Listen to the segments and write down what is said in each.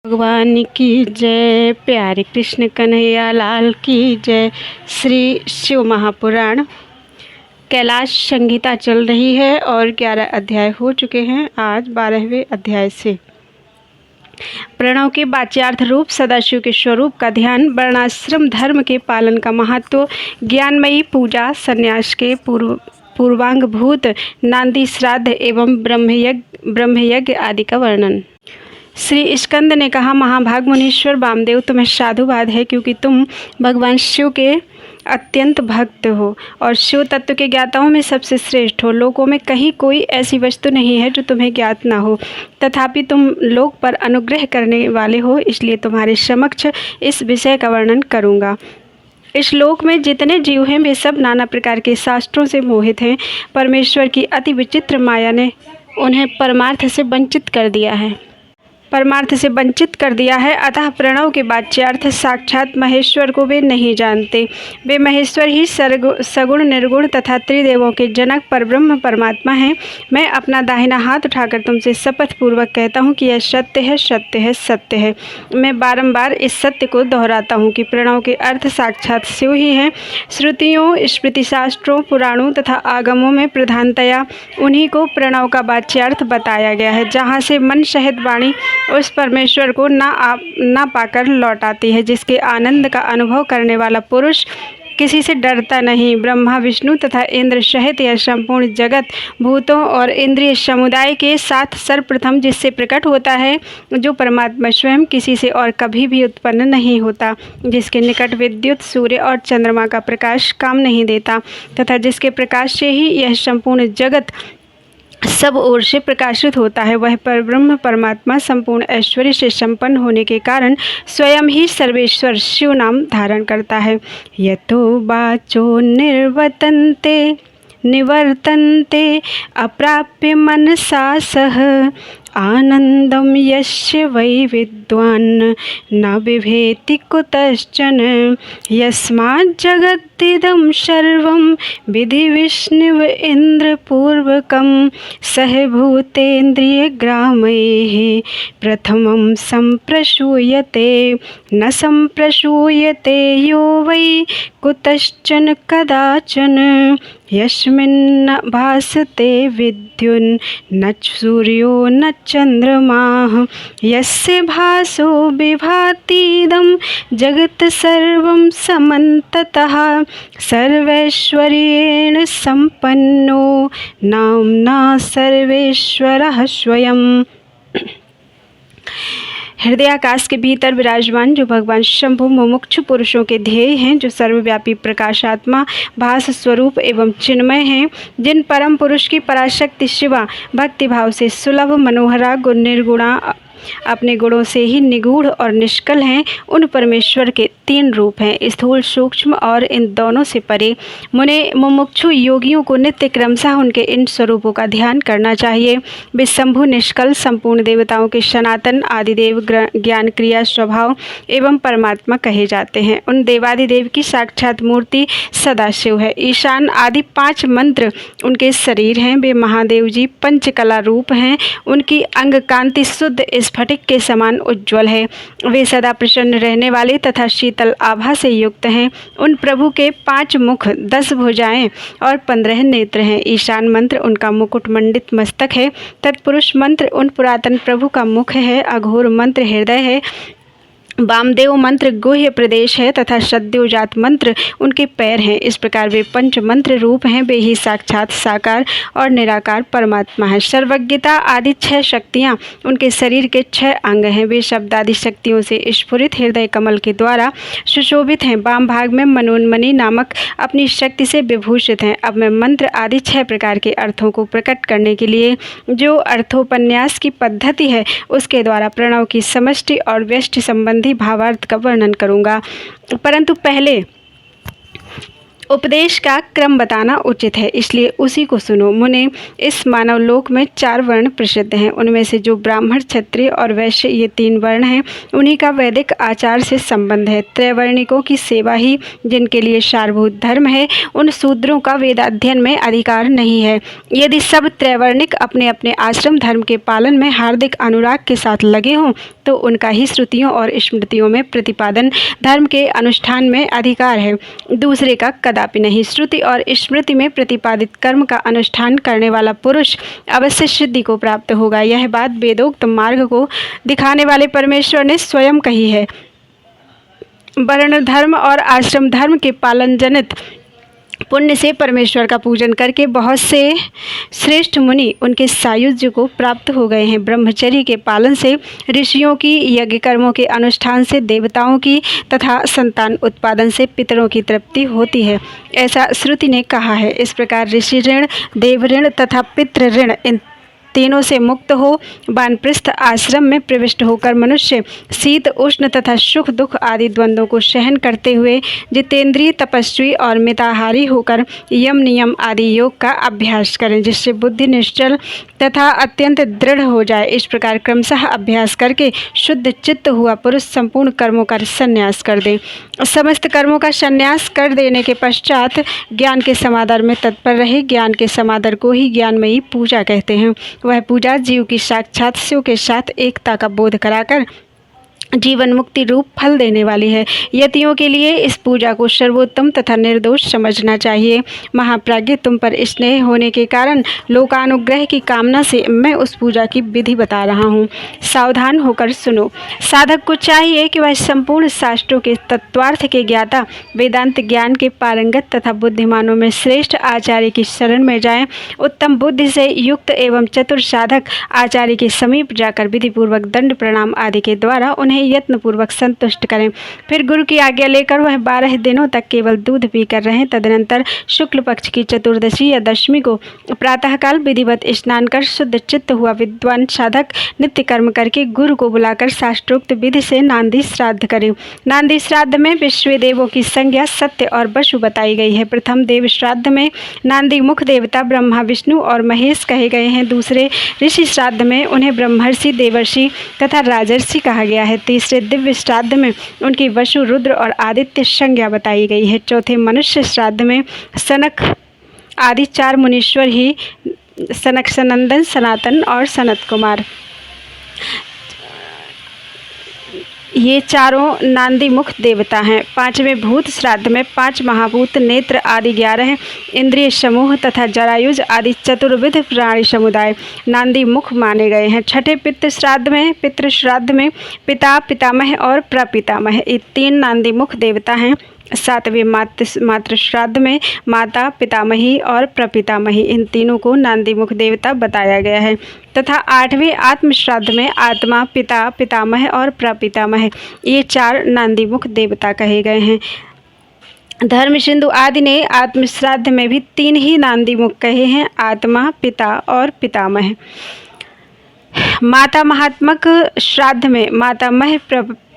भगवान की जय। प्यारे कृष्ण कन्हैया लाल की जय। श्री शिव महापुराण कैलाश संहिता चल रही है और 11 अध्याय हो चुके हैं। आज 12वें अध्याय से प्रणव के वाच्यार्थ रूप सदाशिव के स्वरूप का ध्यान, वर्णाश्रम धर्म के पालन का महत्व, ज्ञानमयी पूजा, संन्यास के पूर्वांगभूत नांदी श्राद्ध एवं ब्रह्मयज्ञ आदि का वर्णन। श्री स्कंद ने कहा, महाभाग मुनीश्वर वामदेव, तुम्हें साधुवाद है क्योंकि तुम भगवान शिव के अत्यंत भक्त हो और शिव तत्व के ज्ञाताओं में सबसे श्रेष्ठ हो। लोकों में कहीं कोई ऐसी वस्तु नहीं है जो तुम्हें ज्ञात ना हो, तथापि तुम लोक पर अनुग्रह करने वाले हो, इसलिए तुम्हारे समक्ष इस विषय का वर्णन करूँगा। इस लोक में जितने जीव हैं वे सब नाना प्रकार के शास्त्रों से मोहित हैं। परमेश्वर की अति विचित्र माया ने उन्हें परमार्थ से वंचित कर दिया है। अतः प्रणव के वाच्यार्थ साक्षात महेश्वर को वे नहीं जानते। वे महेश्वर ही सगुण निर्गुण तथा त्रिदेवों के जनक परब्रह्म परमात्मा हैं। मैं अपना दाहिना हाथ उठाकर तुमसे शपथ पूर्वक कहता हूँ कि यह सत्य है, सत्य है, सत्य है। मैं बारंबार इस सत्य को दोहराता हूँ कि प्रणव के अर्थ साक्षात शिव ही हैं। श्रुतियों, स्मृति शास्त्रों, पुराणों तथा आगमों में प्रधानतया उन्हीं को प्रणव का वाच्यार्थ बताया गया है। जहाँ से मन सहित वाणी उस परमेश्वर को ना पाकर लौट आती है, जिसके आनंद का अनुभव करने वाला पुरुष किसी से डरता नहीं। ब्रह्मा, विष्णु तथा इंद्र सहित यह संपूर्ण जगत भूतों और इंद्रिय समुदाय के साथ सर्वप्रथम जिससे प्रकट होता है, जो परमात्मा स्वयं किसी से और कभी भी उत्पन्न नहीं होता, जिसके निकट विद्युत, सूर्य और चंद्रमा का प्रकाश काम नहीं देता तथा जिसके प्रकाश से ही यह संपूर्ण जगत सब ओर से प्रकाशित होता है, वह परब्रह्म परमात्मा संपूर्ण ऐश्वर्य से संपन्न होने के कारण स्वयं ही सर्वेश्वर शिव नाम धारण करता है। यतो वाचो निवर्तन्ते अप्राप्य मनसा सह आनंदम यस्य वै विद्वान् न बिभेति कुतश्चन यस्मात् जगत्तिदं सर्वं विधि विष्णुव इन्द्रपूर्वकं सहभूतेन्द्रियग्रामैः प्रथमं सम्प्रसूयते न सम्प्रसूयते यो वै कुतश्चन कदाचन यस्मिन्न भासते विद्युन्न सूर्यो न चंद्रमाः यस्य भासो विभातीदं जगत् सर्वं समन्ततः सर्वैश्वर्येण सम्पन्नो नाम्ना सर्वेश्वरः स्वयं। हृदयाकाश के भीतर विराजमान जो भगवान शंभु मुमुक्षु पुरुषों के ध्येय हैं, जो सर्वव्यापी प्रकाशात्मा भास स्वरूप एवं चिन्मय हैं, जिन परम पुरुष की पराशक्ति शिवा भक्तिभाव से सुलभ मनोहरा गुण निर्गुणा अपने गुणों से ही निगूढ़ और निष्कल हैं, उन परमेश्वर के 3 रूप हैं, स्थूल, सूक्ष्म और इन दोनों से परे। मुमुक्षु योगियों को नित्य क्रमशः उनके इन स्वरूपों का ध्यान करना चाहिए। वे शंभु, निष्कल, संपूर्ण देवताओं के सनातन, आदिदेव, ज्ञान, क्रिया, स्वभाव एवं परमात्मा कहे जाते हैं। उन देवादिदेव की साक्षात मूर्ति सदाशिव है। ईशान आदि 5 मंत्र उनके शरीर हैं। वे महादेव जी पंचकला रूप हैं। उनकी अंग कांति शुद्ध स्फटिक के समान उज्ज्वल है। वे सदा प्रसन्न रहने वाले तथा शीतल आभा से युक्त हैं। उन प्रभु के 5 मुख, 10 भुजाएं और 15 नेत्र हैं। ईशान मंत्र उनका मुकुट मंडित मस्तक है। तत्पुरुष मंत्र उन पुरातन प्रभु का मुख है। अघोर मंत्र हृदय है। वामदेव मंत्र गुह्य प्रदेश है तथा सद्योजात मंत्र उनके पैर हैं। इस प्रकार वे पंच मंत्र रूप हैं। वे ही साक्षात साकार और निराकार परमात्मा है। सर्वज्ञता आदि 6 शक्तियाँ उनके शरीर के 6 अंग हैं। वे शब्द आदि शक्तियों से स्फुरित हृदय कमल के द्वारा सुशोभित हैं। वाम भाग में मनोन्मणि नामक अपनी शक्ति से विभूषित हैं। अब मैं मंत्र आदि 6 प्रकार के अर्थों को प्रकट करने के लिए जो अर्थोपन्यास की पद्धति है, उसके द्वारा प्रणव की समष्टि और व्यष्टि संबंधी भावार्थ का वर्णन करूंगा। परंतु पहले उपदेश का क्रम बताना उचित है, इसलिए उसी को सुनो। मुने, इस मानव लोक में 4 वर्ण प्रसिद्ध हैं। उनमें से जो ब्राह्मण, क्षत्रिय और वैश्य ये 3 वर्ण हैं, उन्हीं का वैदिक आचार से संबंध है। त्रैवर्णिकों की सेवा ही जिनके लिए सारभूत धर्म है, उन शूद्रों का वेदाध्ययन में अधिकार नहीं है। यदि सब त्रैवर्णिक अपने अपने आश्रम धर्म के पालन में हार्दिक अनुराग के साथ लगे हों तो उनका ही श्रुतियों और स्मृतियों में प्रतिपादन धर्म के अनुष्ठान में अधिकार है, दूसरे का कदापि नहीं। श्रुति और स्मृति में प्रतिपादित कर्म का अनुष्ठान करने वाला पुरुष अवश्य सिद्धि को प्राप्त होगा। यह बात वेदोक्त मार्ग को दिखाने वाले परमेश्वर ने स्वयं कही है। वर्ण धर्म और आश्रम धर्म के पालन जनित पुण्य से परमेश्वर का पूजन करके बहुत से श्रेष्ठ मुनि उनके सायुज्य को प्राप्त हो गए हैं। ब्रह्मचर्य के पालन से ऋषियों की, यज्ञ कर्मों के अनुष्ठान से देवताओं की तथा संतान उत्पादन से पितरों की तृप्ति होती है, ऐसा श्रुति ने कहा है। इस प्रकार ऋषि ऋण, देव ऋण तथा पितृ ऋण इन तीनों से मुक्त हो वानप्रस्थ आश्रम में प्रविष्ट होकर मनुष्य शीत, उष्ण तथा सुख दुख आदि द्वंद्वों को सहन करते हुए जितेंद्रिय, तपस्वी और मिताहारी होकर यम नियम आदि योग का अभ्यास करें, जिससे बुद्धि निश्चल तथा अत्यंत दृढ़ हो जाए। इस प्रकार क्रमशः अभ्यास करके शुद्ध चित्त हुआ पुरुष संपूर्ण कर्मों का संन्यास कर दे। समस्त कर्मों का संन्यास कर देने के पश्चात ज्ञान के समादर में तत्पर रहे। ज्ञान के समादर को ही ज्ञानमयी पूजा कहते हैं। वह पूजा जीव की साक्षात शिव के साथ एकता का बोध कराकर जीवन मुक्ति रूप फल देने वाली है। यतियों के लिए इस पूजा को सर्वोत्तम तथा निर्दोष समझना चाहिए। महाप्राज्ञ, तुम पर स्नेह होने के कारण लोकानुग्रह की कामना से मैं उस पूजा की विधि बता रहा हूँ, सावधान होकर सुनो। साधक को चाहिए कि वह संपूर्ण शास्त्रों के तत्वार्थ के ज्ञाता, वेदांत ज्ञान के पारंगत तथा बुद्धिमानों में श्रेष्ठ आचार्य की शरण में जाए। उत्तम बुद्धि से युक्त एवं चतुर साधक आचार्य के समीप जाकर विधिपूर्वक दंड प्रणाम आदि के द्वारा उन्हें यत्न पूर्वक संतुष्ट करें। फिर गुरु की आज्ञा लेकर वह 12 दिनों तक केवल दूध पीकर रहें। तदनंतर शुक्ल पक्ष की चतुर्दशी या दशमी को प्रातःकाल विधिवत स्नान कर शुद्ध चित्त हुआ विद्वान साधक नित्य कर्म करके गुरु को बुलाकर शास्त्रोक्त विधि से नांदी श्राद्ध करे। नांदी श्राद्ध में विश्व देवों की संज्ञा सत्य और वसु बताई गई है। प्रथम देव श्राद्ध में नांदी मुख देवता ब्रह्मा, विष्णु और महेश कहे गए हैं। दूसरे ऋषि श्राद्ध में उन्हें ब्रह्मर्षि, देवर्षि तथा राजर्षि कहा गया है। तीसरे दिव्य श्राद्ध में उनकी वसु, रुद्र और आदित्य संज्ञा बताई गई है। चौथे मनुष्य श्राद्ध में सनक आदि 4 मुनीश्वर ही सनक, सनंदन, सनातन और सनत कुमार, ये चारों नांदी मुख देवता हैं। 5वें भूत श्राद्ध में 5 महाभूत, नेत्र आदि 11 इंद्रिय समूह तथा जरायुज आदि चतुर्विध प्राणी समुदाय नांदी मुख माने गए हैं। 6ठे पितृ श्राद्ध में पिता, पितामह और प्रपितामह ये 3 नांदी मुख देवता हैं। 7वें मातृ श्राद्ध में माता, पितामही और प्रपितामही इन तीनों को नांदी मुख देवता बताया गया है। तथा 8वें आत्म श्राद्ध में आत्मा, पिता, पितामह और प्रपितामह ये 4 नांदी मुख देवता कहे गए हैं। धर्म सिंधु आदि ने आत्म श्राद्ध में भी 3 ही नांदी मुख कहे हैं, आत्मा, पिता और पितामह। माता महात्मक श्राद्ध में मातामह,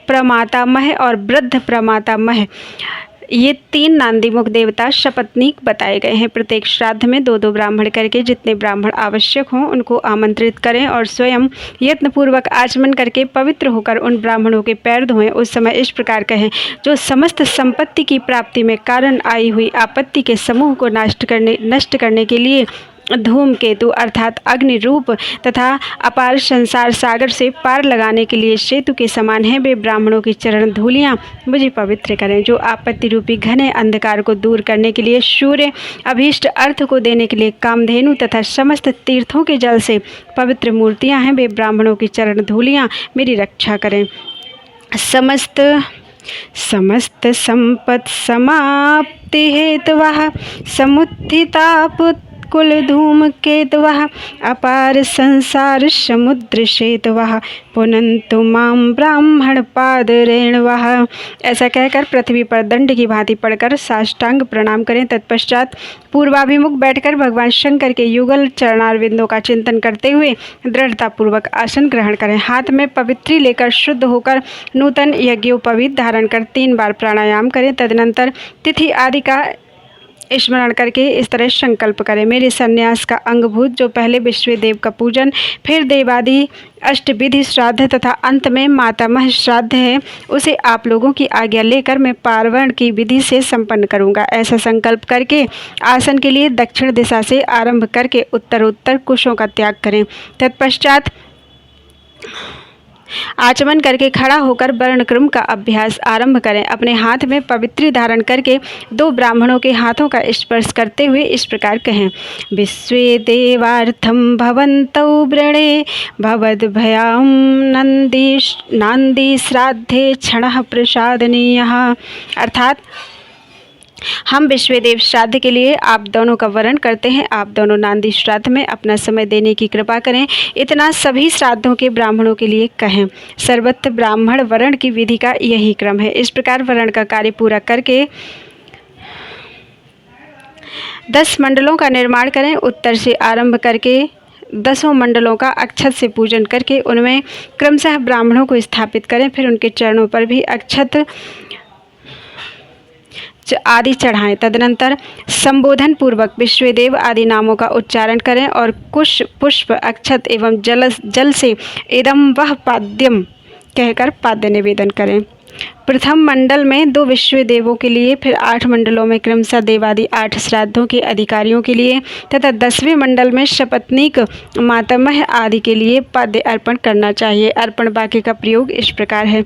प्रमातामह और वृद्ध प्रमातामह ये 3 नांदी मुख देवता शपथनीक बताए गए हैं। प्रत्येक श्राद्ध में 2-2 ब्राह्मण करके जितने ब्राह्मण आवश्यक हों उनको आमंत्रित करें और स्वयं यत्नपूर्वक आचमन करके पवित्र होकर उन ब्राह्मणों के पैर धोएं। उस समय इस प्रकार कहें, जो समस्त संपत्ति की प्राप्ति में कारण आई हुई आपत्ति के समूह को नष्ट करने के लिए धूमकेतु अर्थात अग्नि रूप तथा अपार संसार सागर से पार लगाने के लिए सेतु के समान है, वे ब्राह्मणों की चरण धूलियाँ मुझे पवित्र करें। जो आपत्ति रूपी घने अंधकार को दूर करने के लिए सूर्य, अभीष्ट अर्थ को देने के लिए कामधेनु तथा समस्त तीर्थों के जल से पवित्र मूर्तियाँ हैं, वे ब्राह्मणों की चरण धूलियाँ मेरी रक्षा करें। समस्त संपत् समाप्ति हेतवः समुत्थिताप कुल धूम केतवः अपार संसार समुद्र शेतवः पुनन्तु मां ब्राह्मण पाद रेणवः। ऐसा कहकर पृथ्वी पर दंड की भांति पड़कर साष्टांग प्रणाम करें। तत्पश्चात पूर्वाभिमुख बैठकर भगवान शंकर के युगल चरणारविंदों का चिंतन करते हुए दृढ़तापूर्वक आसन ग्रहण करें। हाथ में पवित्री लेकर शुद्ध होकर नूतन यज्ञोपवीत धारण कर 3 बार प्राणायाम करें। तदनंतर तिथि आदि का स्मरण करके इस तरह संकल्प करें। मेरे संन्यास का अंगभूत जो पहले विश्वदेव का पूजन, फिर देवादि अष्टविधि श्राद्ध तथा अंत में मातामह श्राद्ध है, उसे आप लोगों की आज्ञा लेकर मैं पार्वण की विधि से संपन्न करूंगा। ऐसा संकल्प करके आसन के लिए दक्षिण दिशा से आरंभ करके उत्तरोत्तर कुशों का त्याग करें। तत्पश्चात आचमन करके खड़ा होकर वर्णक्रम का अभ्यास आरंभ करें। अपने हाथ में पवित्री धारण करके 2 ब्राह्मणों के हाथों का स्पर्श करते हुए इस प्रकार कहें। विश्वे देवार्थम भवन्तौ वृणे भवद्भयां नांदी श्राद्धे क्षणः प्रसादनीयः। अर्थात हम विश्वदेव श्राद्ध के लिए आप दोनों का वरण करते हैं। आप दोनों नांदी श्राद्ध में अपना समय देने की कृपा करें। इतना सभी श्राद्धों के ब्राह्मणों के लिए कहें। सर्वत्र ब्राह्मण वरण की विधि का यही क्रम है। इस प्रकार वरण का कार्य पूरा करके 10 मंडलों का निर्माण करें। उत्तर से आरंभ करके 10 मंडलों का अक्षत से पूजन करके उनमें क्रमशः ब्राह्मणों को स्थापित करें। फिर उनके चरणों पर भी अक्षत आदि चढ़ाएं। तदनंतर संबोधन पूर्वक विश्वदेव आदि नामों का उच्चारण करें और कुश पुष्प अक्षत एवं जल से इदम वह पाद्यम कहकर पाद्य निवेदन करें। प्रथम मंडल में 2 विश्वदेवों के लिए, फिर 8 मंडलों में क्रमशः देवादि 8 श्राद्धों के अधिकारियों के लिए तथा 10वें मंडल में शपथनिक मातामह आदि के लिए पाद्य अर्पण करना चाहिए। अर्पण वाक्य का प्रयोग इस प्रकार है।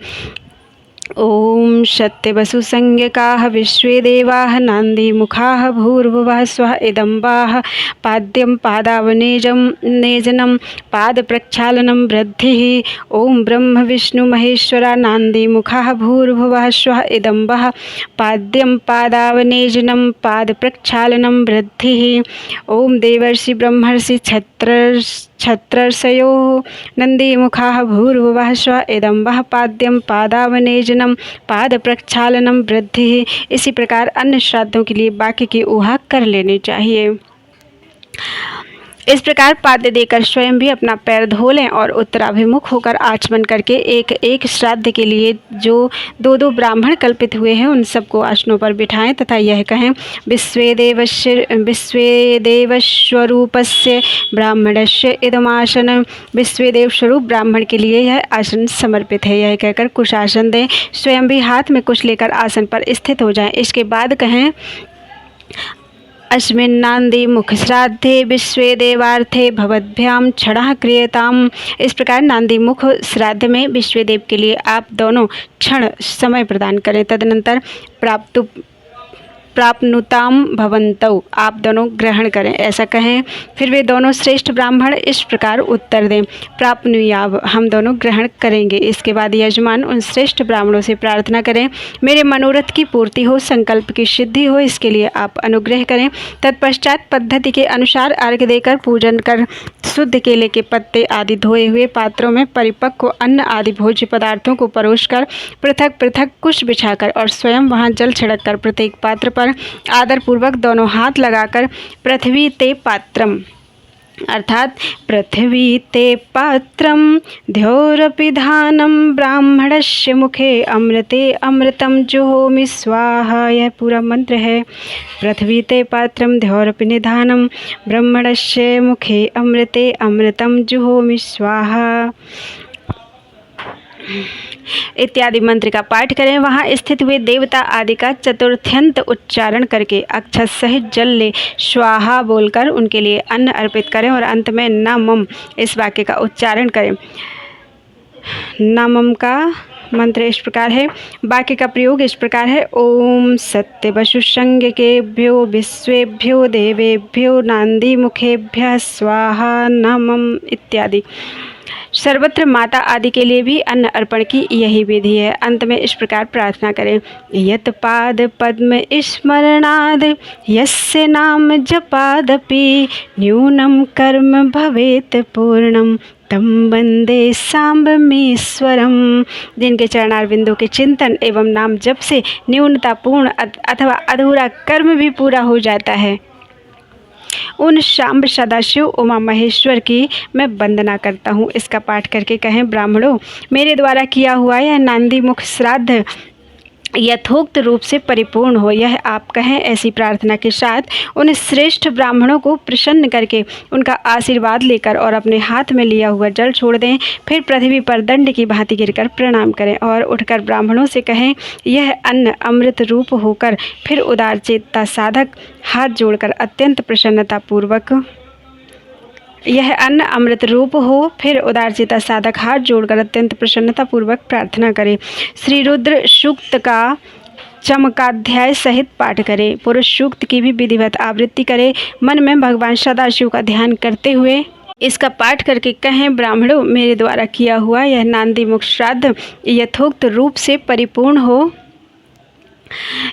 ओम सत्यवसु संज्ञकाः विश्वेदेवाः नान्दीमुखाः भूर्भुवः स्वः इदम्बाः पाद्यं पादावनेजनं पादप्रक्षालनं वृद्धिः। ओम ब्रह्म विष्णु महेश्वरा नान्दीमुखाः भूर्भुवः स्वः इदम्बः पाद्यं पादावनेजनं पादप्रक्षालनं वृद्धिः। ओम देवर्षि ब्रह्मर्षि छत्रर्षयोः नन्दीमुखाः भूर्भुवः स्वः इदम्बः पाद्यं पादावनेजनं पाद प्रक्षालनम वृद्धि। इसी प्रकार अन्य श्राद्धों के लिए वाक्य की ऊहा कर लेनी चाहिए। इस प्रकार पाद्य देकर स्वयं भी अपना पैर धो लें और उत्तराभिमुख होकर आचमन करके एक एक श्राद्ध के लिए जो 2 ब्राह्मण कल्पित हुए हैं उन सबको आसनों पर बिठाएं तथा यह कहें। विश्वेदेवस्वरूपस्य ब्राह्मणस्य इदमासन। विश्वदेव स्वरूप ब्राह्मण के लिए यह आसन समर्पित है। यह कहकर कुश आसन दें। स्वयं भी हाथ में कुश लेकर आसन पर स्थित हो जाएं। इसके बाद कहें। अस्मिन्नांदी मुख श्राद्धे विश्वदेवार्थे भवद्भ्याम क्षणः क्रियताम। इस प्रकार नांदी मुख श्राद्ध में विश्वदेव के लिए आप दोनों क्षण समय प्रदान करें। तदनंतर प्राप्नुताम भवन्तौ, आप दोनों ग्रहण करें, ऐसा कहें। फिर वे दोनों श्रेष्ठ ब्राह्मण इस प्रकार उत्तर दें। प्राप्नुयाव, हम दोनों ग्रहण करेंगे। इसके बाद यजमान उन श्रेष्ठ ब्राह्मणों से प्रार्थना करें, मेरे मनोरथ की पूर्ति हो, संकल्प की सिद्धि हो, इसके लिए आप अनुग्रह करें। तत्पश्चात पद्धति के अनुसार अर्घ्य देकर पूजन कर शुद्ध केले के पत्ते आदि धोए हुए पात्रों में परिपक्व अन्न आदि भोज्य पदार्थों को परोसकर पृथक पृथक कुश बिछाकर और स्वयं वहां जल छिड़क कर प्रत्येक पात्र पर आदर पूर्वक दोनों हाथ लगाकर पृथ्वी ते पात्रम अर्थात पृथ्वी ते पात्रम ध्योरपिधानम ब्राह्मणस्य मुखे अमृते अमृतम जुहोमि स्वाहा। यह पूरा मंत्र है। पृथ्वी ते पात्रम ध्योरपिनिधानम ब्राह्मणस्य मुखे अमृते अमृतम जुहोमि स्वाहा इत्यादि मंत्र का पाठ करें। वहाँ स्थित हुए देवता आदि का चतुर्थ्यंत उच्चारण करके अक्षत सहित जल ले स्वाहा बोलकर उनके लिए अन्न अर्पित करें और अंत में नमम इस वाक्य का उच्चारण करें। नमम का मंत्र इस प्रकार है। वाक्य का प्रयोग इस प्रकार है। ओम सत्यवसु संज्ञकेभ्यो विश्वेभ्यो देवेभ्यो नांदी मुखेभ्यः स्वाहा नमम इत्यादि। सर्वत्र माता आदि के लिए भी अन्न अर्पण की यही विधि है। अंत में इस प्रकार प्रार्थना करें। यत पाद पद्म स्मरणाद यस्य नाम जपादपि न्यूनम कर्म भवेत पूर्णम तम वंदे सांबमेश्वरम। जिनके चरणारविंदों के चिंतन एवं नाम जप से न्यूनतापूर्ण अथवा अधूरा कर्म भी पूरा हो जाता है, उन शाम्ब सदाशिव उमा महेश्वर की मैं वंदना करता हूँ। इसका पाठ करके कहें। ब्राह्मणों, मेरे द्वारा किया हुआ यह नांदी मुख श्राद्ध यथोक्त रूप से परिपूर्ण हो, यह आप कहें। ऐसी प्रार्थना के साथ उन श्रेष्ठ ब्राह्मणों को प्रसन्न करके उनका आशीर्वाद लेकर और अपने हाथ में लिया हुआ जल छोड़ दें। फिर पृथ्वी पर दंड की भांति गिरकर प्रणाम करें और उठकर ब्राह्मणों से कहें, यह अन्न अमृत रूप होकर फिर उदारचेता साधक हाथ जोड़कर अत्यंत प्रसन्नतापूर्वक यह अन्न अमृत रूप हो। फिर उदारचेता साधक हाथ जोड़कर अत्यंत प्रसन्नतापूर्वक प्रार्थना करे। श्री रुद्र सूक्त का चमकाध्याय सहित पाठ करे। पुरुष सूक्त की भी विधिवत आवृत्ति करे। मन में भगवान सदाशिव का ध्यान करते हुए इसका पाठ करके कहें, ब्राह्मणों, मेरे द्वारा किया हुआ यह नांदी मुख श्राद्ध यथोक्त रूप से परिपूर्ण हो,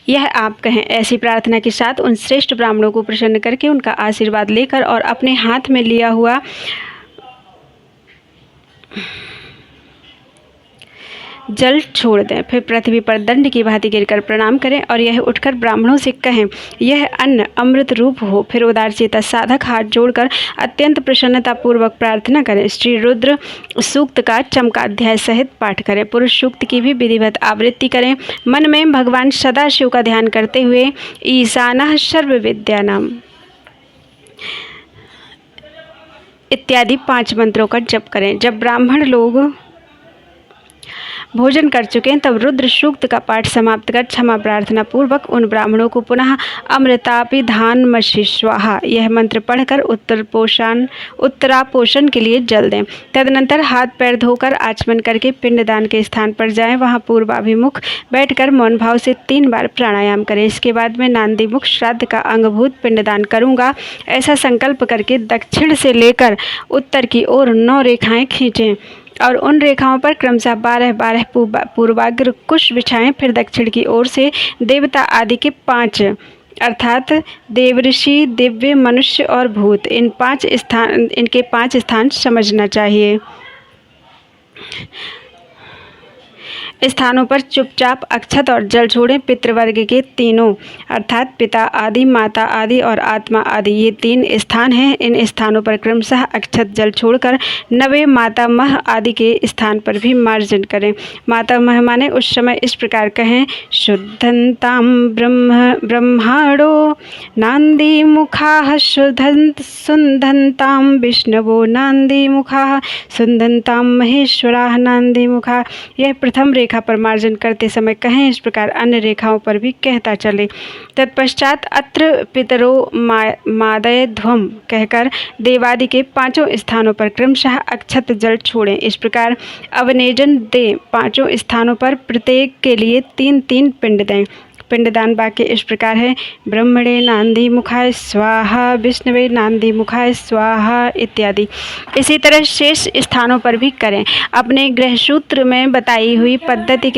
यह आप कहें। ऐसी प्रार्थना के साथ उन श्रेष्ठ ब्राह्मणों को प्रसन्न करके उनका आशीर्वाद लेकर और अपने हाथ में लिया हुआ जल छोड़ दें। फिर पृथ्वी पर दंड की भांति गिरकर प्रणाम करें और यह उठकर ब्राह्मणों से कहें, यह अन्न अमृत रूप हो। फिर उदारचेता साधक हाथ जोड़कर अत्यंत प्रसन्नतापूर्वक प्रार्थना करें। श्री रुद्र सूक्त का चमकाध्याय सहित पाठ करें। पुरुष सूक्त की भी विधिवत आवृत्ति करें। मन में भगवान सदाशिव का ध्यान करते हुए ईशानः सर्व विद्यानाम इत्यादि 5 मंत्रों का जप करें। जब ब्राह्मण लोग भोजन कर चुके हैं तब रुद्र सूक्त का पाठ समाप्त कर क्षमा प्रार्थना पूर्वक उन ब्राह्मणों को पुनः अमृतापिधानमसि स्वाहा यह मंत्र पढ़कर उत्तरापोषण के लिए जल दें। तदनंतर हाथ पैर धोकर आचमन करके पिंडदान के स्थान पर जाएं। वहां पूर्वाभिमुख बैठकर मौन भाव से 3 बार प्राणायाम करें। इसके बाद मैं नांदी मुख श्राद्ध का अंगभूत पिंडदान करूंगा, ऐसा संकल्प करके दक्षिण से लेकर उत्तर की ओर 9 रेखाएं खींचें और उन रेखाओं पर क्रमशः 12-12 पूर्वाग्र कुश बिछाएं। फिर दक्षिण की ओर से देवता आदि के 5 अर्थात देवऋषि, दिव्य, मनुष्य और भूत इनके 5 स्थान समझना चाहिए। स्थानों पर चुपचाप अक्षत और जल छोड़ें। पितृवर्ग के तीनों अर्थात पिता आदि, माता आदि और आत्मा आदि ये 3 स्थान हैं। इन स्थानों पर क्रमशः अक्षत जल छोड़कर नवे मातामह आदि के स्थान पर भी मार्जन करें। मातामह माने उस समय इस प्रकार कहें, शुद्धंताम ब्रह्माणो नांदी मुखाः सुंदंताम विष्णवो नांदी मुखाः सुंदंताम महेश्वराः नांदी मुखाः। यह प्रथम रेखा पर मार्जन करते समय कहें। इस प्रकार अन्य रेखाओं पर भी कहता चले। तत्पश्चात अत्र पितरो मादय ध्वम कहकर देवादि के 5 स्थानों पर क्रमशः अक्षत जल छोड़ें। इस प्रकार अवनेजन दे 5 स्थानों पर प्रत्येक के लिए 3-3 पिंड दें। पिंडदान वाक्य इस प्रकार है, ब्रह्मणे नांदी मुखाय स्वाहा, विष्णवे नांदी मुखाय स्वाहा इत्यादि। इसी तरह शेष स्थानों पर भी करें। अपने गृह सूत्र में बताई हुई पद्धति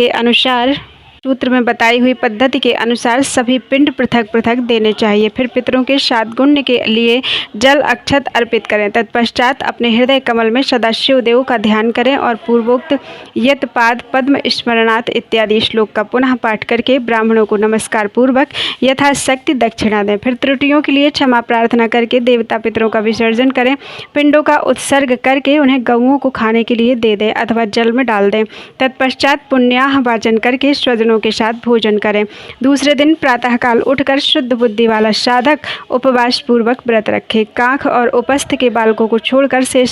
के अनुसार सभी पिंड पृथक पृथक देने चाहिए। फिर पितरों के सद्गुण्य के लिए जल अक्षत अर्पित करें। तत्पश्चात अपने हृदय कमल में सदाशिव देव का ध्यान करें और पूर्वोक्त यत पाद पद्म स्मरणार्थ इत्यादि श्लोक का पुनः पाठ करके ब्राह्मणों को नमस्कार पूर्वक यथाशक्ति दक्षिणा दें। फिर त्रुटियों के लिए क्षमा प्रार्थना करके देवता पितरों का विसर्जन करें। पिंडों का उत्सर्ग करके उन्हें गौओं को खाने के लिए दे दें अथवा जल में डाल दें। तत्पश्चात पुण्याह वाचन करके स्वजनों के साथ भोजन करें। दूसरे दिन प्रातःकाल उठकर शुद्ध बुद्धि वाला साधक उपवास पूर्वक व्रत रखे। कांख और उपस्थ के बालों को छोड़कर से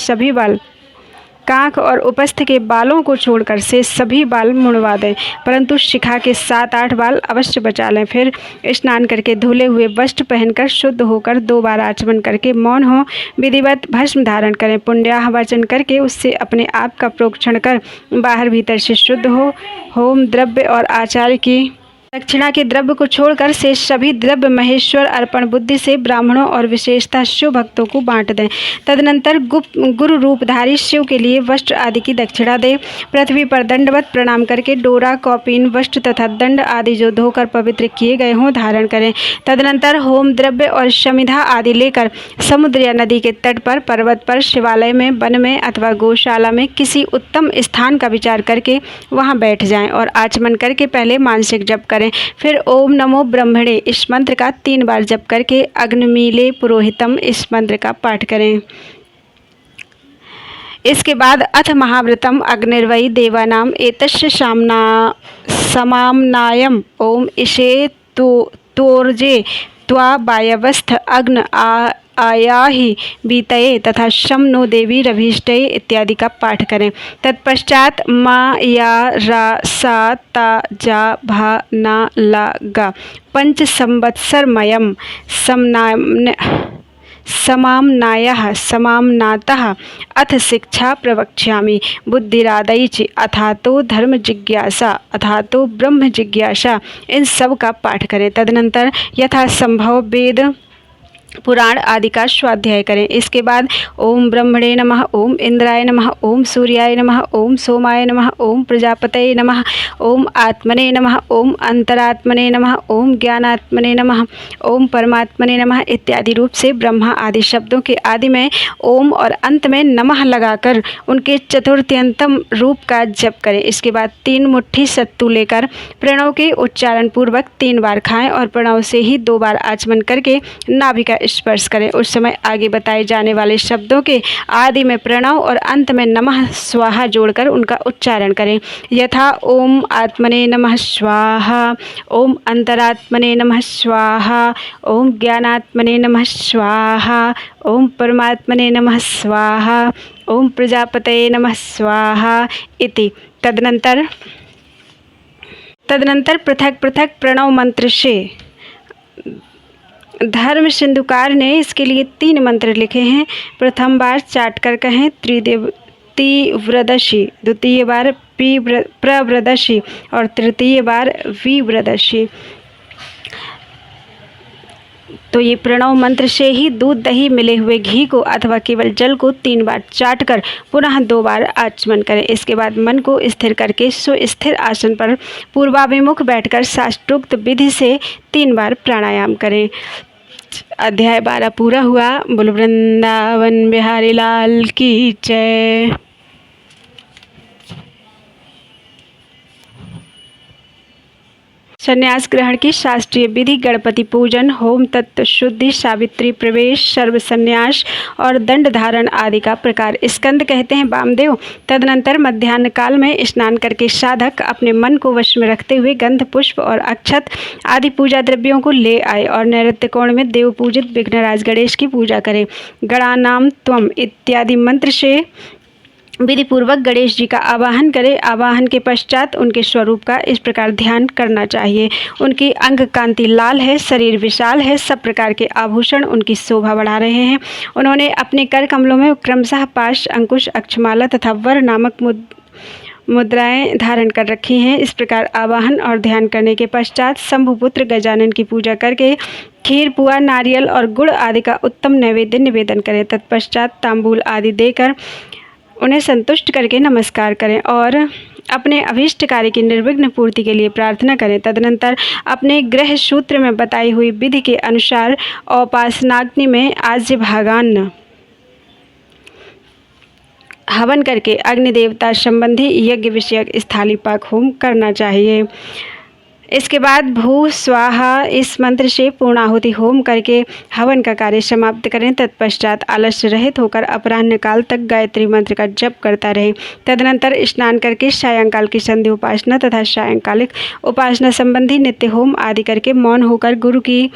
सभी बाल मुड़वा दें, परंतु शिखा के 7-8 बाल अवश्य बचा लें। फिर स्नान करके धुले हुए वस्त्र पहनकर शुद्ध होकर 2 बार आचमन करके मौन हो विधिवत भस्म धारण करें। पुण्याह वाचन करके उससे अपने आप का प्रोक्षण कर बाहर भीतर से शुद्ध हो। होम द्रव्य और आचार्य की दक्षिणा के द्रव्य को छोड़कर से सभी द्रव्य महेश्वर अर्पण बुद्धि से ब्राह्मणों और विशेषतः शिव भक्तों को बांट दें। तदनंतर गुरु रूपधारी शिव के लिए वस्त्र आदि की दक्षिणा दें। पृथ्वी पर दंडवत प्रणाम करके डोरा, कौपीन, वस्त्र तथा दंड आदि जो धोकर पवित्र किए गए हों धारण करें। तदनंतर होम द्रव्य और शमिधा आदि लेकर समुद्र या नदी के तट पर, पर्वत पर, शिवालय में, वन में अथवा गौशाला में किसी उत्तम स्थान का विचार करके वहां बैठ जाएं और आचमन करके पहले मानसिक जप करें। फिर ओम नमो ब्रह्मणे इस मंत्र का 3 बार जप करके अग्निमीले पुरोहितम इस मंत्र का पाठ करें। इसके बाद अथ महाव्रतम अग्निर्वै देवानाम एतस्य समाम्नायम ओम इषे तोर्जे त्वा वायवस्थ अग्न आयाहि बीतये तथा शम नो देवी रभीष्टये इत्यादि का पाठ करें। तत्पश्चात मा या रा सा ता जा भा ना ला गा पंच संवत्सरमयम् समाम्नायः समाम्नातः अथ शिक्षा प्रवक्ष्यामि बुद्धिरादैच अथातो धर्म जिज्ञासा अथातो ब्रह्म जिज्ञासा, इन सब का पाठ करें। तदनंतर यथासंभव वेद पुराण आदि का स्वाध्याय करें। इसके बाद ओम ब्रह्मणे नमः, ओम इंद्राय नमः, ओम सूर्याय नमः, ओम सोमाय नमः, ओम प्रजापतये नमः, ओम आत्मने नमः, ओम अंतरात्मने नमः, ओम ज्ञानात्मने नमः, ओम परमात्मने नमः इत्यादि रूप से ब्रह्मा आदि शब्दों के आदि में ओम और अंत में नमः लगाकर उनके चतुर्थ्यंतम रूप का जप करें। इसके बाद 3 मुट्ठी सत्तू लेकर प्रणव के उच्चारण पूर्वक 3 बार खाएं और प्रणव से ही 2 बार आचमन करके नाभि का स्पर्श करें। उस समय आगे बताए जाने वाले शब्दों के आदि में प्रणव और अंत में नमः स्वाहा जोड़कर उनका उच्चारण करें। यथा ओम आत्मने नमः स्वाहा, ओम अंतरात्मने नमः स्वाहा, ओम ज्ञानात्मने नमः स्वाहा, ओम परमात्मने नमः स्वाहा, ओम प्रजापतये नमः स्वाहा इति। तदनंतर पृथक पृथक प्रणव मंत्र से धर्म सिंधुकार ने इसके लिए 3 मंत्र लिखे हैं। प्रथम बार चाट कर कहें तीव्रदशी, द्वितीय बार प्रव्रदशी और तृतीय बार विव्रदशी। तो ये प्रणव मंत्र से ही दूध दही मिले हुए घी को अथवा केवल जल को 3 बार चाटकर पुनः 2 बार आचमन करें। इसके बाद मन को स्थिर करके सुस्थिर आसन पर पूर्वाभिमुख बैठकर शास्त्रोक्त विधि से 3 बार प्राणायाम करें। अध्याय 12 पूरा हुआ। बोल वृंदावन बिहारी लाल की जय। संन्यास ग्रहण की शास्त्रीय विधि गणपति पूजन, होम तत्व शुद्धि, सावित्री प्रवेश, सर्व संन्यास और दंड धारण आदि का प्रकार। स्कंद कहते हैं वामदेव। तदनंतर मध्याह्न काल में स्नान करके साधक अपने मन को वश में रखते हुए गंध पुष्प और अक्षत आदि पूजा द्रव्यों को ले आए और नैऋत्य कोण में देव पूजित विघ्नराज गणेश की पूजा करें। गणानाम त्वम इत्यादि मंत्र से विधि पूर्वक गणेश जी का आवाहन करें। आवाहन के पश्चात उनके स्वरूप का इस प्रकार ध्यान करना चाहिए। उनकी अंग कांति लाल है, शरीर विशाल है, सब प्रकार के आभूषण उनकी शोभा बढ़ा रहे हैं। उन्होंने अपने कर कमलों में क्रमशः पाश, अंकुश, अक्षमाला तथा वर नामक मुद्राएं धारण कर रखी हैं। इस प्रकार आवाहन और ध्यान करने के पश्चात शंभुपुत्र गजानन की पूजा करके खीर, पुआ, नारियल और गुड़ आदि का उत्तम नैवेद्य निवेदन करें। तत्पश्चात तांबूल आदि देकर उन्हें संतुष्ट करके नमस्कार करें और अपने अभीष्ट कार्य की निर्विघ्न पूर्ति के लिए प्रार्थना करें। तदनंतर अपने गृह सूत्र में बताई हुई विधि के अनुसार औपासनाग्नि में आज्य भागान्न हवन करके अग्नि देवता संबंधी यज्ञ विषयक स्थाली पाक होम करना चाहिए। इसके बाद भू स्वाहा इस मंत्र से पूर्णाहुति होम करके हवन का कार्य समाप्त करें। तत्पश्चात आलस्य रहित होकर अपराह्न काल तक गायत्री मंत्र का जप करता रहे। तदनंतर स्नान करके सायंकाल की संध्या उपासना तथा सायंकालिक उपासना संबंधी नित्य होम आदि करके मौन होकर गुरु की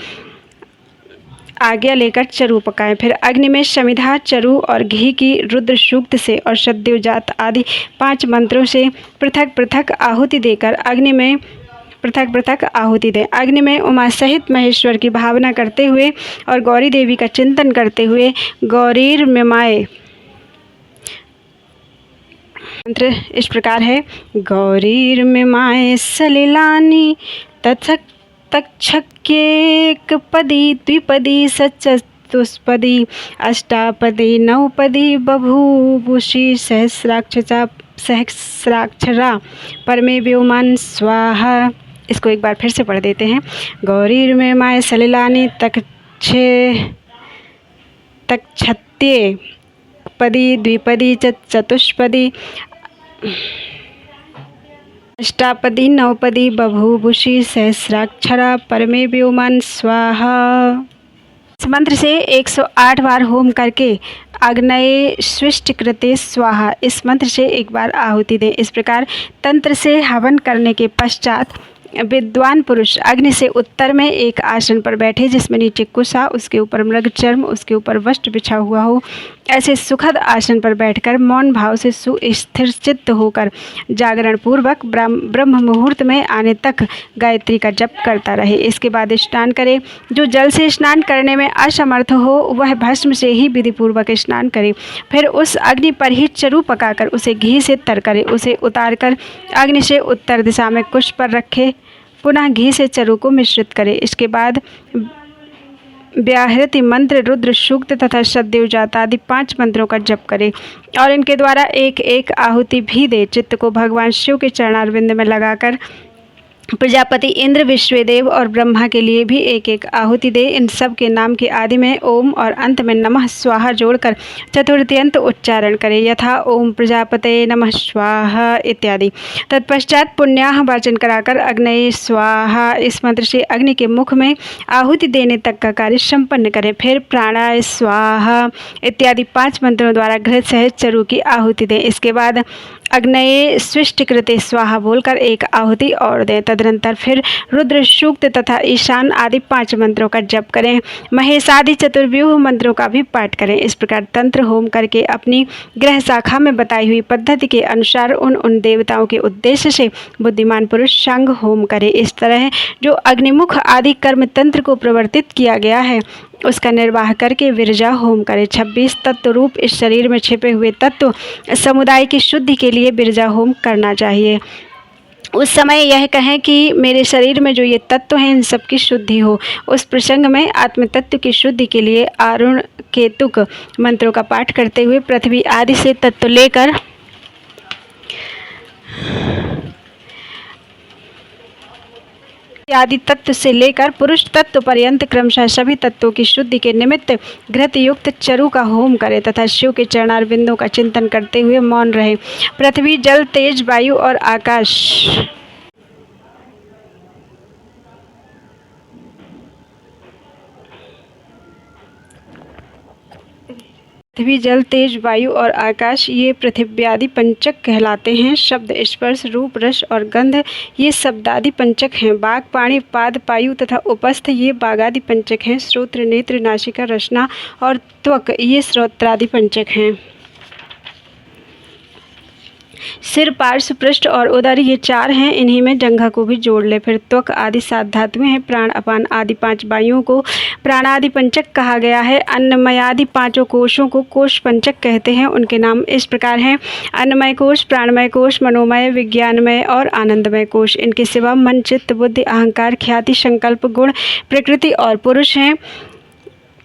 आज्ञा लेकर चरु पकाएं। फिर अग्नि में समिधा, चरु और घी की रुद्र सूक्त से और सद्योजात आदि 5 मंत्रों से पृथक पृथक आहुति देकर अग्नि में पृथक पृथक आहुति दें। अग्नि में उमा सहित महेश्वर की भावना करते हुए और गौरी देवी का चिंतन करते हुए गौरीर मिमाए मंत्र इस प्रकार है। गौरीर मिमाए सलिलानी तक्षक्येक पदी द्विपदी सचतुष्पदी अष्टापदी नवपदी बभूवुषि सहस्राक्षरा परमे व्योमान स्वाहा। इसको एक बार फिर से पढ़ देते हैं। गौरीर में माय सलिलानी तक्षत्ये पदी द्विपदी चतुष्पदी अष्टापदी नवपदी बभूवुषि सहस्राक्षरा परमे व्योमान स्वाहा। इस मंत्र से 108 बार होम करके आग्नेय स्विष्ट कृते स्वाहा इस मंत्र से एक बार आहुति दें। इस प्रकार तंत्र से हवन करने के पश्चात विद्वान पुरुष अग्नि से उत्तर में एक आसन पर बैठे, जिसमें नीचे कुशा, उसके ऊपर मृग चर्म, उसके ऊपर वस्त्र बिछा हुआ हो। ऐसे सुखद आसन पर बैठकर मौन भाव से सुस्थिर चित्त होकर जागरण पूर्वक ब्रह्म मुहूर्त में आने तक गायत्री का जप करता रहे। इसके बाद स्नान करे। जो जल से स्नान करने में असमर्थ हो वह भस्म से ही विधि पूर्वक स्नान करे। फिर उस अग्नि पर ही चरु पकाकर उसे घी से तर करे। उसे उतारकर अग्नि से उत्तर दिशा में कुश पर रखे। पुनः घी से चरु को मिश्रित करे। इसके बाद व्याहृति मंत्र, रुद्र सूक्त तथा सद्योजात आदि 5 मंत्रों का जप करे और इनके द्वारा एक एक आहुति भी दे। चित्त को भगवान शिव के चरणारविंद में लगाकर प्रजापति इंद्र, विश्वदेव और ब्रह्मा के लिए भी एक एक आहुति दे। इन सब के नाम के आदि में ओम और अंत में नमः स्वाहा जोड़कर चतुर्थ्यंत उच्चारण करे, यथा ओम प्रजापते नमः स्वाहा इत्यादि। तत्पश्चात पुण्याह वाचन कराकर अग्नये स्वाहा इस मंत्र से अग्नि के मुख में आहुति देने तक का कार्य संपन्न करें। फिर प्राणाय स्वाहा इत्यादि 5 मंत्रों द्वारा घृत सहित चरु की आहुति दें। इसके बाद अग्नये स्विष्ट कृते स्वाहा बोलकर एक आहुति और दें। तदनंतर फिर रुद्र सूक्त तथा ईशान आदि 5 मंत्रों का जप करें। महेश आदि चतुर्व्यूह मंत्रों का भी पाठ करें। इस प्रकार तंत्र होम करके अपनी ग्रह शाखा में बताई हुई पद्धति के अनुसार उन देवताओं के उद्देश्य से बुद्धिमान पुरुष संग होम करे। इस तरह जो अग्निमुख आदि कर्म तंत्र को प्रवर्तित किया गया है उसका निर्वाह करके विरजा होम करे। 26 तत्व रूप इस शरीर में छिपे हुए तत्व समुदाय की शुद्धि के लिए विरजा होम करना चाहिए। उस समय यह कहें कि मेरे शरीर में जो ये तत्व हैं इन सब की शुद्धि हो। उस प्रसंग में आत्म तत्व की शुद्धि के लिए अरुण केतुक मंत्रों का पाठ करते हुए पृथ्वी आदि से तत्व लेकर आदि तत्व से लेकर पुरुष तत्व पर्यंत क्रमशः सभी तत्वों की शुद्धि के निमित्त घृत युक्त चरु का होम करे तथा शिव के चरणारविंदों का चिंतन करते हुए मौन रहे। पृथ्वी, जल, तेज, वायु और आकाश पृथ्वी, जल, तेज, वायु और आकाश ये पृथिव्यादि पंचक कहलाते हैं। शब्द, स्पर्श, रूप, रस और गंध ये शब्दादि पंचक हैं। वाक्, पाणि, पाद, पायु तथा उपस्थ ये वागादि पंचक हैं। श्रोत्र, नेत्र, नासिका, रसना और त्वक ये श्रोत्रादि पंचक हैं। सिर, पार्श्व, पृष्ठ और उदर ये 4 हैं। इन्हीं में जंघा को भी जोड़ ले। फिर त्वक आदि 7 धातुएं हैं। प्राण, अपान आदि 5 वायुओं को प्राणादि पंचक कहा गया है। अन्नमयादि 5 कोशों को कोश पंचक कहते हैं। उनके नाम इस प्रकार हैं: अन्नमय कोश, प्राणमय कोश, मनोमय, विज्ञानमय और आनंदमय कोश। इनके सिवा मन, चित्त, बुद्धि, अहंकार, ख्याति, संकल्प, गुण, प्रकृति और पुरुष हैं।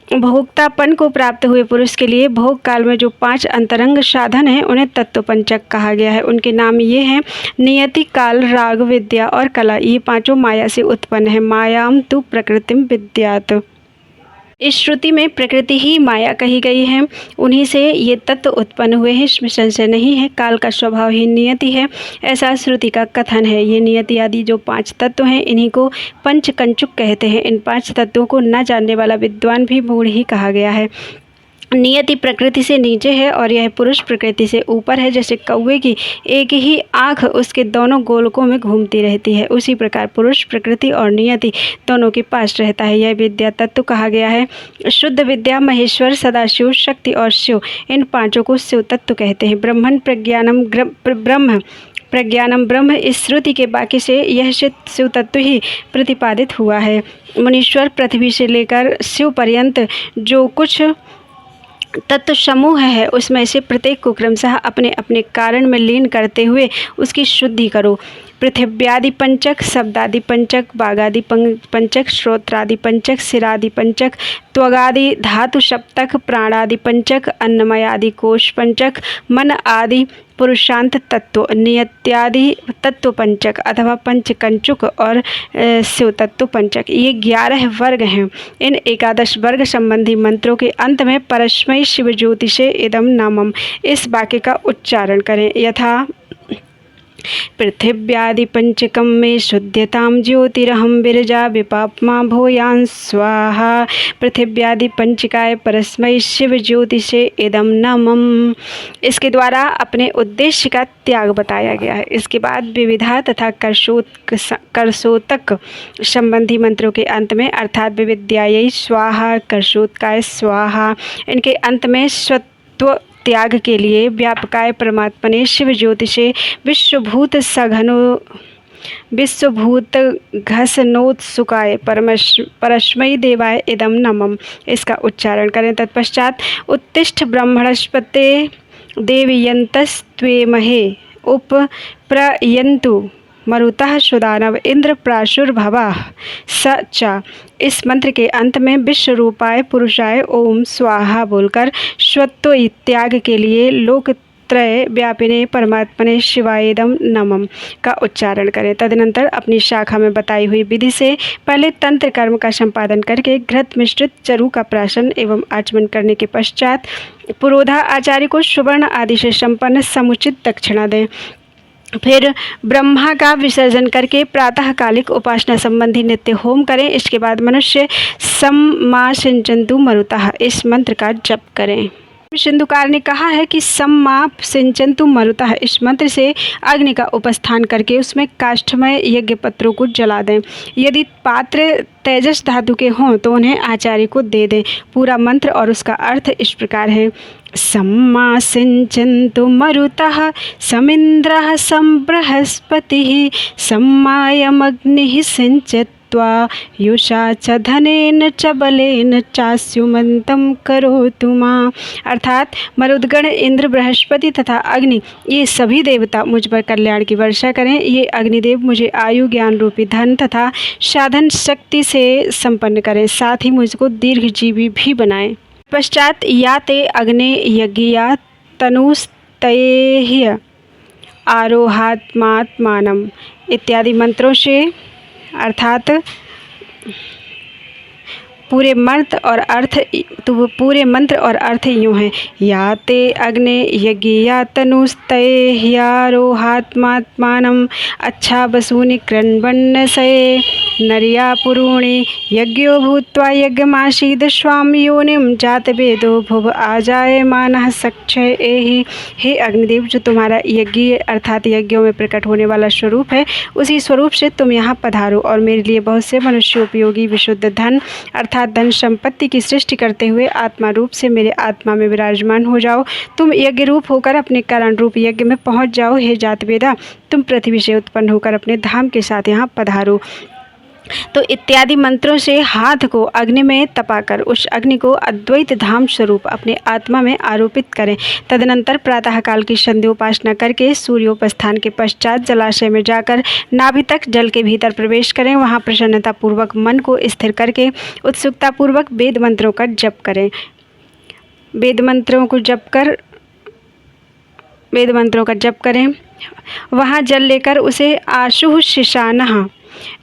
भोक्तापन को प्राप्त हुए पुरुष के लिए भोग काल में जो 5 अंतरंग साधन हैं उन्हें तत्व पंचक कहा गया है। उनके नाम ये हैं: नियति, काल, राग, विद्या और कला। ये 5 माया से उत्पन्न है। मायाम तु प्रकृतिम विद्यात्। इस श्रुति में प्रकृति ही माया कही गई है। उन्हीं से ये तत्व उत्पन्न हुए हैं, इसमें संशय नहीं है। काल का स्वभाव ही नियति है, ऐसा श्रुति का कथन है। ये नियति आदि जो 5 तत्व हैं इन्हीं को पंचकंचुक कहते हैं। इन 5 तत्वों को न जानने वाला विद्वान भी मूढ़ ही कहा गया है। नियति प्रकृति से नीचे है और यह पुरुष प्रकृति से ऊपर है। जैसे कौवे की एक ही आँख उसके दोनों गोलकों में घूमती रहती है, उसी प्रकार पुरुष प्रकृति और नियति दोनों के पास रहता है। यह विद्या तत्व कहा गया है। शुद्ध विद्या, महेश्वर, सदाशिव, शक्ति और शिव इन 5 को शिव तत्व कहते हैं। ब्रह्मण प्रज्ञानम ब्रह्म इस श्रुति के बाकी से यह शिव तत्व ही प्रतिपादित हुआ है। मुनीश्वर पृथ्वी से लेकर शिव पर्यंत जो कुछ तत्व समूह है उसमें से प्रत्येक को क्रमशः अपने अपने कारण में लीन करते हुए उसकी शुद्धि करो। पृथिव्यादि पंचक, शब्दादि पंचक, वागादि पंचक, श्रोत्रादि पंचक, सिरादि पंचक, त्वगादि धातु सप्तक, प्राणादि पंचक, अन्नमयादि कोश पंचक, मन आदि पुरुषांत तत्व, नियत्यादि तत्व पंचक अथवा पंचकंचुक और शिव तत्व पंचक ये 11 वर्ग हैं। इन 11 वर्ग संबंधी मंत्रों के अंत में परस्मै शिव ज्योतिषे इदम नामम इस वाक्य का उच्चारण करें, यथा पृथिव्यादिपञ्चकं मे शुद्ध्यतां ज्योतिरहं विरजा विपाप्मा भूयान् स्वाहा। पृथिव्यादिपंचकाय परस्मै शिव ज्योतिषे इदं नमः। इसके द्वारा अपने उद्देश्य का त्याग बताया गया है। इसके बाद विविधा तथा कर्षोतक संबंधी मंत्रों के अंत में अर्थात विविद्यायै स्वाहा, कर्षोतकाय स्वाहा, इनके अंत में स्वत्व त्याग के लिए व्यापकाय परमात्मने शिव ज्योतिषे विश्वभूत घसनोत्सुकाय परस्मै देवाय इदं नमः। इसका उच्चारण करें। तत्पश्चात उत्तिष्ठ ब्रह्मणस्पते देवयन्तस्त्वेमहे उपप्रयन्तु मरुतः सुदानव इंद्र प्राशुर्भवः स च। इस मंत्र के अंत में विश्वरूपाय पुरुषाय ओम स्वाहा बोलकर स्वत्व त्याग के लिए लोकत्रय व्यापिने परमात्मने शिवायदम नमः का उच्चारण करें। तदनंतर अपनी शाखा में बताई हुई विधि से पहले तंत्र कर्म का संपादन करके घृत मिश्रित चरु का प्राशन एवं आचमन करने के पश्चात पुरोधा आचार्य को सुवर्ण आदि से संपन्न समुचित दक्षिणा दें। फिर ब्रह्मा का विसर्जन करके प्रातःकालिक उपासना संबंधी नित्य होम करें। इसके बाद मनुष्य सम्मा सिंचन्तु मरुतः इस मंत्र का जप करें। सिंधुकार ने कहा है कि सम्मा सिंचन्तु मरुतः इस मंत्र से अग्नि का उपस्थान करके उसमें काष्ठमय यज्ञ पत्रों को जला दें। यदि पात्र तेजस धातु के हों तो उन्हें आचार्य को दे दें। पूरा मंत्र और उसका अर्थ इस प्रकार है। सम्मा सिंचन्तु मरुतः समिन्द्रः संबृहस्पतिः सम्मायमग्निः सिंचत्वा युषा च धनेन च बलेन चास्युमन्तं करोतु मां। अर्थात मरुदगण इंद्र, बृहस्पति तथा अग्नि ये सभी देवता मुझ पर कल्याण की वर्षा करें। ये अग्निदेव मुझे आयु, ज्ञान रूपी धन तथा साधन शक्ति से संपन्न करें, साथ ही मुझको दीर्घजीवी भी बनाएं। पश्चात या ते अग्ने यज्ञया तनुस्तैः आरोहात्मात्मानम् इत्यादि मंत्रों से अर्थात पूरे मंत्र और अर्थ यूँ हैं। या ते अग्ने यज्ञया तनुस्तैह्यारोहात्मात्मानम् अच्छा वसूनि कृण्वन्नसये नर्या पुरूणि यज्ञो भूत्वा यज्ञमासीद स्वाम योनिम जात वेदो भुव आजायमानः सक्षय एहि। हे अग्निदेव, जो तुम्हारा यज्ञ अर्थात यज्ञों में प्रकट होने वाला स्वरूप है, उसी स्वरूप से तुम यहाँ पधारो और मेरे लिए बहुत से मनुष्योपयोगी विशुद्ध धन अर्थात धन संपत्ति की सृष्टि करते हुए आत्मा रूप से मेरे आत्मा में विराजमान हो जाओ। तुम यज्ञ रूप होकर अपने कारण रूप यज्ञ में पहुँच जाओ। हे जातवेदा, तुम पृथ्वी से उत्पन्न होकर अपने धाम के साथ यहाँ पधारो। तो इत्यादि मंत्रों से हाथ को अग्नि में तपाकर उस अग्नि को अद्वैत धाम स्वरूप अपने आत्मा में आरोपित करें। तदनंतर प्रातःकाल की संध्योपासना करके सूर्योपस्थान के पश्चात जलाशय में जाकर नाभि तक जल के भीतर प्रवेश करें। वहाँ प्रसन्नता पूर्वक मन को स्थिर करके उत्सुकता पूर्वक वेद मंत्रों का जप करें। वेद मंत्रों का जप करें। वहाँ जल लेकर उसे आशुः शिशानः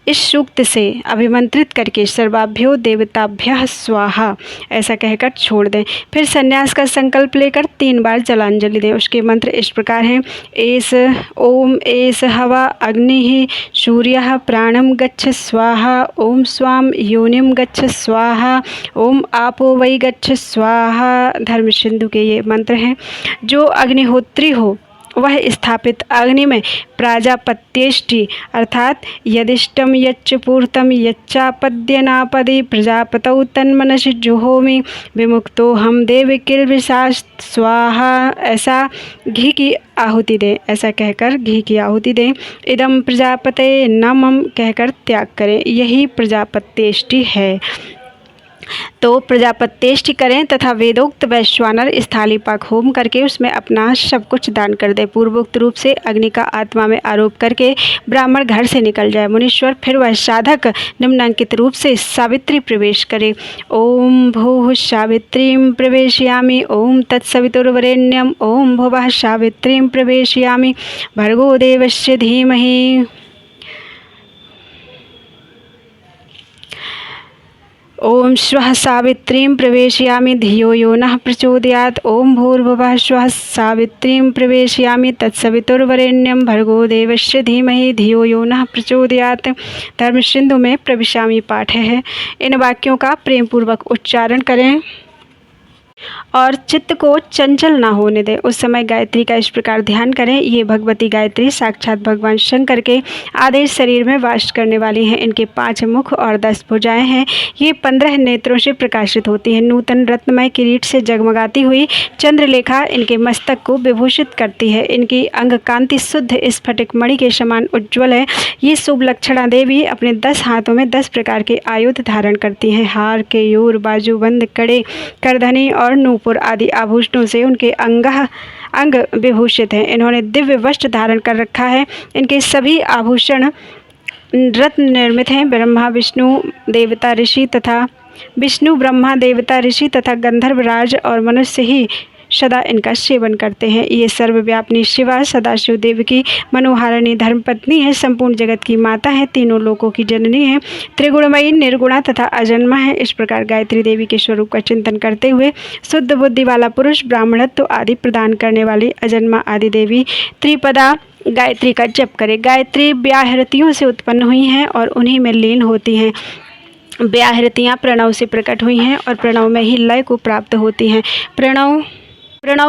इस सूक्त से अभिमंत्रित करके सर्वाभ्यो देवताभ्यः स्वाहा ऐसा कहकर छोड़ दें। फिर संन्यास का संकल्प लेकर 3 बार जलांजलि दें। उसके मंत्र इस प्रकार हैं। एस ओम एस हवा अग्नि सूर्यः प्राणम गच्छ स्वाहा ओम स्वाम योनिम गच्छ स्वाहा ओम आपो वै गच्छ स्वाहा। धर्म सिंधु के ये मंत्र हैं। जो अग्निहोत्री हो वह स्थापित अग्नि में प्राजापत्येष्टि अर्थात यदिष्टम यच्च पूर्तम यच्चापद्यनापदि प्रजापतौ तन्मनसि जुहोमि विमुक्तो हम देव किल्बिषात् स्वाहा ऐसा घी की आहुति दें। ऐसा कहकर घी की आहुति दें। इदम प्रजापते नमः कहकर त्याग करें। यही प्रजापत्येष्टि है। तो प्रजापत्येष्टि करें तथा वेदोक्त वैश्वानर स्थालीपाक होम करके उसमें अपना सब कुछ दान कर दे। पूर्वोक्त रूप से अग्नि का आत्मा में आरोप करके ब्राह्मण घर से निकल जाए। मुनीश्वर फिर वह साधक निम्नांकित रूप से सावित्री प्रवेश करे। ओम भूः सावित्रीं प्रवेशयामि ओम तत्सवितुर्वरेण्यम ओम भुवः सावित्रीं प्रवेशयामि भर्गो देवस्य धीमहि। ओम श्वः सावित्रीं प्रवेशयामि धियो यो नः प्रचोदयात्। ओम भूर्भुवः स्वः सावित्रीं प्रवेशयामि तत्सवितुर्वरेण्यं भर्गो देवस्य धीमहि धियो यो नः प्रचोदयात्। धर्म सिंधु में प्रविशामि पाठ है। इन वाक्यों का प्रेम पूर्वक उच्चारण करें और चित्त को चंचल ना होने दें। उस समय गायत्री का इस प्रकार ध्यान करें। ये भगवती गायत्री साक्षात भगवान शंकर के आधे शरीर में वास करने वाली हैं। इनके 5 मुख और 10 भुजाएं हैं। ये 15 नेत्रों से प्रकाशित होती हैं। नूतन रत्नमय किरीट से जगमगाती हुई चंद्रलेखा इनके मस्तक को विभूषित करती है। इनकी अंग कांति शुद्ध स्फटिक मणि के समान उज्ज्वल है। ये शुभ लक्षणा देवी अपने 10 हाथों में 10 प्रकार के आयुध धारण करती हैं। हार, केयूर, बाजूबंद, कड़े, करधनी और नूपुर आदि आभूषणों से उनके अंग विभूषित हैं। इन्होंने दिव्य वस्त्र धारण कर रखा है। इनके सभी आभूषण रत्न निर्मित हैं। विष्णु ब्रह्मा देवता ऋषि तथा गंधर्व राज और मनुष्य ही सदा इनका सेवन करते हैं। ये सर्वव्यापिनी शिवा सदाशिव देव की मनोहारिणी धर्मपत्नी है। संपूर्ण जगत की माता है। तीनों लोकों की जननी है। त्रिगुणमयी, निर्गुणा तथा अजन्मा है। इस प्रकार गायत्री देवी के स्वरूप का चिंतन करते हुए शुद्ध बुद्धि वाला पुरुष ब्राह्मणत्व आदि प्रदान करने वाली अजन्मा आदि देवी त्रिपदा गायत्री का जप करे। गायत्री व्याहृतियों से उत्पन्न हुई हैं और उन्हीं में लीन होती हैं। व्याहृतियाँ प्रणव से प्रकट हुई हैं और प्रणव में ही लय को प्राप्त होती हैं। प्रणव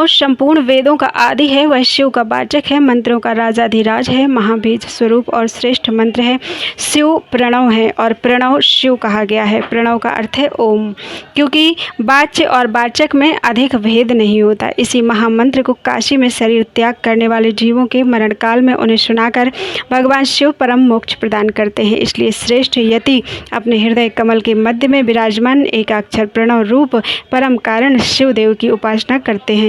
संपूर्ण वेदों का आदि है। वह शिव का वाचक है। मंत्रों का राजाधिराज है। महाबीज स्वरूप और श्रेष्ठ मंत्र है। शिव प्रणव है और प्रणव शिव कहा गया है। प्रणव का अर्थ है ओम, क्योंकि वाच्य और वाचक में अधिक भेद नहीं होता। इसी महामंत्र को काशी में शरीर त्याग करने वाले जीवों के मरण काल में उन्हें सुनाकर भगवान शिव परम मोक्ष प्रदान करते हैं। इसलिए श्रेष्ठ यति अपने हृदय कमल के मध्य में विराजमान एकाक्षर प्रणव रूप परम कारण शिव देव की उपासना करते हैं।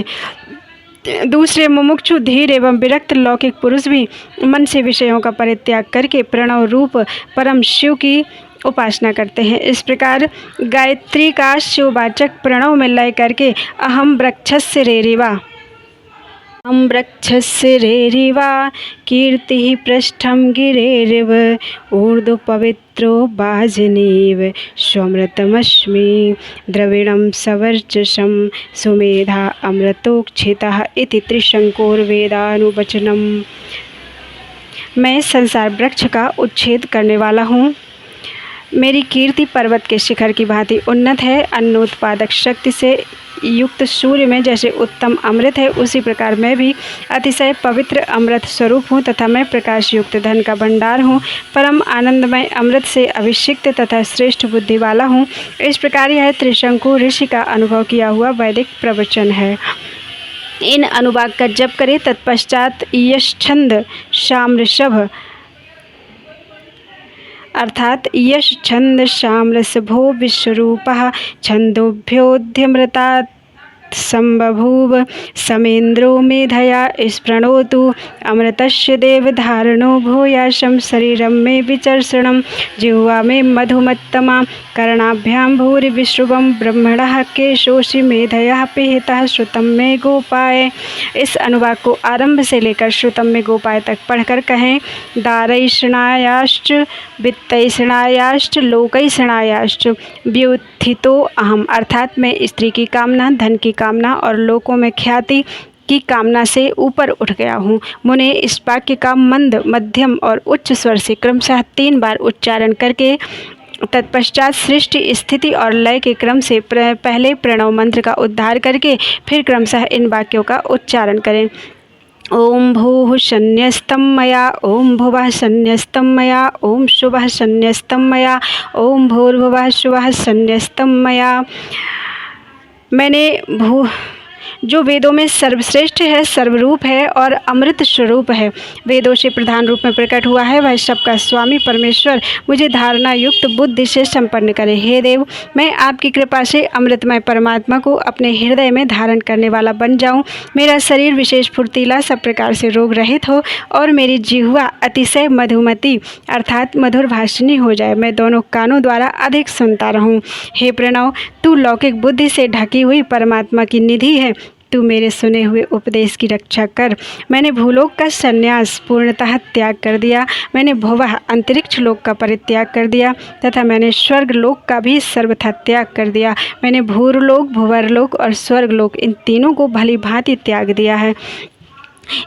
दूसरे मुमुक्षु, धीर एवं विरक्त लौकिक पुरुष भी मन से विषयों का परित्याग करके प्रणव रूप परम शिव की उपासना करते हैं। इस प्रकार गायत्री का शिववाचक प्रणव में लय करके अहम वृक्षस्य रेरिवा कीर्ति पृष्ठम गिरेरिव ऊर्ध्व पवित्रो वाजनीव स्वमृतमस्मि द्रविणं सवर्चसं सुमेधा अमृतोक्षितः इति त्रिशंकोर्वेदानुवचनम्। मैं संसार वृक्ष का उच्छेद करने वाला हूँ। मेरी कीर्ति पर्वत के शिखर की भांति उन्नत है। अन्नोत्पादक शक्ति से युक्त सूर्य में जैसे उत्तम अमृत है, उसी प्रकार मैं भी अतिशय पवित्र अमृत स्वरूप हूँ तथा मैं प्रकाश युक्त धन का भंडार हूँ। परम आनंदमय अमृत से अभिषिक्त तथा श्रेष्ठ बुद्धि वाला हूँ। इस प्रकार यह त्रिशंकु ऋषि का अनुभव किया हुआ वैदिक प्रवचन है। इन अनुवाक का जप करें। तत्पश्चात यशछंद शाम्रशभ अर्थात यश छंद शाम्रसभो विश्वरूपः छंदोभ्योऽध्यमृतात् संबभूव समेन्द्रो मेधया स्पृणोतु अमृतस्य देवधारणो भूयाशं शरीरं मे विचर्षणं जिह्वा मे मधुमत्तमा कर्णाभ्यां भूरि विश्रुवं ब्रह्मणः केशोषि मेधया पिहितः श्रुतं मे गोपाय। इस अनुवाक को आरंभ से लेकर श्रुतं मे गोपाय तक पढ़कर कहें। दारैषणायाश्च वित्तैषणायाश्च लोकैषणायाश्च व्युत्थितो अहम अर्थात मैं स्त्री की कामना, धन की कामना और लोकों में ख्याति की कामना से ऊपर उठ गया हूँ। मुने इस वाक्य का मंद, मध्यम और उच्च स्वर से क्रमशः 3 बार उच्चारण करके तत्पश्चात सृष्टि, स्थिति और लय के क्रम से पहले प्रणव मंत्र का उद्धार करके फिर क्रमशः इन वाक्यों का उच्चारण करें। ओम भूः सन्न्यस्तं मया, ओम भुवः सन्न्यस्तं मया, ओम शुभः सन्न्यस्तं मया, ओम भूर्भुवः शुभः सन्न्यस्तं मया। मैंने जो वेदों में सर्वश्रेष्ठ है, सर्वरूप है और अमृत स्वरूप है, वेदों से प्रधान रूप में प्रकट हुआ है, वह सबका स्वामी परमेश्वर मुझे धारणा युक्त बुद्धि से संपन्न करे। हे देव, मैं आपकी कृपा से अमृतमय परमात्मा को अपने हृदय में धारण करने वाला बन जाऊं। मेरा शरीर विशेष फुर्तीला, सब प्रकार से रोग रहित हो और मेरी जिह्वा अतिशय मधुमती अर्थात मधुर भाषिणी हो जाए। मैं दोनों कानों द्वारा अधिक सुनता रहूं। हे प्रणव, तू लौकिक बुद्धि से ढकी हुई परमात्मा की निधि है। तू मेरे सुने हुए उपदेश की रक्षा कर। मैंने भूलोक का संन्यास पूर्णतः त्याग कर दिया, मैंने भुवः अंतरिक्ष लोक का परित्याग कर दिया तथा मैंने स्वर्ग लोक का भी सर्वथा त्याग कर दिया। मैंने भूरलोक, भुवरलोक और स्वर्गलोक इन तीनों को भली भांति त्याग दिया है।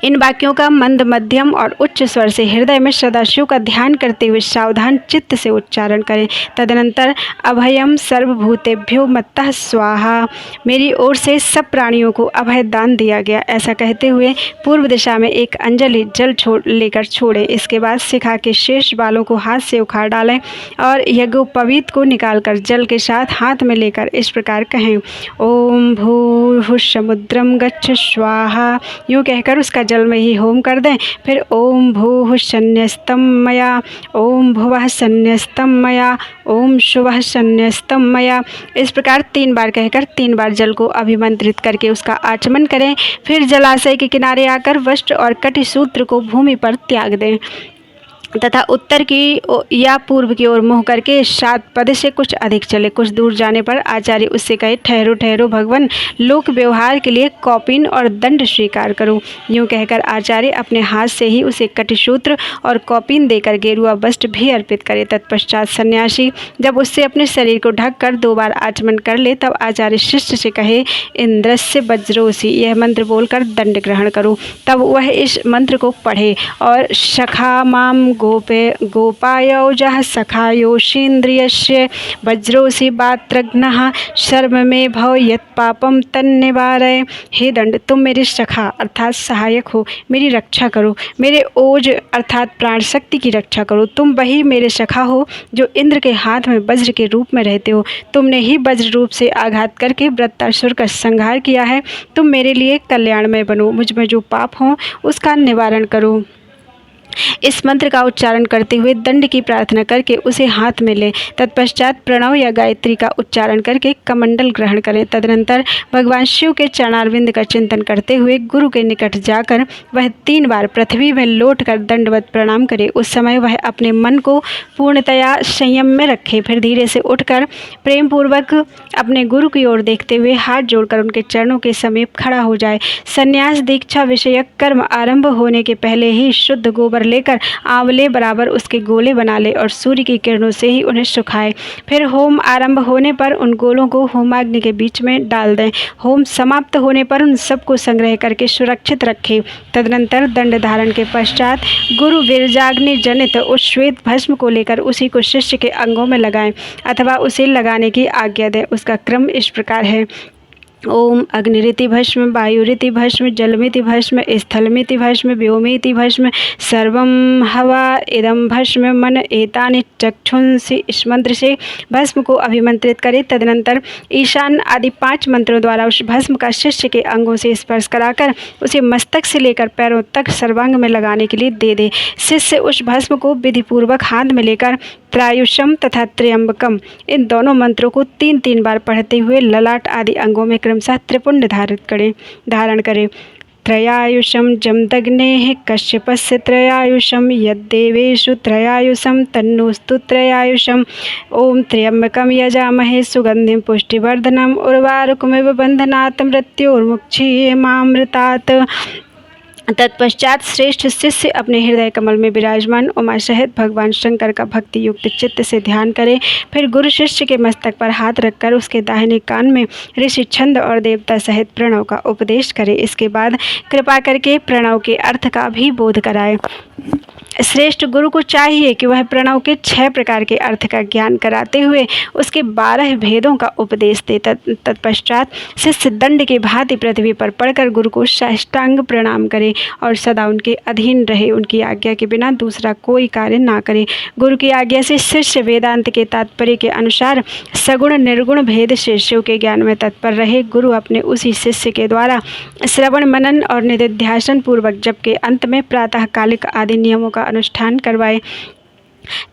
इन वाक्यों का मंद, मध्यम और उच्च स्वर से हृदय में सदाशिव का ध्यान करते हुए सावधान चित्त से उच्चारण करें। तदनंतर अभयम सर्वभूतेभ्यो मत्तः स्वाहा, मेरी ओर से सब प्राणियों को अभय दान दिया गया, ऐसा कहते हुए पूर्व दिशा में एक अंजलि जल लेकर छोड़ें। इसके बाद शिखा के शेष बालों को हाथ से उखाड़ डालें और यज्ञोपवीत को निकालकर जल के साथ हाथ में लेकर इस प्रकार कहें, ओम भूः समुद्रम गच्छ स्वाहा। यूँ कहकर उसका जल में ही होम कर दें। फिर ओम भूः सन्न्यस्तम मया, ओम भुवः सन्न्यस्तम मया, ओम शुभः सन्न्यस्तम मया, इस प्रकार 3 बार कहकर 3 बार जल को अभिमंत्रित करके उसका आचमन करें। फिर जलाशय के किनारे आकर वस्त्र और कटिसूत्र को भूमि पर त्याग दें तथा उत्तर की या पूर्व की ओर मुँह करके 7 पद से कुछ अधिक चले। कुछ दूर जाने पर आचार्य उससे कहे, ठहरो ठहरो भगवान, लोक व्यवहार के लिए कौपीन और दंड स्वीकार करो। यूँ कहकर आचार्य अपने हाथ से ही उसे कटिसूत्र और कौपीन देकर गेरुआ वस्त्र भी अर्पित करे। तत्पश्चात सन्यासी जब उससे अपने शरीर को ढककर 2 बार आचमन कर ले तब आचार्य शिष्य से कहे, इंद्रस्य वज्रोसी, यह मंत्र बोलकर दंड ग्रहण करो। तब वह इस मंत्र को पढ़े और सखा माम गोपायोजः सखायोषीन्द्रियस्य वज्रोसी बात्रघ्नः शर्म में भव यत् पापम तन्निवारय। हे दंड, तुम मेरे सखा अर्थात सहायक हो, मेरी रक्षा करो। मेरे ओज अर्थात प्राण शक्ति की रक्षा करो। तुम वही मेरे सखा हो जो इंद्र के हाथ में वज्र के रूप में रहते हो। तुमने ही वज्र रूप से आघात करके वृत्तासुर का संहार किया है। तुम मेरे लिए कल्याणमय बनो, मुझ में जो पाप हो उसका निवारण करो। इस मंत्र का उच्चारण करते हुए दंड की प्रार्थना करके उसे हाथ में लें। तत्पश्चात प्रणव या गायत्री का उच्चारण करके कमंडल ग्रहण करें। तदनंतर भगवान शिव के चरणारविंद का चिंतन करते हुए गुरु के निकट जाकर वह 3 बार पृथ्वी में लौटकर दंडवत प्रणाम करे। उस समय वह अपने मन को पूर्णतया संयम में रखे। फिर धीरे से उठकर प्रेम पूर्वक अपने गुरु की ओर देखते हुए हाथ जोड़कर उनके चरणों के समीप खड़ा हो जाए। संन्यास दीक्षा विषयक कर्म आरंभ होने के पहले ही शुद्ध गोबर लेकर आंवले बराबर उसके गोले बना ले और सूर्य की किरणों से ही उन्हें सुखाए। फिर होम आरंभ होने पर उन गोलों को होमाग्नि के बीच में डाल दें। होम समाप्त होने पर उन सबको संग्रह करके सुरक्षित रखें। तदनंतर दंड धारण के पश्चात गुरु वीरजाग्नि जनित उस श्वेत भस्म को लेकर उसी को शिष्य के अंगों में लगाएं अथवा उसे लगाने की आज्ञा दें। उसका क्रम इस प्रकार है, ओम अग्निरिति भस्म, वायुरिति भस्म, जलमिति भस्म, स्थलमिति भस्म, व्योमिति भस्म, सर्वम हवा इदम भस्म मन एतानि चक्षुंसि। इस मंत्र से भस्म को अभिमंत्रित करें। तदनंतर ईशान आदि 5 मंत्रों द्वारा उस भस्म का शिष्य के अंगों से स्पर्श कराकर उसे मस्तक से लेकर पैरों तक सर्वांग में लगाने के लिए दे दे। शिष्य उस भस्म को विधिपूर्वक हाथ में लेकर त्रायुषम तथा त्र्यंबकम इन दोनों मंत्रों को 3-3 बार पढ़ते हुए ललाट आदि अंगों में क्रमशः त्रिपुंड धारण करें। त्रयायुषम जमदग्नेः कश्यपस्य त्रयायुषम यद्देवेषु त्रयायुषम तन्नोस्तु त्रयायुषम। ओम त्र्यंबकम यजामहे सुगंधिं पुष्टिवर्धनम उर्वारुकमिव बंधनात् मृत्योर्मुक्षीयमामृतात्। तत्पश्चात श्रेष्ठ शिष्य अपने हृदय कमल में विराजमान उमा सहित भगवान शंकर का भक्ति युक्त चित्त से ध्यान करे। फिर गुरु शिष्य के मस्तक पर हाथ रखकर उसके दाहिने कान में ऋषि छंद और देवता सहित प्रणव का उपदेश करे। इसके बाद कृपा करके प्रणव के अर्थ का भी बोध कराए। श्रेष्ठ गुरु को चाहिए कि वह प्रणव के 6 प्रकार के अर्थ का ज्ञान कराते हुए उसके 12 भेदों का उपदेश दे। तत्पश्चात शिष्य दंड के भांति पृथ्वी पर पड़कर गुरु को साष्टांग प्रणाम करे और सदा उनके अधीन रहे। उनकी आज्ञा के बिना दूसरा कोई कार्य ना करे। गुरु की आज्ञा से शिष्य वेदांत के तात्पर्य के अनुसार सगुण निर्गुण भेद से शिव के ज्ञान में तत्पर रहे। गुरु अपने उसी शिष्य के द्वारा श्रवण मनन और निधिध्यासन पूर्वक जप के अंत में प्रातःकालिक आदि नियमों का अनुष्ठान करवाए।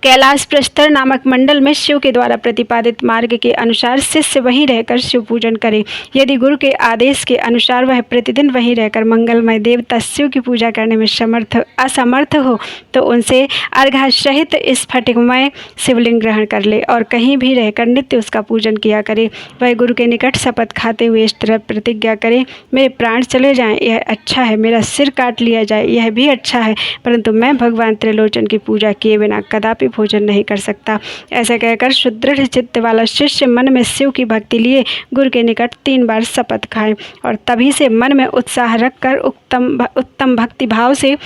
कैलाश प्रस्तर नामक मंडल में शिव के द्वारा प्रतिपादित मार्ग के अनुसार शिष्य वहीं रहकर शिव पूजन करे। यदि गुरु के आदेश के अनुसार वह प्रतिदिन वहीं रहकर मंगलमय देवता शिव की पूजा करने में असमर्थ हो तो उनसे अर्घा सहित स्फटिकमय शिवलिंग ग्रहण कर ले और कहीं भी रहकर नित्य उसका पूजन किया करे। वह गुरु के निकट शपथ खाते हुए इस तरह प्रतिज्ञा करे, मेरे प्राण चले जाएं यह अच्छा है, मेरा सिर काट लिया जाए यह भी अच्छा है, परंतु मैं भगवान त्रिलोचन की पूजा किए बिना कदापि भोजन नहीं कर सकता। ऐसा कहकर सुदृढ़ चित्त वाला शिष्य मन में शिव की भक्ति लिए गुरु के निकट 3 बार शपथ खाए और तभी से मन में उत्साह रखकर उत्तम भक्ति भाव से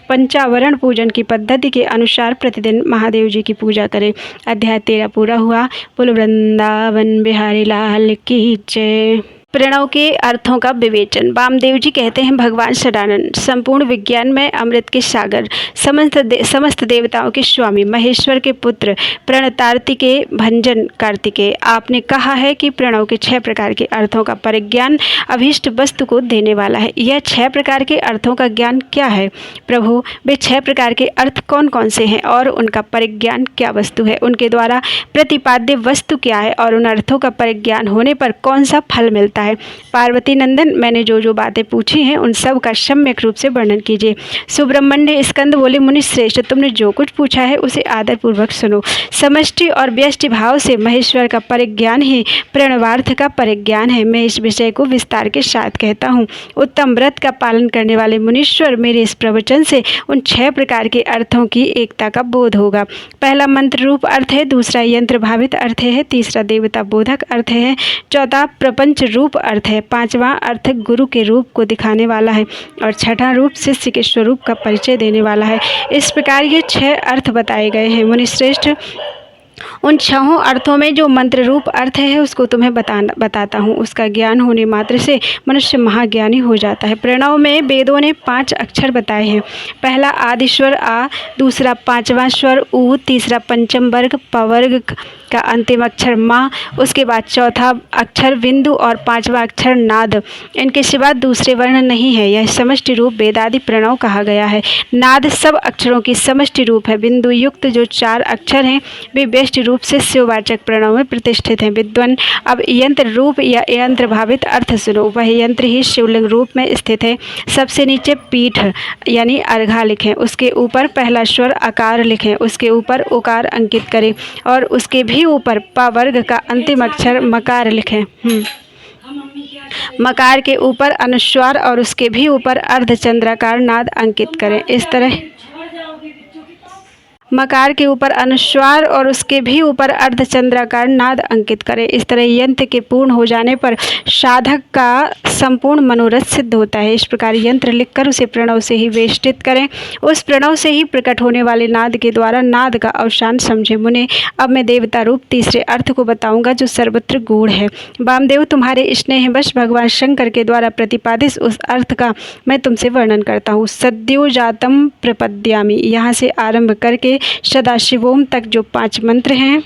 पंचावरण पूजन की पद्धति के अनुसार प्रतिदिन महादेव जी की पूजा करें। अध्याय 13 पूरा हुआ। बोलो वृंदावन बिहारी लाल की जय। प्रणव के अर्थों का विवेचन। वामदेव जी कहते हैं, भगवान सदानंद संपूर्ण विज्ञान में अमृत के सागर, समस्त देवताओं के स्वामी, महेश्वर के पुत्र, प्रणतार्ति के भंजन कार्तिकेय, आपने कहा है कि प्रणव के 6 प्रकार के अर्थों का परिज्ञान अभीष्ट वस्तु को देने वाला है। यह 6 प्रकार के अर्थों का ज्ञान क्या है? प्रभु, वे 6 प्रकार के अर्थ कौन कौन से हैं और उनका परिज्ञान क्या वस्तु है? उनके द्वारा प्रतिपाद्य वस्तु क्या है और उन अर्थों का परिज्ञान होने पर कौन सा फल मिलता है? पार्वती नंदन, मैंने जो बातें पूछी हैं उन सब का सम्यक रूप से वर्णन कीजिए। सुब्रह्मण्य स्कंद बोले, मुनि श्रेष्ठ, तुमने जो कुछ पूछा है उसे आदर पूर्वक सुनो। समष्टि और व्यष्टि भाव से महेश्वर का परिज्ञान ही प्रणवार्थ का परिज्ञान है। मैं इस विषय को विस्तार के साथ कहता हूँ। उत्तम व्रत का पालन करने वाले मुनीश्वर, मेरे इस प्रवचन से उन 6 प्रकार के अर्थों की एकता का बोध होगा। पहला मंत्र रूप अर्थ है, दूसरा यंत्र भावित अर्थ है, तीसरा देवता बोधक अर्थ है, चौथा प्रपंच रूप अर्थ है, 5वां अर्थ गुरु के रूप को दिखाने वाला है और 6ठा रूप शिष्य के स्वरूप का परिचय देने वाला है। इस प्रकार ये 6 अर्थ बताए गए हैं। मुनिश्रेष्ठ, उन 6 अर्थों में जो मंत्र रूप अर्थ है उसको तुम्हें बताता हूँ। उसका ज्ञान होने मात्र से मनुष्य महाज्ञानी हो जाता है। प्रणव में वेदों ने 5 अक्षर बताए हैं। पहला आदि स्वर आ, दूसरा 5वां स्वर ऊ, तीसरा पंचम वर्ग पवर्ग का अंतिम अक्षर माँ, उसके बाद चौथा अक्षर बिंदु और 5वां अक्षर नाद। इनके सिवा दूसरे वर्ण नहीं है। यह समष्टि रूप वेदादि प्रणव कहा गया है। नाद सब अक्षरों की समष्टि रूप है। बिंदु युक्त जो 4 अक्षर हैं वे व्यष्टि रूप से शिववाचक प्रणव में प्रतिष्ठित हैं। विद्वान, अब यंत्र रूप या यंत्र भावित अर्थ सुनो। वह यंत्र ही शिवलिंग रूप में स्थित है। सबसे नीचे पीठ यानी अर्घा लिखें, उसके ऊपर पहला स्वर आकार लिखें, उसके ऊपर उकार अंकित करें और उसके भी ऊपर प वर्ग का अंतिम अक्षर मकार लिखें। मकार के ऊपर अनुस्वार और उसके भी ऊपर अर्धचंद्राकार नाद अंकित करें। इस तरह मकार के ऊपर अनुस्वार और उसके भी ऊपर अर्धचंद्राकार नाद अंकित करें। इस तरह यंत्र के पूर्ण हो जाने पर साधक का संपूर्ण मनोरथ सिद्ध होता है। इस प्रकार यंत्र लिखकर उसे प्रणव से ही वेष्टित करें। उस प्रणव से ही प्रकट होने वाले नाद के द्वारा नाद का अवसान समझे। मुने, अब मैं देवता रूप तीसरे अर्थ को बताऊंगा जो सर्वत्र गूढ़ है। वामदेव, तुम्हारे स्नेहवश भगवान शंकर के द्वारा प्रतिपादित उस अर्थ का मैं तुमसे वर्णन करता हूँ। सद्योजातम प्रपद्यामि, यहाँ से आरंभ करके सदाशिवोम तक जो 5 मंत्र हैं,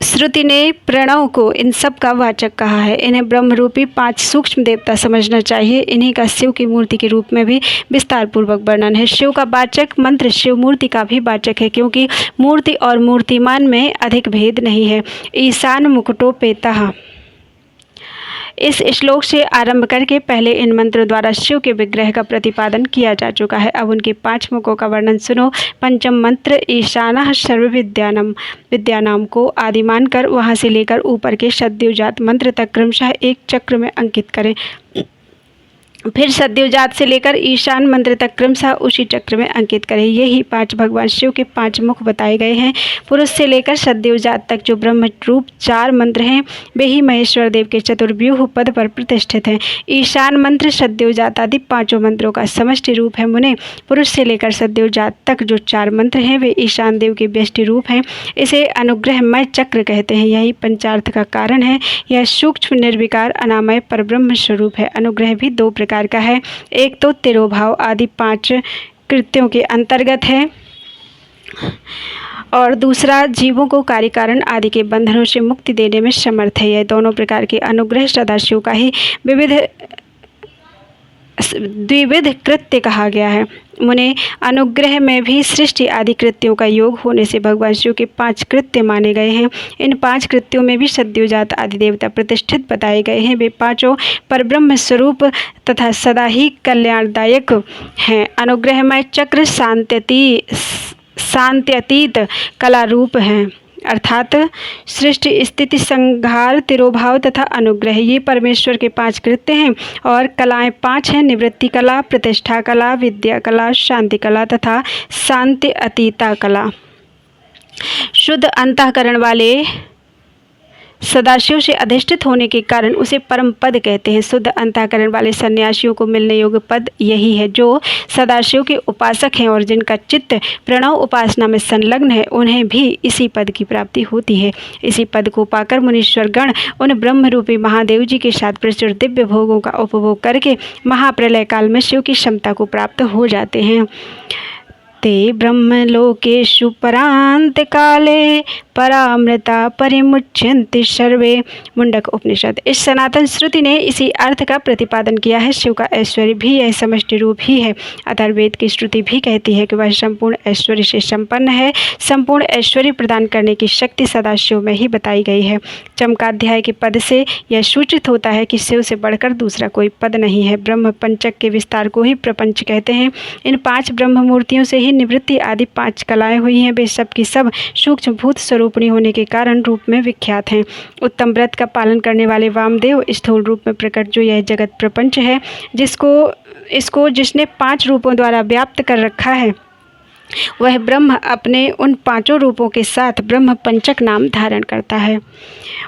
श्रुति ने प्रणव को इन सब का वाचक कहा है। इन्हें ब्रह्मरूपी 5 सूक्ष्म देवता समझना चाहिए। इन्हीं का शिव की मूर्ति के रूप में भी विस्तार पूर्वक वर्णन है। शिव का वाचक मंत्र शिव मूर्ति का भी वाचक है, क्योंकि मूर्ति और मूर्तिमान में अधिक भेद नहीं है। ईशान मुकुटोपेतः, इस श्लोक से आरंभ करके पहले इन मंत्रों द्वारा शिव के विग्रह का प्रतिपादन किया जा चुका है। अब उनके 5 मुखों का वर्णन सुनो। पंचम मंत्र ईशानः सर्व विद्यानाम को आदि मानकर वहाँ से लेकर ऊपर के सद्योजात मंत्र तक क्रमशः एक चक्र में अंकित करें। फिर सद्योजात से लेकर ईशान मंत्र तक क्रमशः उसी चक्र में अंकित करें। ये ही 5 भगवान शिव के 5 मुख बताए गए हैं। पुरुष से लेकर सद्योजात तक जो ब्रह्म रूप 4 मंत्र हैं वे ही महेश्वर देव के चतुर्व्यूह पद पर प्रतिष्ठित हैं। ईशान मंत्र सद्योजात आदि 5 मंत्रों का समष्टि रूप है। मुने, पुरुष से लेकर सद्योजात तक जो 4 मंत्र हैं वे ईशान देव के व्यष्टि रूप हैं। इसे अनुग्रहमय चक्र कहते हैं। यही पंचार्थ का कारण है। यह सूक्ष्म निर्विकार अनामय परब्रह्म स्वरूप है। अनुग्रह भी 2 प्रकार का है। एक तो तिरोभाव आदि 5 कृत्यों के अंतर्गत है और दूसरा जीवों को कार्य कारण आदि के बंधनों से मुक्ति देने में समर्थ है। यह दोनों प्रकार के अनुग्रह सदाशिव का ही विविध द्विविध कृत्य कहा गया है। मुने अनुग्रह में भी सृष्टि आदि कृत्यों का योग होने से भगवान शिव के 5 कृत्य माने गए हैं। इन 5 कृत्यों में भी सद्योजात आदि देवता प्रतिष्ठित बताए गए हैं। वे पांचों परब्रह्म स्वरूप तथा सदा ही कल्याणदायक हैं। अनुग्रहमय चक्र शांत्यतीत कला रूप हैं, अर्थात सृष्टि, स्थिति, संहार, तिरोभाव तथा अनुग्रह, ये परमेश्वर के 5 कृत्य हैं। और कलाएं 5 हैं: निवृत्ति कला, प्रतिष्ठा कला, विद्या कला, शांति कला तथा शांति अतीता कला। शुद्ध अंतःकरण वाले सदाशिव से अधिष्ठित होने के कारण उसे परम पद कहते हैं। शुद्ध अंतःकरण वाले सन्यासियों को मिलने योग्य पद यही है। जो सदाशिव के उपासक हैं और जिनका चित्त प्रणव उपासना में संलग्न है, उन्हें भी इसी पद की प्राप्ति होती है। इसी पद को पाकर मुनीश्वर गण उन ब्रह्म रूपी महादेव जी के साथ प्रचुर दिव्य भोगों का उपभोग करके महाप्रलय काल में शिव की क्षमता को प्राप्त हो जाते हैं। ते ब्रह्मलोकेषु परांत काले परामृता परिमुच्यन्ते सर्वे। मुंडक उपनिषद। इस सनातन श्रुति ने इसी अर्थ का प्रतिपादन किया है। शिव का ऐश्वर्य भी यह समष्टि रूप ही है। अथर्ववेद की श्रुति भी कहती है कि वह संपूर्ण ऐश्वर्य से संपन्न है। संपूर्ण ऐश्वर्य प्रदान करने की शक्ति सदाशिव में ही बताई गई है। चमकाध्याय के पद से यह सूचित होता है कि शिव से बढ़कर दूसरा कोई पद नहीं है। ब्रह्म पंचक के विस्तार को ही प्रपंच कहते हैं। इन 5 ब्रह्म मूर्तियों से ही निवृत्ति आदि 5 कलाएं हुई हैं। वे सब की सब सूक्ष्म भूत स्वरूपणी होने के कारण रूप में विख्यात हैं। उत्तम व्रत का पालन करने वाले वामदेव स्थूल रूप में प्रकट जो यह जगत प्रपंच है, जिसने 5 रूपों द्वारा व्याप्त कर रखा है, वह ब्रह्म अपने उन 5 रूपों के साथ ब्रह्म पंचक नाम धारण करता है।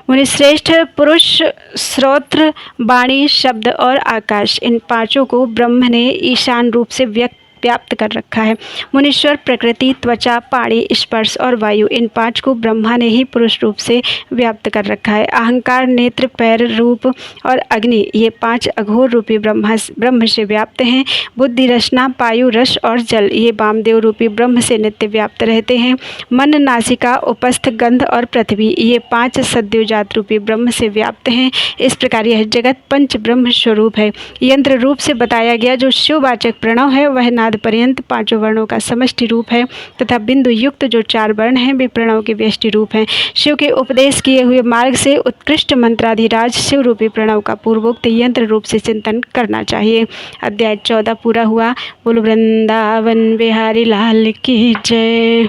उन्हें श्रेष्ठ पुरुष, श्रोत्र, वाणी, शब्द और आकाश, इन 5 को ब्रह्म ने ईशान रूप से व्याप्त कर रखा है। मुनीश्वर प्रकृति, त्वचा, पाणी, स्पर्श और वायु, इन 5 को ब्रह्मा ने ही पुरुष रूप से व्याप्त कर रखा है। अहंकार, नेत्र, पैर, रूप और अग्नि, ये 5 अघोर रूपी ब्रह्म से व्याप्त हैं। बुद्धि, रचना, पायु, रस और जल, ये वामदेव रूपी ब्रह्म से नित्य व्याप्त रहते हैं। मन, नासिका, उपस्थ, गंध और पृथ्वी, ये 5 सद्योजात रूपी ब्रह्म से व्याप्त हैं। इस प्रकार यह जगत पंच ब्रह्म स्वरूप है। यंत्र रूप से बताया गया जो शिववाचक प्रणव है, वह नाद पर्यंत 5 वर्णों का समष्टि रूप है तथा बिंदु युक्त जो 4 वर्ण हैं, वे प्रणव के व्यष्टि रूप हैं। शिव के उपदेश किए हुए मार्ग से उत्कृष्ट मंत्राधिराज शिव रूपी प्रणव का पूर्वोक्त यंत्र रूप से चिंतन करना चाहिए। अध्याय 14 पूरा हुआ। बोल वृंदावन बिहारी लाल की जय।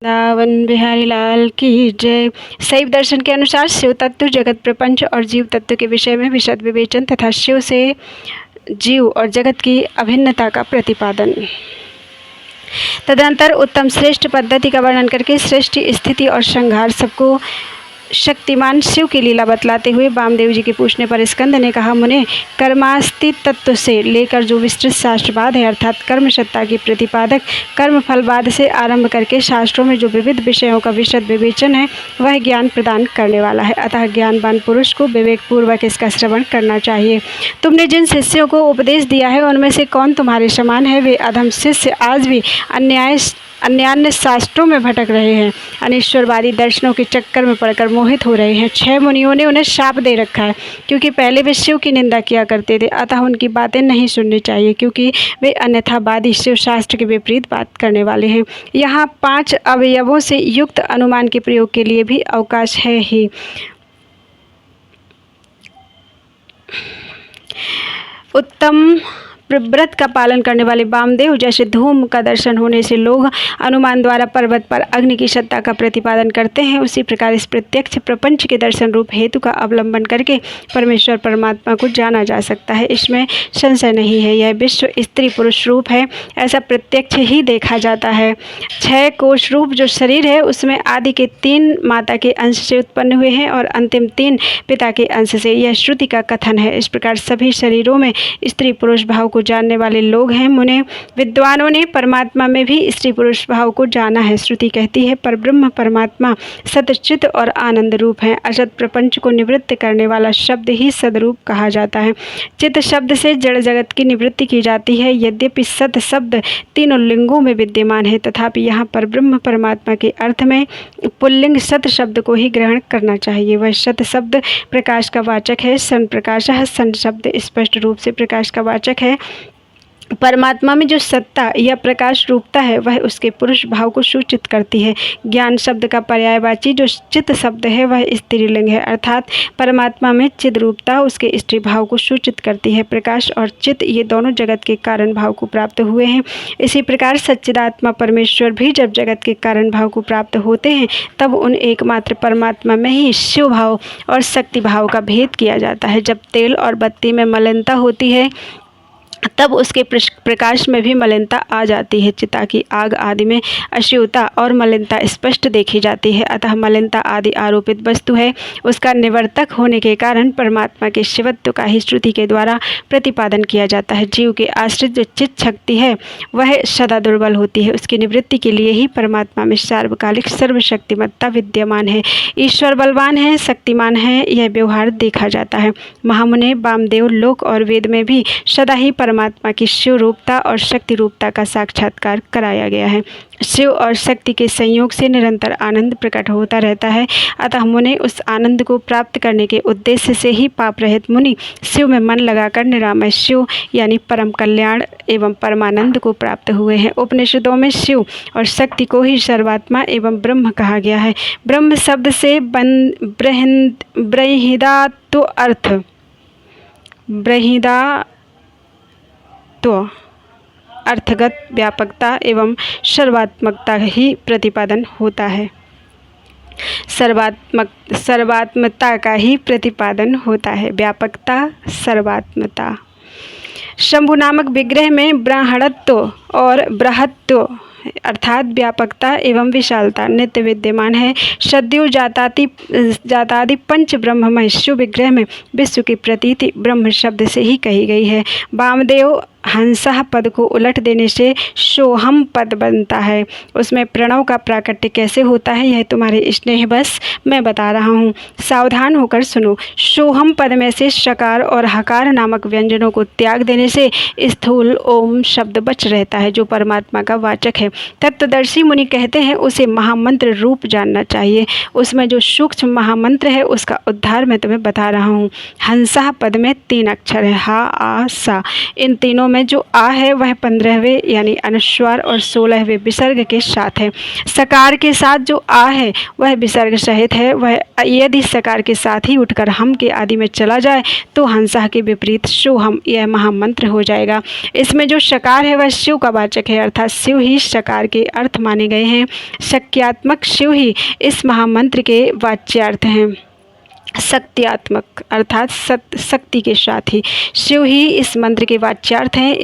वृंदावन बिहारी लाल की जय। शैव दर्शन के अनुसार शिव तत्व, जगत प्रपंच और जीव तत्व के विषय में विशद विवेचन तथा शिव से जीव और जगत की अभिन्नता का प्रतिपादन। तदनंतर उत्तम श्रेष्ठ पद्धति का वर्णन करके सृष्टि, स्थिति और संहार सबको शक्तिमान शिव की लीला बतलाते हुए वामदेव जी के पूछने पर स्कंद ने कहा, मुने, कर्मास्ति तत्व से लेकर जो विस्तृत शास्त्रवाद है, अर्थात कर्म सत्ता की प्रतिपादक कर्म फलवाद से आरंभ करके शास्त्रों में जो विविध विषयों का विशद विवेचन है, वह ज्ञान प्रदान करने वाला है। अतः ज्ञानवान पुरुष को विवेकपूर्वक इसका श्रवण करना चाहिए। तुमने जिन शिष्यों को उपदेश दिया है, उनमें से कौन तुम्हारे समान है? वे अधम शिष्य आज भी अन्यान्य शास्त्रों में भटक रहे हैं, अनिश्वरवादी दर्शनों के चक्कर में पड़कर मोहित हो रहे हैं। 6 मुनियों ने उन्हें शाप दे रखा है, क्योंकि पहले वे शिव की निंदा किया करते थे। अतः उनकी बातें नहीं सुननी चाहिए, क्योंकि वे अन्यथावादी शिव शास्त्र के विपरीत बात करने वाले हैं। यहाँ 5 अवयवों से युक्त अनुमान के प्रयोग के लिए भी अवकाश है ही। उत्तम व्रत का पालन करने वाले वामदेव जैसे धूम का दर्शन होने से लोग अनुमान द्वारा पर्वत पर अग्नि की सत्ता का प्रतिपादन करते हैं, उसी प्रकार इस प्रत्यक्ष प्रपंच के दर्शन रूप हेतु का अवलंबन करके परमेश्वर परमात्मा को जाना जा सकता है। इसमें संशय नहीं है। यह विश्व स्त्री पुरुष रूप है, ऐसा प्रत्यक्ष ही देखा जाता है। 6 कोश रूप जो शरीर है, उसमें आदि के 3 माता के अंश से उत्पन्न हुए हैं और अंतिम 3 पिता के अंश से। यह श्रुति का कथन है। इस प्रकार सभी शरीरों में स्त्री पुरुष भाव को को जानने वाले लोग हैं। मुने विद्वानों ने परमात्मा में भी स्त्री पुरुष भाव को जाना है। श्रुति कहती है परब्रह्म परमात्मा सतचित और आनंद रूप है। असत प्रपंच को निवृत्त करने वाला शब्द ही सदरूप कहा जाता है। चित शब्द से जड़ जगत की निवृत्ति की जाती है। यद्यपि सत शब्द तीनों लिंगों में विद्यमान है, तथापि यहाँ परब्रह्म परमात्मा के अर्थ में पुल्लिंग सत शब्द को ही ग्रहण करना चाहिए। वह सत शब्द प्रकाश का वाचक है। सन प्रकाशः सन शब्द स्पष्ट रूप से प्रकाश का वाचक है। परमात्मा में जो सत्ता या प्रकाश रूपता है वह उसके पुरुष भाव को सूचित करती है। ज्ञान शब्द का पर्यायवाची जो चित शब्द है वह स्त्रीलिंग है, अर्थात परमात्मा में चिद रूपता उसके स्त्री भाव को सूचित करती है। प्रकाश और चित ये दोनों जगत के कारण भाव को प्राप्त हुए हैं। इसी प्रकार सच्चिदात्मा परमेश्वर भी जब जगत के कारण भाव को प्राप्त होते हैं तब उन एकमात्र परमात्मा में ही शिव भाव और शक्ति भाव का भेद किया जाता है। जब तेल और बत्ती में मलिनता होती है तब उसके प्रकाश में भी मलिनता आ जाती है। चिता की आग आदि में अशुद्धता और मलिनता स्पष्ट देखी जाती है। अतः मलिनता आदि आरोपित वस्तु है, उसका निवर्तक होने के कारण परमात्मा के शिवत्व का ही श्रुति के द्वारा प्रतिपादन किया जाता है। जीव के आश्रित जो चित्त शक्ति है वह सदा दुर्बल होती है। उसकी निवृत्ति के लिए ही परमात्मा में सार्वकालिक सर्वशक्तिमत्ता विद्यमान है। ईश्वर बलवान है, शक्तिमान है, यह व्यवहार देखा जाता है। महामुनि वामदेव लोक और वेद में भी सदा ही परमात्मा की शिव रूपता और शक्ति रूपता का साक्षात्कार कराया गया है। शिव और शक्ति के संयोग से निरंतर आनंद प्रकट होता रहता है। अतः मुनि उस आनंद को प्राप्त करने के उद्देश्य से ही पाप रहित मुनि शिव में मन लगाकर निरामय शिव यानी परम कल्याण एवं परमानंद को प्राप्त हुए हैं। उपनिषदों में शिव और शक्ति को ही सर्वात्मा एवं ब्रह्म कहा गया है। ब्रह्म शब्द से ब्रहिदात्व अर्थ अर्थगत व्यापकता एवं सर्वात्मकता ही प्रतिपादन होता है। सर्वात्मता का ही प्रतिपादन होता है। व्यापकता सर्वात्मता। शंभु नामक विग्रह में ब्राह्मणत्व और बृहत्व अर्थात व्यापकता एवं विशालता नित्य विद्यमान है। सद्यो जातादि पंच ब्रह्ममय शिव विग्रह में विश्व की प्रतीति ब्रह्म शब्द से ही कही गई है। वामदेव हंसा पद को उलट देने से सोहम पद बनता है। उसमें प्रणव का प्राकट्य कैसे होता है यह तुम्हारे स्नेह बस मैं बता रहा हूँ, सावधान होकर सुनो। सोहम पद में से शकार और हकार नामक व्यंजनों को त्याग देने से स्थूल ओम शब्द बच रहता है जो परमात्मा का वाचक है। तत्वदर्शी मुनि कहते हैं उसे महामंत्र रूप जानना चाहिए। उसमें जो सूक्ष्म महामंत्र है उसका उद्धार मैं तुम्हें बता रहा हूँ। हंसा पद में 3 अक्षर है, हा आ सा। इन तीनों में जो आ है वह 15वें यानी अनुस्वार और 16वें विसर्ग के साथ है। सकार के साथ जो आ है वह विसर्ग सहित है। वह यदि सकार के साथ ही उठकर हम के आदि में चला जाए तो हंसा के विपरीत सोहम यह महामंत्र हो जाएगा। इसमें जो शकार है वह शिव का वाचक है, अर्थात शिव ही शकार के अर्थ माने गए हैं। शक्त्यात्मक शिव ही इस महामंत्र के वाच्यार्थ हैं। शक्त्यात्मक अर्थात शक्ति के साथ ही शिव ही इस मंत्र के वाच्यार्थ हैं।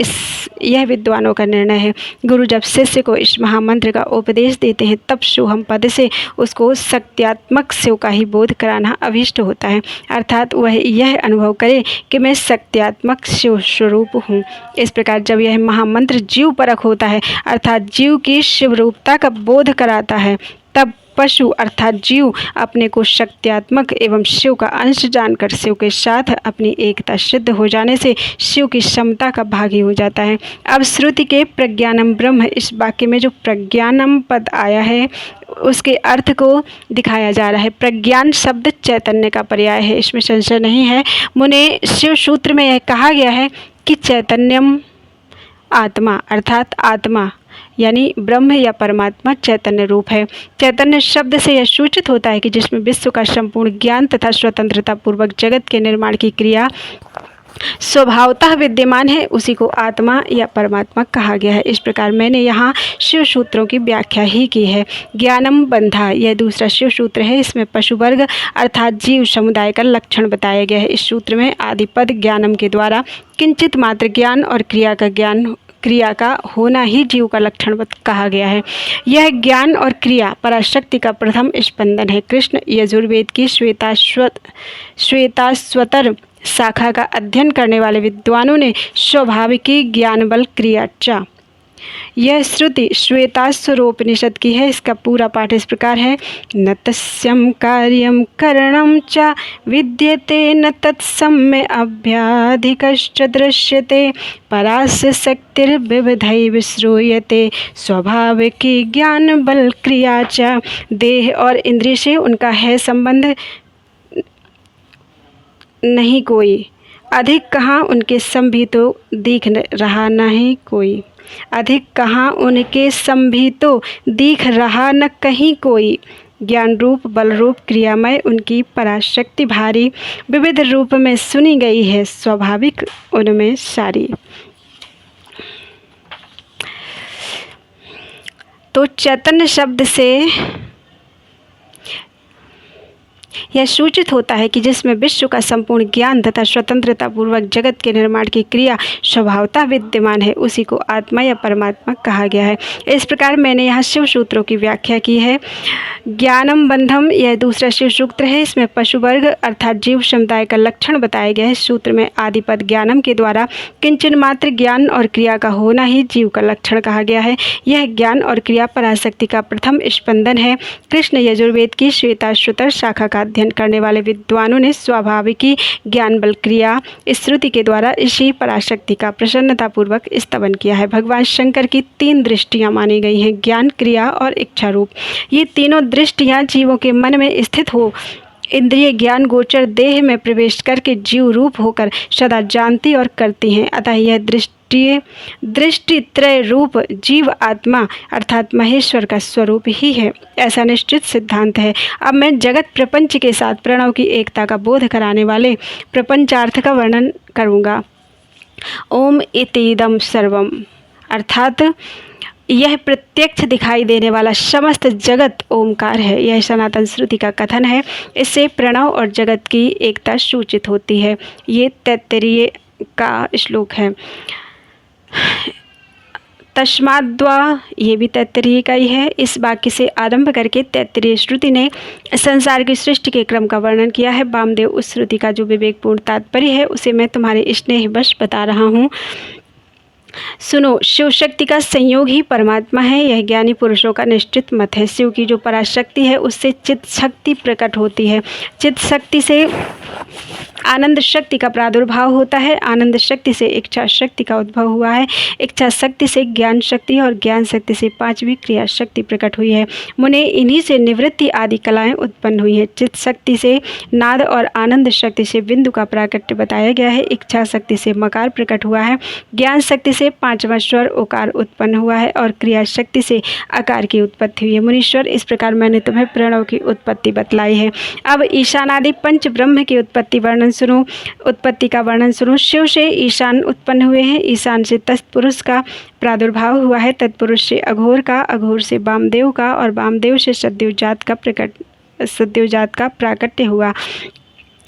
यह विद्वानों का निर्णय है। गुरु जब शिष्य को इस महामंत्र का उपदेश देते हैं तब सोहम पद से उसको शक्त्यात्मक शिव का ही बोध कराना अभीष्ट होता है, अर्थात वह यह अनुभव करे कि मैं शक्त्यात्मक शिव स्वरूप हूँ। इस प्रकार जब यह महामंत्र जीव परक होता है अर्थात जीव की शिव रूपता का बोध कराता है तब पशु अर्थात जीव अपने को शक्त्यात्मक एवं शिव का अंश जानकर शिव के साथ अपनी एकता सिद्ध हो जाने से शिव की क्षमता का भागी हो जाता है। अब श्रुति के प्रज्ञानम ब्रह्म इस वाक्य में जो प्रज्ञानम पद आया है उसके अर्थ को दिखाया जा रहा है। प्रज्ञान शब्द चैतन्य का पर्याय है, इसमें संशय नहीं है। मुने शिव सूत्र में यह कहा गया है कि चैतन्यम आत्मा अर्थात आत्मा यानी ब्रह्म या परमात्मा चैतन्य रूप है। चैतन्य शब्द से यह सूचित होता है कि जिसमें विश्व का संपूर्ण ज्ञान तथा स्वतंत्रता पूर्वक जगत के निर्माण की क्रिया स्वभावतः विद्यमान है, उसी को आत्मा या परमात्मा कहा गया है। इस प्रकार मैंने यहाँ शिव सूत्रों की व्याख्या ही की है। ज्ञानम बंधा यह दूसरा शिव सूत्र है। इसमें पशु वर्ग अर्थात जीव समुदाय का लक्षण बताया गया है। इस सूत्र में आदिपद ज्ञानम के द्वारा किंचित मात्र ज्ञान और क्रिया का होना ही जीव का लक्षण कहा गया है। यह ज्ञान और क्रिया पराशक्ति का प्रथम स्पंदन है। कृष्ण यजुर्वेद की श्वेताश्वतर शाखा का अध्ययन करने वाले विद्वानों ने स्वाभाविकी ज्ञान बल क्रिया च। यह श्रुति श्वेताश्वरोपनिषद की है। इसका पूरा पाठ इस प्रकार है। न तस्यं कार्यं करणं च विद्यते न तत्सम्य अभ्याधिकश्च दृश्यते परास्य शक्तिर्विविधैः श्रूयते स्वाभाविकी ज्ञान बल क्रिया च। देह और इंद्रिय से उनका है संबंध नहीं कोई, अधिक कहाँ उनके संभितो दिख रहा नहीं कोई, अधिक कहाँ उनके संभितो दिख रहा न कहीं कोई। ज्ञान रूप बल रूप क्रियामय उनकी पराशक्ति भारी विविध रूप में सुनी गई है, स्वाभाविक उनमें सारी। तो चैतन्य शब्द से यह सूचित होता है कि जिसमें विश्व का संपूर्ण ज्ञान तथा स्वतंत्रता पूर्वक जगत के निर्माण की क्रिया स्वभावतः विद्यमान है, उसी को आत्मा या परमात्मा कहा गया है। इस प्रकार मैंने यहाँ शिव सूत्रों की व्याख्या की है। ज्ञानम बंधम यह दूसरा शिव सूत्र है। इसमें पशु वर्ग अर्थात जीव समुदाय का लक्षण बताया गया है। सूत्र में आदिपद ज्ञानम के द्वारा किंचन मात्र ज्ञान और क्रिया का होना ही जीव का लक्षण कहा गया है। यह ज्ञान और क्रिया पराशक्ति का प्रथम स्पंदन है। कृष्ण यजुर्वेद की श्वेताश्वतर शाखा का अध्ययन करने वाले विद्वानों ने स्वाभाविकी ज्ञान बल क्रिया इस श्रुति के द्वारा इसी पराशक्ति का प्रसन्नतापूर्वक स्तवन किया है। भगवान शंकर की 3 दृष्टियां मानी गई हैं, ज्ञान, क्रिया और इच्छा रूप। ये तीनों दृष्टियां जीवों के मन में स्थित हो इंद्रिय ज्ञान गोचर देह में प्रवेश करके जीव रूप होकर सदा जानती और करती हैं। अतः यह दृष्टि त्रय रूप जीव आत्मा अर्थात महेश्वर का स्वरूप ही है, ऐसा निश्चित सिद्धांत है। अब मैं जगत प्रपंच के साथ प्रणव की एकता का बोध कराने वाले प्रपंचार्थ का वर्णन करूँगा। ओम इतीदम सर्वम अर्थात यह प्रत्यक्ष दिखाई देने वाला समस्त जगत ओमकार है। यह सनातन श्रुति का कथन है। इससे प्रणव और जगत की एकता सूचित होती है। ये तैत्तिरीय का श्लोक है। तस्माद्वा ये भी तैत्तिरीय का ही है। इस वाक्य से आरंभ करके तैत्तिरीय श्रुति ने संसार की सृष्टि के क्रम का वर्णन किया है। वामदेव उस श्रुति का जो विवेकपूर्ण तात्पर्य है उसे मैं तुम्हारे स्नेहवश बता रहा हूँ। सुनो, शिव शक्ति का संयोग ही परमात्मा है। यह ज्ञानी पुरुषों का निश्चित मत है। शिव की जो पराशक्ति है उससे चित्त शक्ति प्रकट होती है। चित्त शक्ति से आनंद शक्ति का प्रादुर्भाव होता है। आनंद शक्ति से इच्छा शक्ति का उद्भव हुआ है। इच्छा शक्ति से ज्ञान शक्ति और ज्ञान शक्ति से 5वीं क्रिया शक्ति प्रकट हुई है। मुने इन्हीं से निवृत्ति आदि कलाएं उत्पन्न हुई हैं। चित्त शक्ति से नाद और आनंद शक्ति से बिंदु का प्राकट्य बताया गया है। इच्छा शक्ति से मकार प्रकट हुआ है। ज्ञान शक्ति से 5वां स्वर ओकार उत्पन्न हुआ है और क्रिया शक्ति से आकार की उत्पत्ति हुई है। मुनीश्वर, इस प्रकार मैंने तुम्हें प्रणव की उत्पत्ति बतलाई है। अब ईशानादि पंच ब्रह्म की उत्पत्ति का वर्णन सुनो। शिव से ईशान उत्पन्न हुए हैं। ईशान से तत्पुरुष का प्रादुर्भाव हुआ है। तत्पुरुष से अघोर का, अघोर से वामदेव का और वामदेव से सद्योजात का प्राकट्य हुआ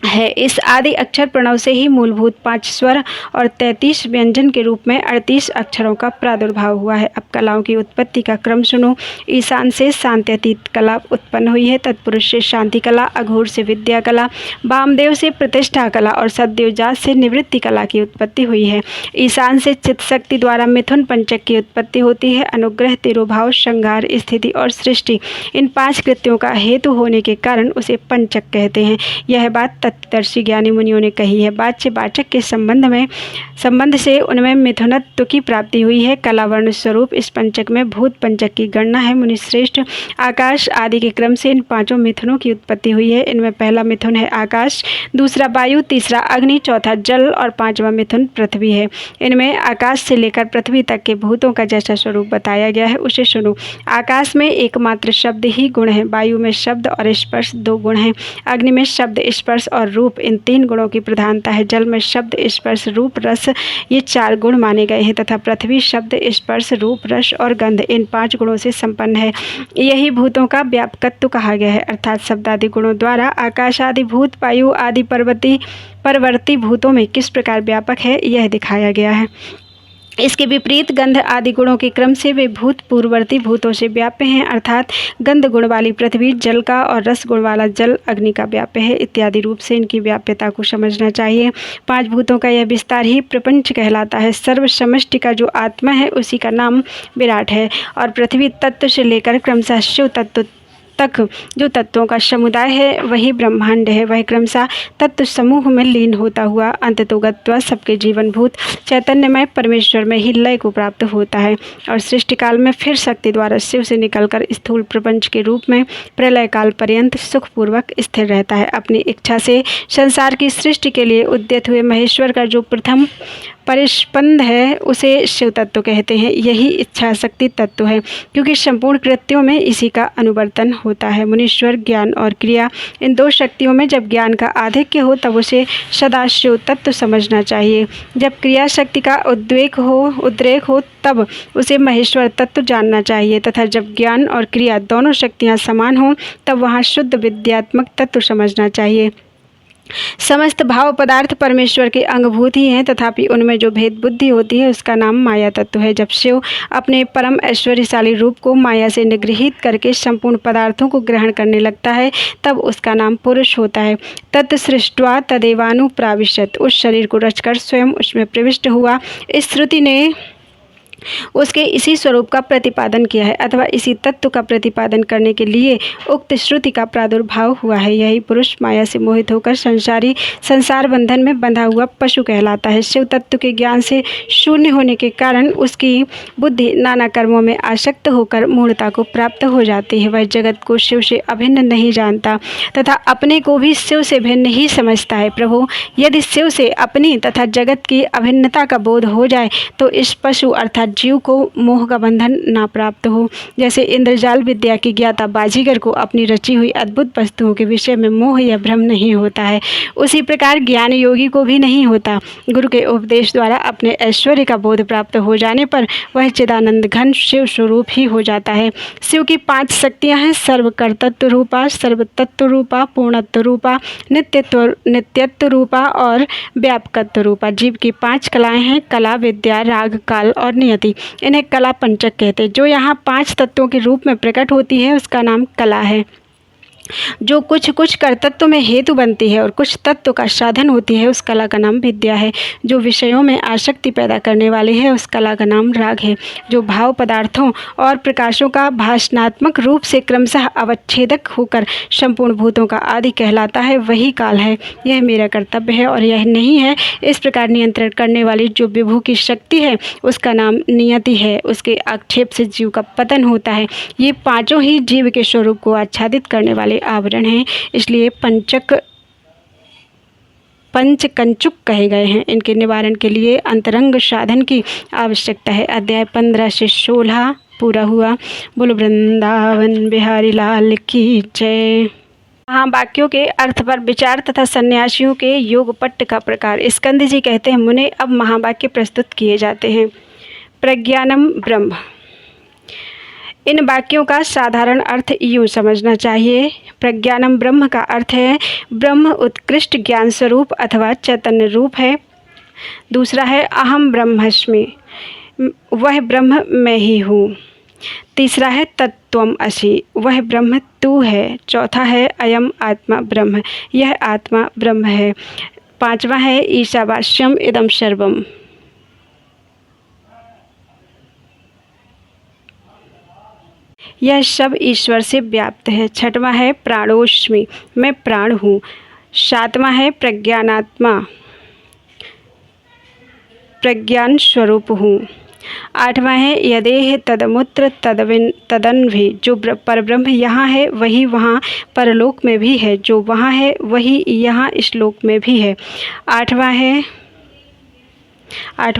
है। इस आदि अक्षर प्रणव से ही मूलभूत 5 स्वर और 33 व्यंजन के रूप में 38 अक्षरों का प्रादुर्भाव हुआ है। अब कलाओं की उत्पत्ति का क्रम सुनो। ईशान से शांत्यतीत कला उत्पन्न हुई है। तत्पुरुष से शांति कला, अघोर से विद्या कला, वामदेव से प्रतिष्ठा कला और सद्योजात से निवृत्ति कला की उत्पत्ति हुई है। ईशान से चित्त शक्ति द्वारा मिथुन पंचक की उत्पत्ति होती है। अनुग्रह, तिरोभाव, श्रृंगार, स्थिति और सृष्टि इन 5 कृत्यों का हेतु होने के कारण उसे पंचक कहते हैं। यह बात तत्वदर्शी ज्ञानी मुनियों ने कही है। वाच्य वाचक के संबंध से उनमें मिथुनत्व की प्राप्ति हुई है। कला वर्ण स्वरूप इस पंचक में भूत पंचक की गणना है। मुनिश्रेष्ठ, आकाश आदि के क्रम से इन 5 मिथुनों की उत्पत्ति हुई है। इनमें पहला मिथुन है आकाश, दूसरा वायु, तीसरा अग्नि, चौथा जल और 5वां मिथुन पृथ्वी है। इनमें आकाश से लेकर पृथ्वी तक के भूतों का जैसा स्वरूप बताया गया है उसे सुनो। आकाश में एकमात्र शब्द ही गुण है। वायु में शब्द और स्पर्श 2 गुण हैं। अग्नि में शब्द, स्पर्श और रूप इन 3 गुणों की प्रधानता है। जल में शब्द, स्पर्श, रूप, रस ये 4 गुण माने गए हैं तथा पृथ्वी शब्द, स्पर्श, रूप, रस और गंध इन 5 गुणों से संपन्न है। यही भूतों का व्यापकत्व कहा गया है, अर्थात शब्दादि गुणों द्वारा आकाश आदि भूत वायु आदि परवर्ती भूतों में किस प्रकार व्यापक है यह दिखाया गया है। इसके विपरीत गंध आदि गुणों के क्रम से वे भूत पूर्ववर्ती भूतों से व्याप्य हैं, अर्थात गंध गुण वाली पृथ्वी जल का और रस गुण वाला जल अग्नि का व्याप्य है इत्यादि रूप से इनकी व्याप्यता को समझना चाहिए। 5 भूतों का यह विस्तार ही प्रपंच कहलाता है। सर्व समष्टि का जो आत्मा है उसी का नाम विराट है और पृथ्वी तत्व से लेकर क्रमशः शिव तत्व तक जो तत्वों का समुदाय है वही ब्रह्मांड है। वह क्रमशः तत्व समूह में लीन होता हुआ अंततोगत्वा सबके जीवनभूत चैतन्यमय परमेश्वर में ही लय को प्राप्त होता है और सृष्टि काल में फिर शक्ति द्वारा शिव से निकलकर स्थूल प्रपंच के रूप में प्रलय काल पर्यंत सुखपूर्वक स्थिर रहता है। अपनी इच्छा से संसार की सृष्टि के लिए उद्यत हुए महेश्वर का जो प्रथम परिस्पंद है उसे शिव तत्व कहते हैं। यही इच्छा शक्ति तत्व है क्योंकि संपूर्ण कृत्यों में इसी का अनुवर्तन होता है। मुनीश्वर ज्ञान और क्रिया इन 2 शक्तियों में जब ज्ञान का आधिक्य हो तब उसे सदा शिव तत्व समझना चाहिए। जब क्रिया शक्ति का उद्रेक हो तब उसे महेश्वर तत्व जानना चाहिए तथा जब ज्ञान और क्रिया दोनों शक्तियाँ समान हों तब वहाँ शुद्ध विद्यात्मक तत्व समझना चाहिए। समस्त भाव पदार्थ परमेश्वर के अंगभूत ही हैं, तथापि उनमें जो भेद बुद्धि होती है उसका नाम माया तत्व है। जब शिव अपने परम ऐश्वर्यशाली रूप को माया से निगृहित करके संपूर्ण पदार्थों को ग्रहण करने लगता है तब उसका नाम पुरुष होता है। तत् सृष्ट्वा तदेवानुप्राविशत्, उस शरीर को रचकर स्वयं उसमें प्रविष्ट हुआ। इस श्रुति ने उसके इसी स्वरूप का प्रतिपादन किया है अथवा इसी तत्व का प्रतिपादन करने के लिए उक्त श्रुति का प्रादुर्भाव हुआ है। यही पुरुष माया से मोहित होकर संसार बंधन में बंधा हुआ पशु कहलाता है। शिव तत्व के ज्ञान से शून्य होने के कारण उसकी बुद्धि नाना कर्मों में आसक्त होकर मूढ़ता को प्राप्त हो जाती है। वह जगत को शिव से अभिन्न नहीं जानता तथा अपने को भी शिव से भिन्न ही समझता है। प्रभु, यदि शिव से अपनी तथा जगत की अभिन्नता का बोध हो जाए तो इस पशु अर्थात जीव को मोह का बंधन ना प्राप्त हो। जैसे इंद्रजाल विद्या की ज्ञाता बाजीगर को अपनी रची हुई अद्भुत वस्तुओं के विषय में मोह या भ्रम नहीं होता है, उसी प्रकार ज्ञान योगी को भी नहीं होता। गुरु के उपदेश द्वारा अपने ऐश्वर्य का बोध प्राप्त हो जाने पर वह चिदानंद घन शिव स्वरूप ही हो जाता है। शिव की 5 शक्तियाँ हैं: सर्वकर्तृत्व रूपा, सर्वतत्व रूपा, पूर्णत्व रूपा, नित्यत्व रूपा और व्यापकत्व रूपा। जीव की 5 कलाएं हैं: कला, विद्या, राग, काल और नियति। इन्हें कला पंचक कहते हैं। जो यहाँ 5 तत्वों के रूप में प्रकट होती है उसका नाम कला है। जो कुछ कुछ कर्तत्व में हेतु बनती है और कुछ तत्व का साधन होती है उस कला का नाम विद्या है। जो विषयों में आसक्ति पैदा करने वाली है उस कला का नाम राग है। जो भाव पदार्थों और प्रकाशों का भाषणात्मक रूप से क्रमशः अवच्छेदक होकर संपूर्ण भूतों का आदि कहलाता है वही काल है। यह मेरा कर्तव्य है और यह नहीं है, इस प्रकार नियंत्रण करने वाली जो विभु की शक्ति है उसका नाम नियति है। उसके आक्षेप से जीव का पतन होता है। ये 5 ही जीव के स्वरूप को आच्छादित करने वाले आवरण हैं, इसलिए पंचकंचुक कहे गए हैं। इनके निवारण के लिए अंतरंग साधन की आवश्यकता है। अध्याय 15 से 16 पूरा हुआ। बोलो वृंदावन बिहारी लाल की जय। महावाक्यों के अर्थ पर विचार तथा सन्यासियों के योगपट्ट का प्रकार। स्कंद जी कहते हैं, मुने अब महावाक्य प्रस्तुत किए जाते हैं। प्रज्ञानम ब्रह्म। इन वाक्यों का साधारण अर्थ यूँ समझना चाहिए। प्रज्ञानम ब्रह्म का अर्थ है ब्रह्म उत्कृष्ट ज्ञान स्वरूप अथवा चैतन्य रूप है। दूसरा है अहम ब्रह्मस्मि, वह ब्रह्म मैं ही हूँ। तीसरा है तत्त्वम असि, वह ब्रह्म तू है। चौथा है अयम आत्मा ब्रह्म, यह आत्मा ब्रह्म है। 5वां है ईशावास्यम इदम सर्वम, यह सब ईश्वर से व्याप्त है। 6वां है प्राणोस्मि, मैं प्राण हूँ। 7वां है प्रज्ञानात्मा, प्रज्ञान स्वरूप हूँ। 8वां है यदेह तदमुत्र तदन्वि, जो परब्रह्म यहाँ है वही वहाँ परलोक में भी है, जो वहाँ है वही यहाँ इस लोक में भी है। 8वां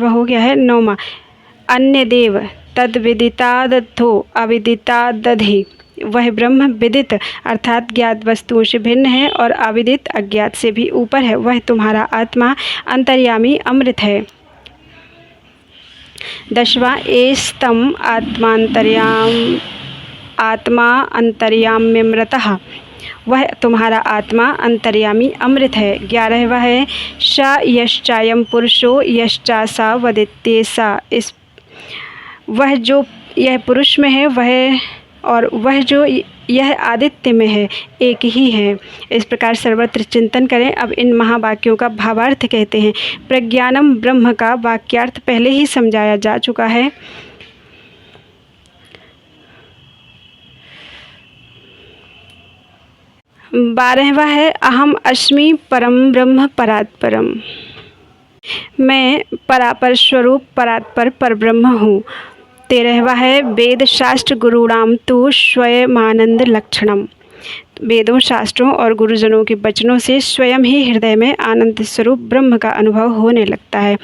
हो गया है। 9वां अन्य देव तद विदितादथो अविदितादधि, वह ब्रह्म विदित अर्थात ज्ञात वस्तुओं से भिन्न है और अविदित अज्ञात से भी ऊपर है। वह तुम्हारा आत्मा अंतर्यामी अमृत है। 10वां एस्तम आत्मा अंतर्याम्यमृतः, वह तुम्हारा आत्मा अंतर्यामी अमृत है। 11वां है स यश्चायम पुरुषो यश्चा वदित्येसा। इस वह जो यह पुरुष में है वह और वह जो यह आदित्य में है एक ही है। इस प्रकार सर्वत्र चिंतन करें। अब इन महावाक्यों का भावार्थ कहते हैं। प्रज्ञानम ब्रह्म का वाक्यार्थ पहले ही समझाया जा चुका है। बारहवां है अहम अस्मि परम ब्रह्म परात् परम। मैं परापर स्वरूप परात्पर परब्रह्म हूँ। 13वां है वेद शास्त्र गुरुणाम तु स्वयमानंद लक्षणम। वेदों शास्त्रों और गुरुजनों के वचनों से स्वयं ही हृदय में आनंद स्वरूप ब्रह्म का अनुभव होने लगता है।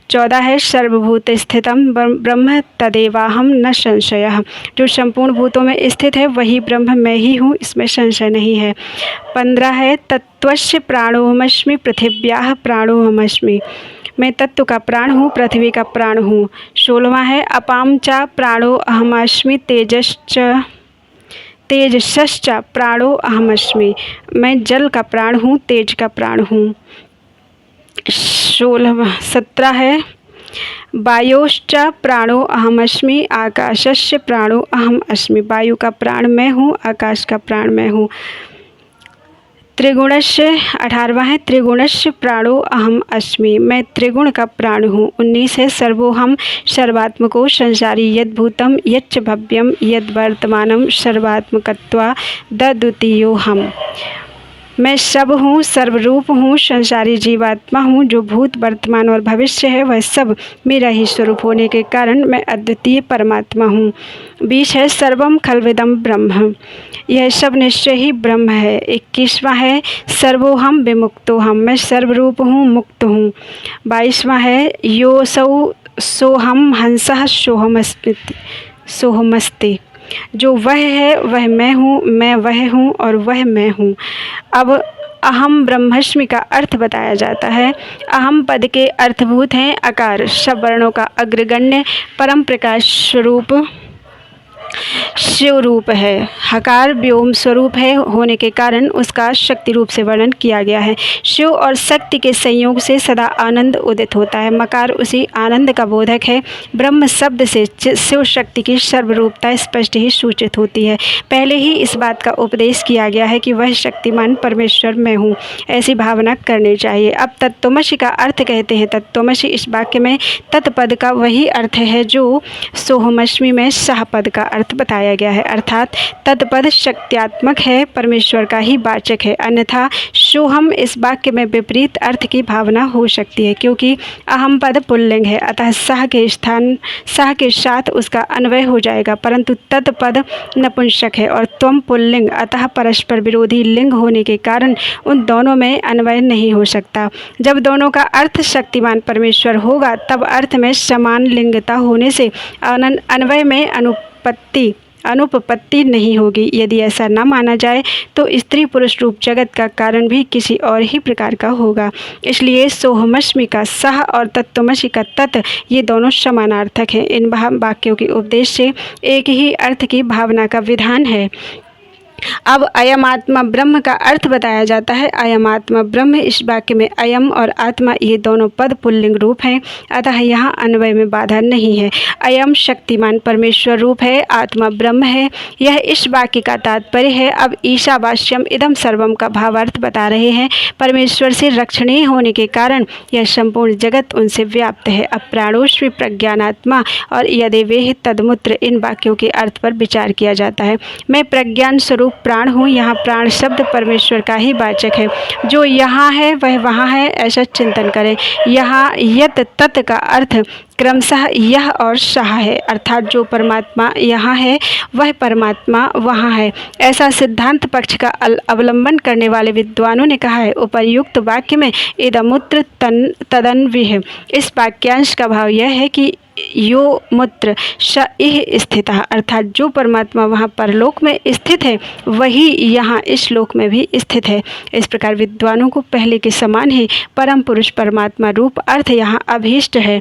14 है सर्वभूत स्थितम ब्रह्म तदेवाहम न संशयः। जो संपूर्ण भूतों में स्थित है वही ब्रह्म मैं ही हूँ, इसमें संशय नहीं है। 15 है तत्वस्य प्राणोहमस्मि पृथिव्याः प्राणोहमस्मि। मैं तत्व का प्राण हूँ, पृथ्वी का प्राण हूँ। 16वां है अपाम च प्राणो अहमस्मि तेजसश्च प्राणो अहमस्मि। मैं जल का प्राण हूँ, तेज का प्राण हूँ। 17 है वायोश्च प्राणो अहमस्मि आकाशस्य प्राणो अहम अस्मि। वायु का प्राण मैं हूँ, आकाश का प्राण मैं हूँ। त्रिगुणस्य 18वां है त्रिगुणस्य प्राणो अहम अस्मि। मैं त्रिगुण का प्राण हूँ। 19 है सर्वोहम सर्वात्मको संसारी यद भूतम यच्च भव्यम यद वर्तमानम सर्वात्मकत्वा द्वितीयो हम। मैं सब हूँ, सर्वरूप हूँ, संसारी जीवात्मा हूँ। जो भूत वर्तमान और भविष्य है वह सब मेरा ही स्वरूप होने के कारण मैं अद्वितीय परमात्मा हूँ। 20 है सर्वम खल्विदम ब्रह्म। यह सब निश्चय ही ब्रह्म है। 21वां है सर्वोहम विमुक्तोहम। मैं सर्वरूप हूँ, मुक्त हूँ। 22वां है योसौ सोहम हंसः सोहमस्ति। जो वह है वह मैं हूँ, मैं वह हूँ और वह मैं हूँ। अब अहम ब्रह्मस्मि का अर्थ बताया जाता है। अहम पद के अर्थभूत हैं अकार, सब वर्णों का अग्रगण्य परम प्रकाश स्वरूप शिव रूप है। हकार व्योम स्वरूप है होने के कारण उसका शक्ति रूप से वर्णन किया गया है। शिव और शक्ति के संयोग से सदा आनंद उदित होता है। मकार उसी आनंद का बोधक है। ब्रह्म शब्द से शिव शक्ति की सर्वरूपता स्पष्ट ही सूचित होती है। पहले ही इस बात का उपदेश किया गया है कि वह शक्तिमान परमेश्वर मैं हूँ, ऐसी भावना करनी चाहिए। अब तत्त्वमसि का अर्थ कहते हैं। तत्त्वमसि इस वाक्य में तत्पद का वही अर्थ है जो सोहमस्मि में सह पद का अर्थ बताया गया है। अर्थात तत्पद शक्त्यात्मक है, परमेश्वर का ही वाचक है। अन्यथा सोहम इस वाक्य में विपरीत अर्थ की भावना हो सकती है, क्योंकि अहम पद पुल्लिंग है, अतः सह के साथ उसका अन्वय हो जाएगा। परंतु तत्पद नपुंसक है और त्वम पुल्लिंग, अतः परस्पर विरोधी लिंग होने के कारण उन दोनों में अन्वय नहीं हो सकता। जब दोनों का अर्थ शक्तिमान परमेश्वर होगा तब अर्थ में समान लिंगता होने से अन्वय में अनुपपत्ति नहीं होगी। यदि ऐसा न माना जाए तो स्त्री पुरुष रूप जगत का कारण भी किसी और ही प्रकार का होगा। इसलिए सोहमस्मि का सह और तत्त्वमसि का तत् ये दोनों समानार्थक हैं। इन वाक्यों के उपदेश से एक ही अर्थ की भावना का विधान है। अब अयम आत्मा ब्रह्म का अर्थ बताया जाता है। अयम आत्मा ब्रह्म, इस वाक्य में अयम और आत्मा ये दोनों पद पुल्लिंग रूप हैं, अतः यहाँ अन्वय में बाधा नहीं है। अयम शक्तिमान परमेश्वर रूप है, आत्मा ब्रह्म है, यह इस वाक्य का तात्पर्य है। अब ईशावास्यम इदम सर्वम का भावार्थ बता रहे हैं। परमेश्वर से रक्षणीय होने के कारण यह संपूर्ण जगत उनसे व्याप्त है। अब प्राणोश्वी प्रज्ञानात्मा और यदेवेह तदमुत्र, इन वाक्यों के अर्थ पर विचार किया जाता है। मैं प्रज्ञान स्वरूप प्राण हूँ। यहाँ प्राण शब्द परमेश्वर का ही वाचक है। जो यहाँ है वह वहाँ है, ऐसा चिंतन करें। यहाँ यत तत् का अर्थ क्रमशः यह और सह है, अर्थात जो परमात्मा यहाँ है वह परमात्मा वहाँ है, ऐसा सिद्धांत पक्ष का अवलंबन करने वाले विद्वानों ने कहा है। उपर्युक्त वाक्य में इदमुत्र तदन्विह, इस वाक्यांश का भाव यह है कि यो मूत्र स इह स्थितः, अर्थात जो परमात्मा वहाँ परलोक में स्थित है वही यहाँ इस लोक में भी स्थित है। इस प्रकार विद्वानों को पहले के समान ही परम पुरुष परमात्मा रूप अर्थ यहाँ अभीष्ट है।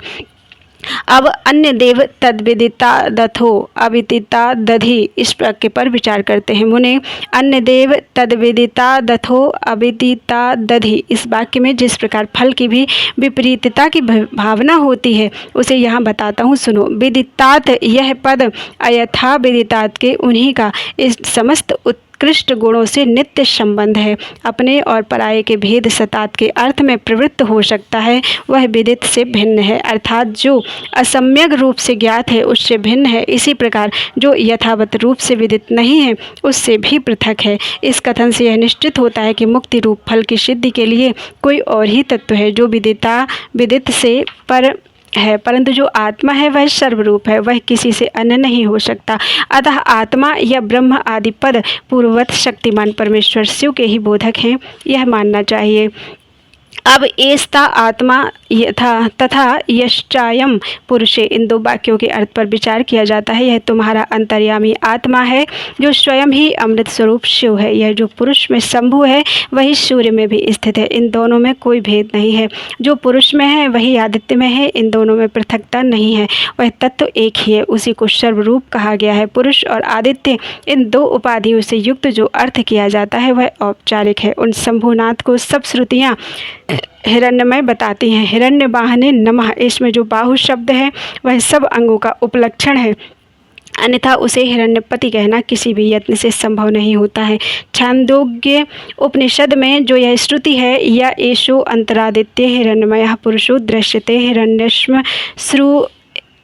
अब अन्य देव तद्विदिता दथो अविदिता दधि इस वाक्य पर विचार करते हैं। मुने अन्य देव तद्विदिता दथो अविदिता दधि इस वाक्य में जिस प्रकार फल की भी विपरीतता की भावना होती है उसे यहाँ बताता हूँ, सुनो। विदितात यह पद अयथा विदितात के उन्हीं का इस समस्त उत्कृष्ट गुणों से नित्य संबंध है। अपने और पराये के भेद सतात के अर्थ में प्रवृत्त हो सकता है, वह विदित से भिन्न है, अर्थात जो असम्यक रूप से ज्ञात है उससे भिन्न है। इसी प्रकार जो यथावत रूप से विदित नहीं है उससे भी पृथक है। इस कथन से यह निश्चित होता है कि मुक्ति रूप फल की सिद्धि के लिए कोई और ही तत्व है जो विदित से पर है, परंतु जो आत्मा है वह सर्वरूप है, वह किसी से अन्य नहीं हो सकता। अतः आत्मा या ब्रह्म आदि पद पूर्ववत शक्तिमान परमेश्वर शिव के ही बोधक हैं, यह मानना चाहिए। अब एस्ता आत्मा यथा तथा यश्चायम पुरुषे इन दो वाक्यों के अर्थ पर विचार किया जाता है। यह तुम्हारा अंतर्यामी आत्मा है जो स्वयं ही अमृत स्वरूप शिव है। यह जो पुरुष में शंभु है वही सूर्य में भी स्थित है, इन दोनों में कोई भेद नहीं है। जो पुरुष में है वही आदित्य में है, इन दोनों में पृथकता नहीं है, वह तत्व एक ही है, उसी को सर्वरूप कहा गया है। पुरुष और आदित्य इन दो उपाधियों से युक्त जो अर्थ किया जाता है वह औपचारिक है। उन शंभुनाथ को सब श्रुतियाँ हिरण्यमय बताती हैं। हिरण्य वाहने नमः इसमें जो बाहु शब्द है वह सब अंगों का उपलक्षण है, अन्यथा उसे हिरण्यपति कहना किसी भी यत्न से संभव नहीं होता है। छांदोग्य उपनिषद में जो यह श्रुति है, या एषो अंतरादित्य हिरण्यमयः पुरुषो दृश्यते हिरण्यश्म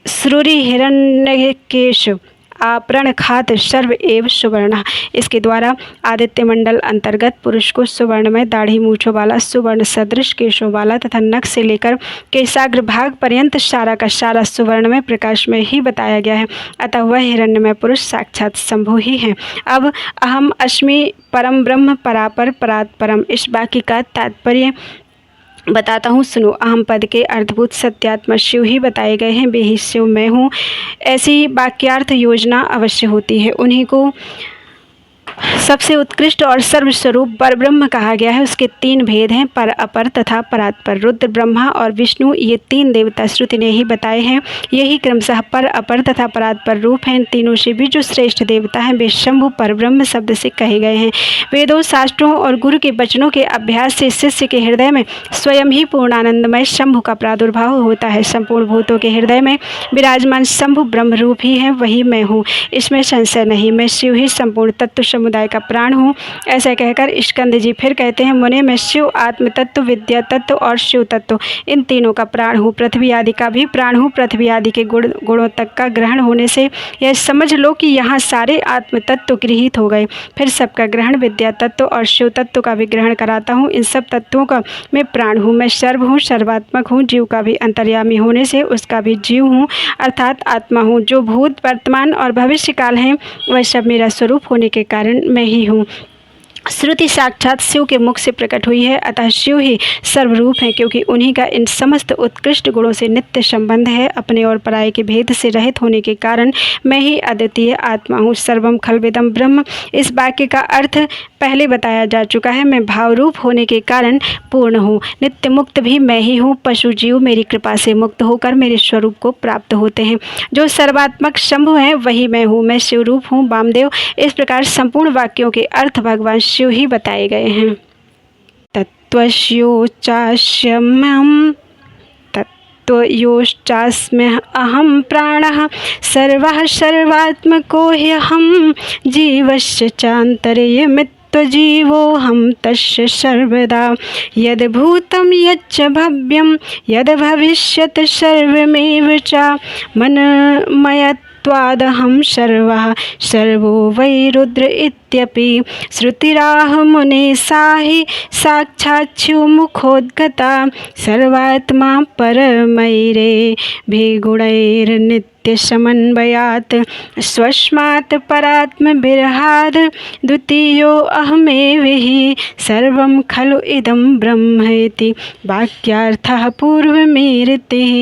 श्रुरि हिरण्यकेश आपरण खात सर्व एव सुवर्ण, इसके द्वारा आदित्य मंडल अंतर्गत पुरुष को सुवर्ण में दाढ़ी मूछों वाला, सुवर्ण सदृश केशों वाला तथा नख से लेकर केशाग्र भाग पर्यंत सारा का सारा सुवर्ण में प्रकाश में ही बताया गया है। अतः वह हिरण्यमय पुरुष साक्षात शंभु ही है। अब अहम अस्मि परम ब्रह्म परापर परात् परम इस वाक्य का तात्पर्य बताता हूँ, सुनो। अहम पद के अर्थभूत सत्यात्मा शिव ही बताए गए हैं, वे ही शिव मैं हूँ, ऐसी वाक्यार्थ योजना अवश्य होती है। उन्हीं को सबसे उत्कृष्ट और सर्वस्वरूप परब्रह्म कहा गया है। उसके तीन भेद हैं, पर अपर तथा परात्पर। रुद्र ब्रह्मा और विष्णु ये तीन देवता श्रुति ने ही बताए हैं। यही क्रमशः पर अपर तथा परात्पर रूप हैं। इन तीनों से भी जो श्रेष्ठ देवता हैं वे शंभु परब्रह्म शब्द से कहे गए हैं। वेदों शास्त्रों और गुरु के वचनों के अभ्यास से शिष्य के हृदय में स्वयं ही पूर्णानंदमय शंभु का प्रादुर्भाव होता है। संपूर्ण भूतों के हृदय में विराजमान शंभु ब्रह्म रूप ही है, वही मैं हूँ, इसमें संशय नहीं। मैं शिव ही संपूर्ण तत्व समुदाय का प्राण हूँ। ऐसा कहकर स्कंद जी फिर कहते हैं, मुने मैं शिव आत्म तत्व, विद्या तत्व और शिव तत्व इन तीनों का प्राण हूँ, पृथ्वी आदि का भी प्राण हूँ। पृथ्वी आदि के गुणों तक का ग्रहण होने से यह समझ लो कि यहाँ सारे आत्म तत्व गृहीत हो गए। फिर सबका ग्रहण विद्या तत्व और शिव तत्व का भी ग्रहण कराता हूँ। इन सब तत्वों का मैं प्राण हूँ। मैं सर्व हूँ, सर्वात्मक हूँ, जीव का भी अंतर्यामी होने से उसका भी जीव हूँ, अर्थात आत्मा हूँ। जो भूत वर्तमान और भविष्य काल हैं वह सब मेरा स्वरूप होने के कारण मैं ही हूँ। श्रुति साक्षात शिव के मुख से प्रकट हुई है, अतः शिव ही सर्वरूप हैं, क्योंकि उन्हीं का इन समस्त उत्कृष्ट गुणों से नित्य संबंध है। अपने और पराये के भेद से रहित होने के कारण मैं ही अद्वितीय आत्मा हूँ। सर्वम खलविदम ब्रह्म इस वाक्य का अर्थ पहले बताया जा चुका है। मैं भावरूप होने के कारण पूर्ण हूँ। नित्य मुक्त भी मैं ही हूँ। पशु जीव मेरी कृपा से मुक्त होकर मेरे स्वरूप को प्राप्त होते हैं। जो सर्वात्मक शंभु है वही मैं हूँ। मैं शिवरूप हूँ। वामदेव इस प्रकार संपूर्ण वाक्यों के अर्थ भगवान शिव ही बताए गए हैं। तत्त्वस्योचास्म्यहम् तत्त्वयोश्चास्म्य अहम प्राणः सर्वः सर्वात्मको ह्यहं जीवस्य चान्तर्यमित् जीवोऽहं तस्य सर्वदा यद्भूतं यच्च भव्यं यद्भविष्यत् सर्वमेव च मनमयत्वादहं सर्वः सर्वो वै रुद्र इत्यपि श्रुतिराह मुने साहि साक्षाच्छुमुखोद्गता सर्वात्मा परमैरे भिगुणैर्नित्यसमन्वयात् स्वस्मात् परात्मविरहाद् द्वितीयो अहमेव हि सर्वं खलु इदं ब्रह्मेति वाक्यार्थः पूर्वमीरितः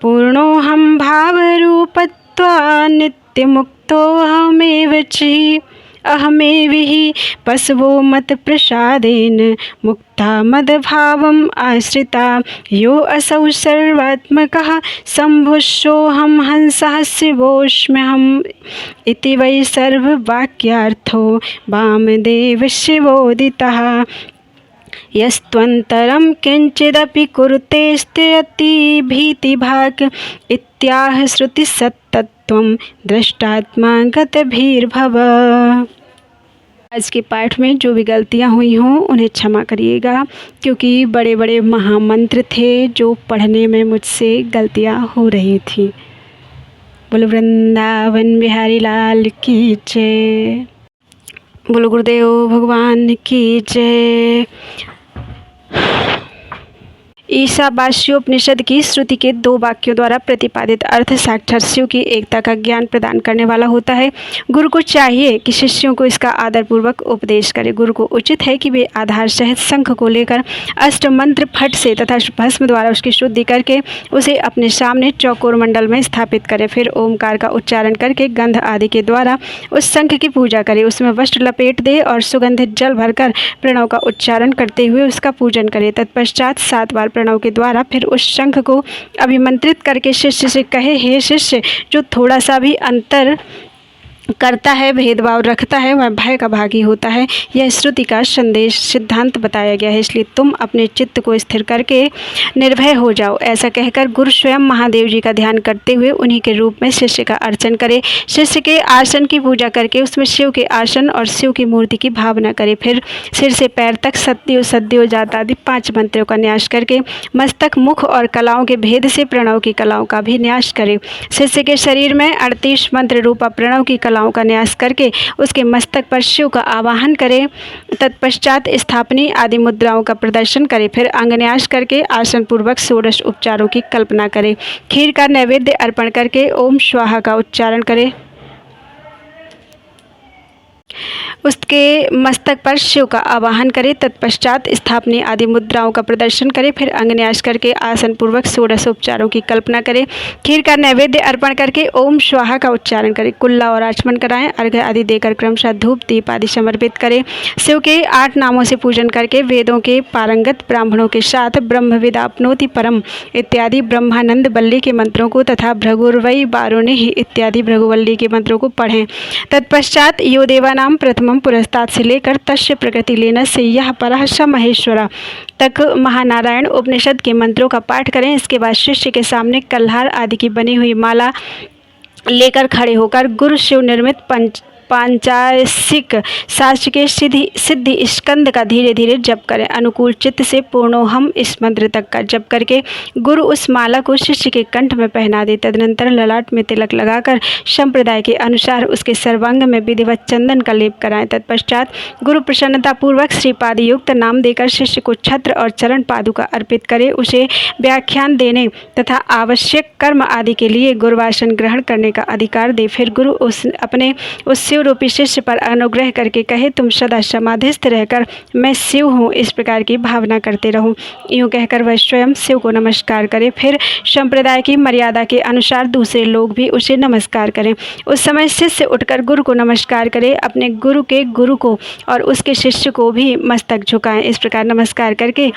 पूर्णोऽहं भावरूपत्वात् नित्यमुक्तोऽहमेव च। अहमेविहि पशवो मत प्रसादेन मुक्ता मदभावम् आश्रिता यो असौ सर्वात्मकः शम्भुस्सोऽहं हंसः शिवोऽस्म्यहम् इति वै सर्ववाक्यार्थो वामदेवशिवोदितः। यस्त्वन्तरं किंचिदपि कुरुतेस्त्यति भीतिभाक् इत्याह श्रुतिसत्तत्वं दृष्टात्मा गतभीर्भव। आज के पाठ में जो भी गलतियां हुई हों उन्हें क्षमा करिएगा, क्योंकि बड़े बड़े महामंत्र थे जो पढ़ने में मुझसे गलतियां हो रही थी। बोलो वृंदावन बिहारी लाल की जय। बोलो गुरुदेव भगवान की जय। ईशावास्योपनिषद की श्रुति के 2 वाक्यों द्वारा प्रतिपादित अर्थ साक्षात शिव की एकता का ज्ञान प्रदान करने वाला होता है। गुरु को चाहिए कि शिष्यों को इसका आदरपूर्वक उपदेश करे। गुरु को उचित है कि वे आधार सहित शंख को लेकर अष्ट मंत्र फट से तथा भस्म द्वारा उसकी शुद्धि करके उसे अपने सामने चौकोर मंडल में स्थापित करे। फिर ओमकार का उच्चारण करके गंध आदि के द्वारा उस शंख की पूजा करे। उसमें वस्त्र लपेट दे और सुगंधित जल भरकर प्रणव का उच्चारण करते हुए उसका पूजन करे। तत्पश्चात 7 बार प्रणव के द्वारा फिर उस शंख को अभिमंत्रित करके शिष्य से कहे, हे शिष्य, जो थोड़ा सा भी अंतर करता है, भेदभाव रखता है, वह भय का भागी होता है। यह श्रुति का संदेश सिद्धांत बताया गया है, इसलिए तुम अपने चित्त को स्थिर करके निर्भय हो जाओ। ऐसा कहकर गुरु स्वयं महादेव जी का ध्यान करते हुए उन्हीं के रूप में शिष्य का अर्चन करे। शिष्य के आसन की पूजा करके उसमें शिव के आसन और शिव की मूर्ति की भावना करे। फिर सिर से पैर तक सत्यो सद्यो जात आदि 5 मंत्रों का न्यास करके मस्तक, मुख और कलाओं के भेद से प्रणव की कलाओं का भी न्यास करे। शिष्य के शरीर में 38 मंत्र रूपा प्रणव की कलाओं का न्यास करके उसके मस्तक पर शिव का आवाहन करे। तत्पश्चात स्थापनी आदि मुद्राओं का प्रदर्शन करे। फिर अंगन्यास करके आसन पूर्वक 16 उपचारों की कल्पना करे। खीर का नैवेद्य अर्पण करके ओम स्वाहा का उच्चारण करे। उसके मस्तक पर शिव का आवाहन करे। तत्पश्चात स्थापनी आदि मुद्राओं का प्रदर्शन करे। फिर अंगन्यास करके आसन पूर्वक 16 उपचारों की कल्पना करे। खीर का नैवेद्य अर्पण करके ओम स्वाहा का उच्चारण करे। कुल्ला और आचमन कराएं। अर्घ्य आदि देकर क्रमशः धूप दीप आदि समर्पित करे। शिव के 8 नामों से पूजन करके वेदों के पारंगत ब्राह्मणों के साथ ब्रह्मविद आपनोति परम इत्यादि ब्रह्मानंद बल्ली के मंत्रों को तथा भृगुर्वै बारुणे ही इत्यादि भृगुवल्ली के मंत्रों को पढ़ें। तत्पश्चात यो देवानाम प्रथमम पुरस्तात् से लेकर तस्य प्रकृति लेना से यह परः स महेश्वरा तक महानारायण उपनिषद के मंत्रों का पाठ करें। इसके बाद शिष्य के सामने कल्हार आदि की बनी हुई माला लेकर खड़े होकर गुरु शिव निर्मित पांचासिक शास्त्र के सिद्धि स्कंद का धीरे धीरे जप करें। अनुकूल चित्त से पूर्णोहम इस मंत्र तक का जप करके गुरु उस माला को शिष्य के कंठ में पहना दे। तदनंतर ललाट में तिलक लगाकर संप्रदाय के अनुसार उसके सर्वांग में विधिवत चंदन का लेप कराएं। तत्पश्चात गुरु प्रसन्नता पूर्वक श्रीपाद युक्त नाम देकर शिष्य को छत्र और चरण पादुका अर्पित करे। उसे व्याख्यान देने तथा आवश्यक कर्म आदि के लिए गुरुवासन ग्रहण करने का अधिकार दे। फिर गुरु अपने उस शिव रूपी शिष्य पर अनुग्रह करके कहे, तुम सदा समाधिस्थ रहकर मैं शिव हूँ इस प्रकार की भावना करते रहो। यूँ कहकर वह स्वयं शिव को नमस्कार करे। फिर संप्रदाय की मर्यादा के अनुसार दूसरे लोग भी उसे नमस्कार करें। उस समय शिष्य उठकर गुरु को नमस्कार करे। अपने गुरु के गुरु को और उसके शिष्य को भी मस्तक झुकाएं। इस प्रकार नमस्कार करके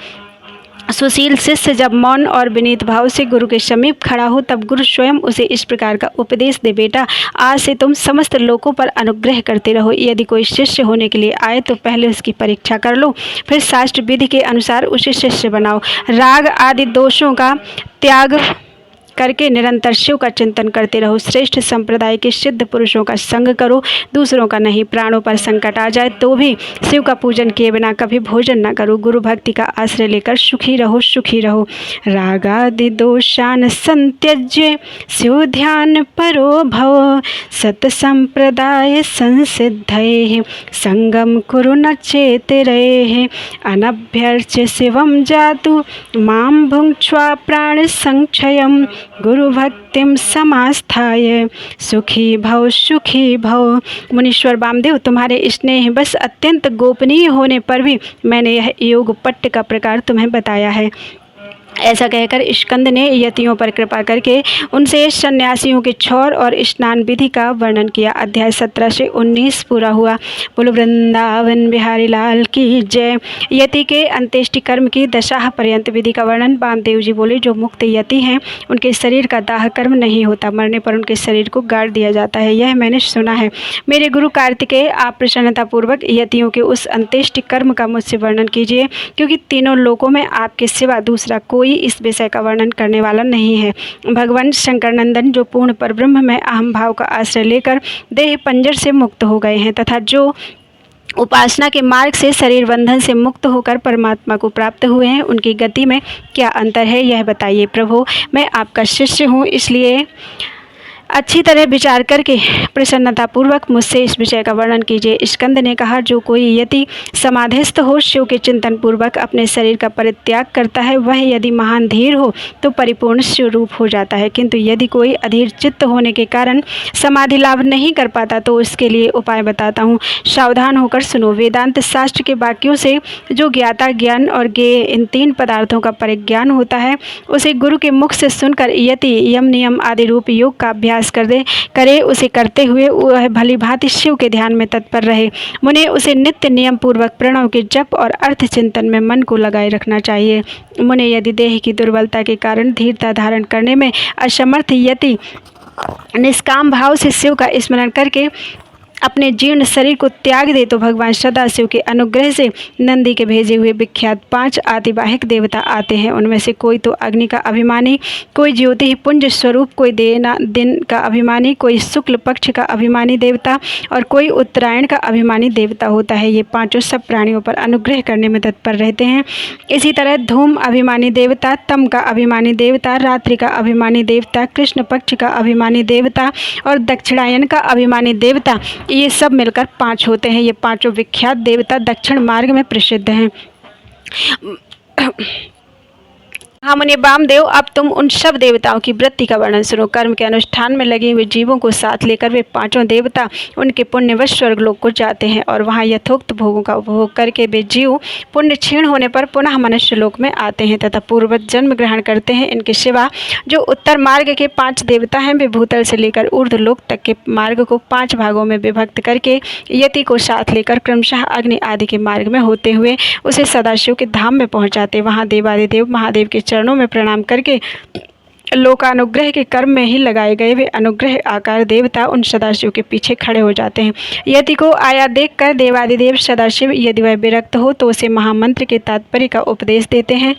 सुशील शिष्य जब मौन और विनीत भाव से गुरु के समीप खड़ा हो तब गुरु स्वयं उसे इस प्रकार का उपदेश दे, बेटा आज से तुम समस्त लोगों पर अनुग्रह करते रहो। यदि कोई शिष्य होने के लिए आए तो पहले उसकी परीक्षा कर लो, फिर शास्त्र विधि के अनुसार उसे शिष्य बनाओ। राग आदि दोषों का त्याग करके निरंतर शिव का चिंतन करते रहो। श्रेष्ठ संप्रदाय के सिद्ध पुरुषों का संग करो, दूसरों का नहीं। प्राणों पर संकट आ जाए तो भी शिव का पूजन किए बिना कभी भोजन न करो। गुरु भक्ति का आश्रय लेकर सुखी रहो, सुखी रहो। रागादि दोषान संत्यज्य शिव ध्यान परो भव। सत संप्रदाय संसिद्धये संगम कुरु न चेतरेः। अनभ्यर्च्य शिवम जातु मां भुङ्क्ष्वा प्राण संक्षयम्। गुरु भक्तिम समास्थाय सुखी भव, सुखी भव। मुनीश्वर वामदेव, तुम्हारे स्नेह बस अत्यंत गोपनीय होने पर भी मैंने यह योग पट्ट का प्रकार तुम्हें बताया है। ऐसा कहकर स्कंद ने यतियों पर कृपा करके उनसे सन्यासियों के छौर और स्नान विधि का वर्णन किया। अध्याय 17 से 19 पूरा हुआ। बोलो वृंदावन बिहारी लाल की जय। यति के अंत्येष्टि कर्म की दशाह पर्यंत विधि का वर्णन। वामदेव जी बोले, जो मुक्त यति हैं उनके शरीर का दाह कर्म नहीं होता, मरने पर उनके शरीर को गाड़ दिया जाता है, यह मैंने सुना है। मेरे गुरु कार्तिकेय, आप प्रसन्नतापूर्वक यतियों के उस अंत्येष्टि कर्म का मुझसे वर्णन कीजिए, क्योंकि तीनों लोकों में आपके सिवा दूसरा कोई इस विषय का वर्णन करने वाला नहीं है। भगवान शंकरनंदन, जो पूर्ण परब्रह्म में अहम भाव का आश्रय लेकर देह पंजर से मुक्त हो गए हैं तथा जो उपासना के मार्ग से शरीर बंधन से मुक्त होकर परमात्मा को प्राप्त हुए हैं, उनकी गति में क्या अंतर है यह बताइए। प्रभु, मैं आपका शिष्य हूँ, इसलिए अच्छी तरह विचार करके प्रसन्नतापूर्वक मुझसे इस विषय का वर्णन कीजिए। स्कंद ने कहा, जो कोई यति समाधिस्थ हो, शिव के चिंतन पूर्वक अपने शरीर का परित्याग करता है, वह यदि महान धीर हो तो परिपूर्ण शिवरूप हो जाता है। किंतु यदि कोई अधीर चित्त होने के कारण समाधि लाभ नहीं कर पाता तो उसके लिए उपाय बताता हूँ, सावधान होकर सुनो। वेदांत शास्त्र के वाक्यों से जो ज्ञाता, ज्ञान और ज्ञेय इन तीन पदार्थों का परिज्ञान होता है, उसे गुरु के मुख से सुनकर यति यम नियम आदि रूप योग का अभ्यास करे। उसे करते हुए वह भली भांति शिव के ध्यान में तत्पर रहे। मुने उसे नित्य नियम पूर्वक प्रणव के जप और अर्थ चिंतन में मन को लगाए रखना चाहिए। मुने, यदि देह की दुर्बलता के कारण धीरता धारण करने में असमर्थ यति निष्काम भाव से शिव का स्मरण करके अपने जीर्ण शरीर को त्याग दे, तो भगवान सदाशिव के अनुग्रह से नंदी के भेजे हुए विख्यात 5 आतिवाहिक देवता आते हैं। उनमें से कोई तो अग्नि का अभिमानी, कोई ज्योति पुंज स्वरूप, कोई दिन का अभिमानी, कोई शुक्ल पक्ष का अभिमानी देवता और कोई उत्तरायण का अभिमानी देवता होता है। ये पांचों सब प्राणियों पर अनुग्रह करने में तत्पर रहते हैं। इसी तरह धूम अभिमानी देवता, तम का अभिमानी देवता, रात्रि का अभिमानी देवता, कृष्ण पक्ष का अभिमानी देवता और दक्षिणायन का अभिमानी देवता, ये सब मिलकर 5 होते हैं। ये पांचों विख्यात देवता दक्षिण मार्ग में प्रसिद्ध हैं। हाँ मुनि वामदेव, अब तुम उन सब देवताओं की वृत्ति का वर्णन सुनो। कर्म के अनुष्ठान में लगे हुए जीवों को साथ लेकर वे पांचों देवता उनके पुण्यवश स्वर्गलोक को जाते हैं और वहाँ यथोक्त भोगों का उपभोग करके वे जीव पुण्य क्षीण होने पर पुनः मनुष्य लोक में आते हैं तथा पूर्वज जन्म ग्रहण करते हैं। इनके सिवा जो उत्तर मार्ग के 5 देवता हैं, वे भूतल से लेकर ऊर्ध्वलोक तक के मार्ग को 5 भागों में विभक्त करके यति को साथ लेकर क्रमशः अग्नि आदि के मार्ग में होते हुए उसे सदाशिव के धाम में पहुँचाते। वहाँ देवादिदेव महादेव के चरणों में प्रणाम करके लोकानुग्रह के कर्म में ही लगाए गए वे अनुग्रह आकार देवता उन सदाशिव के पीछे खड़े हो जाते हैं। यति को आया देखकर देवादिदेव सदाशिव, यदि वह विरक्त हो तो उसे महामंत्र के तात्पर्य का उपदेश देते हैं।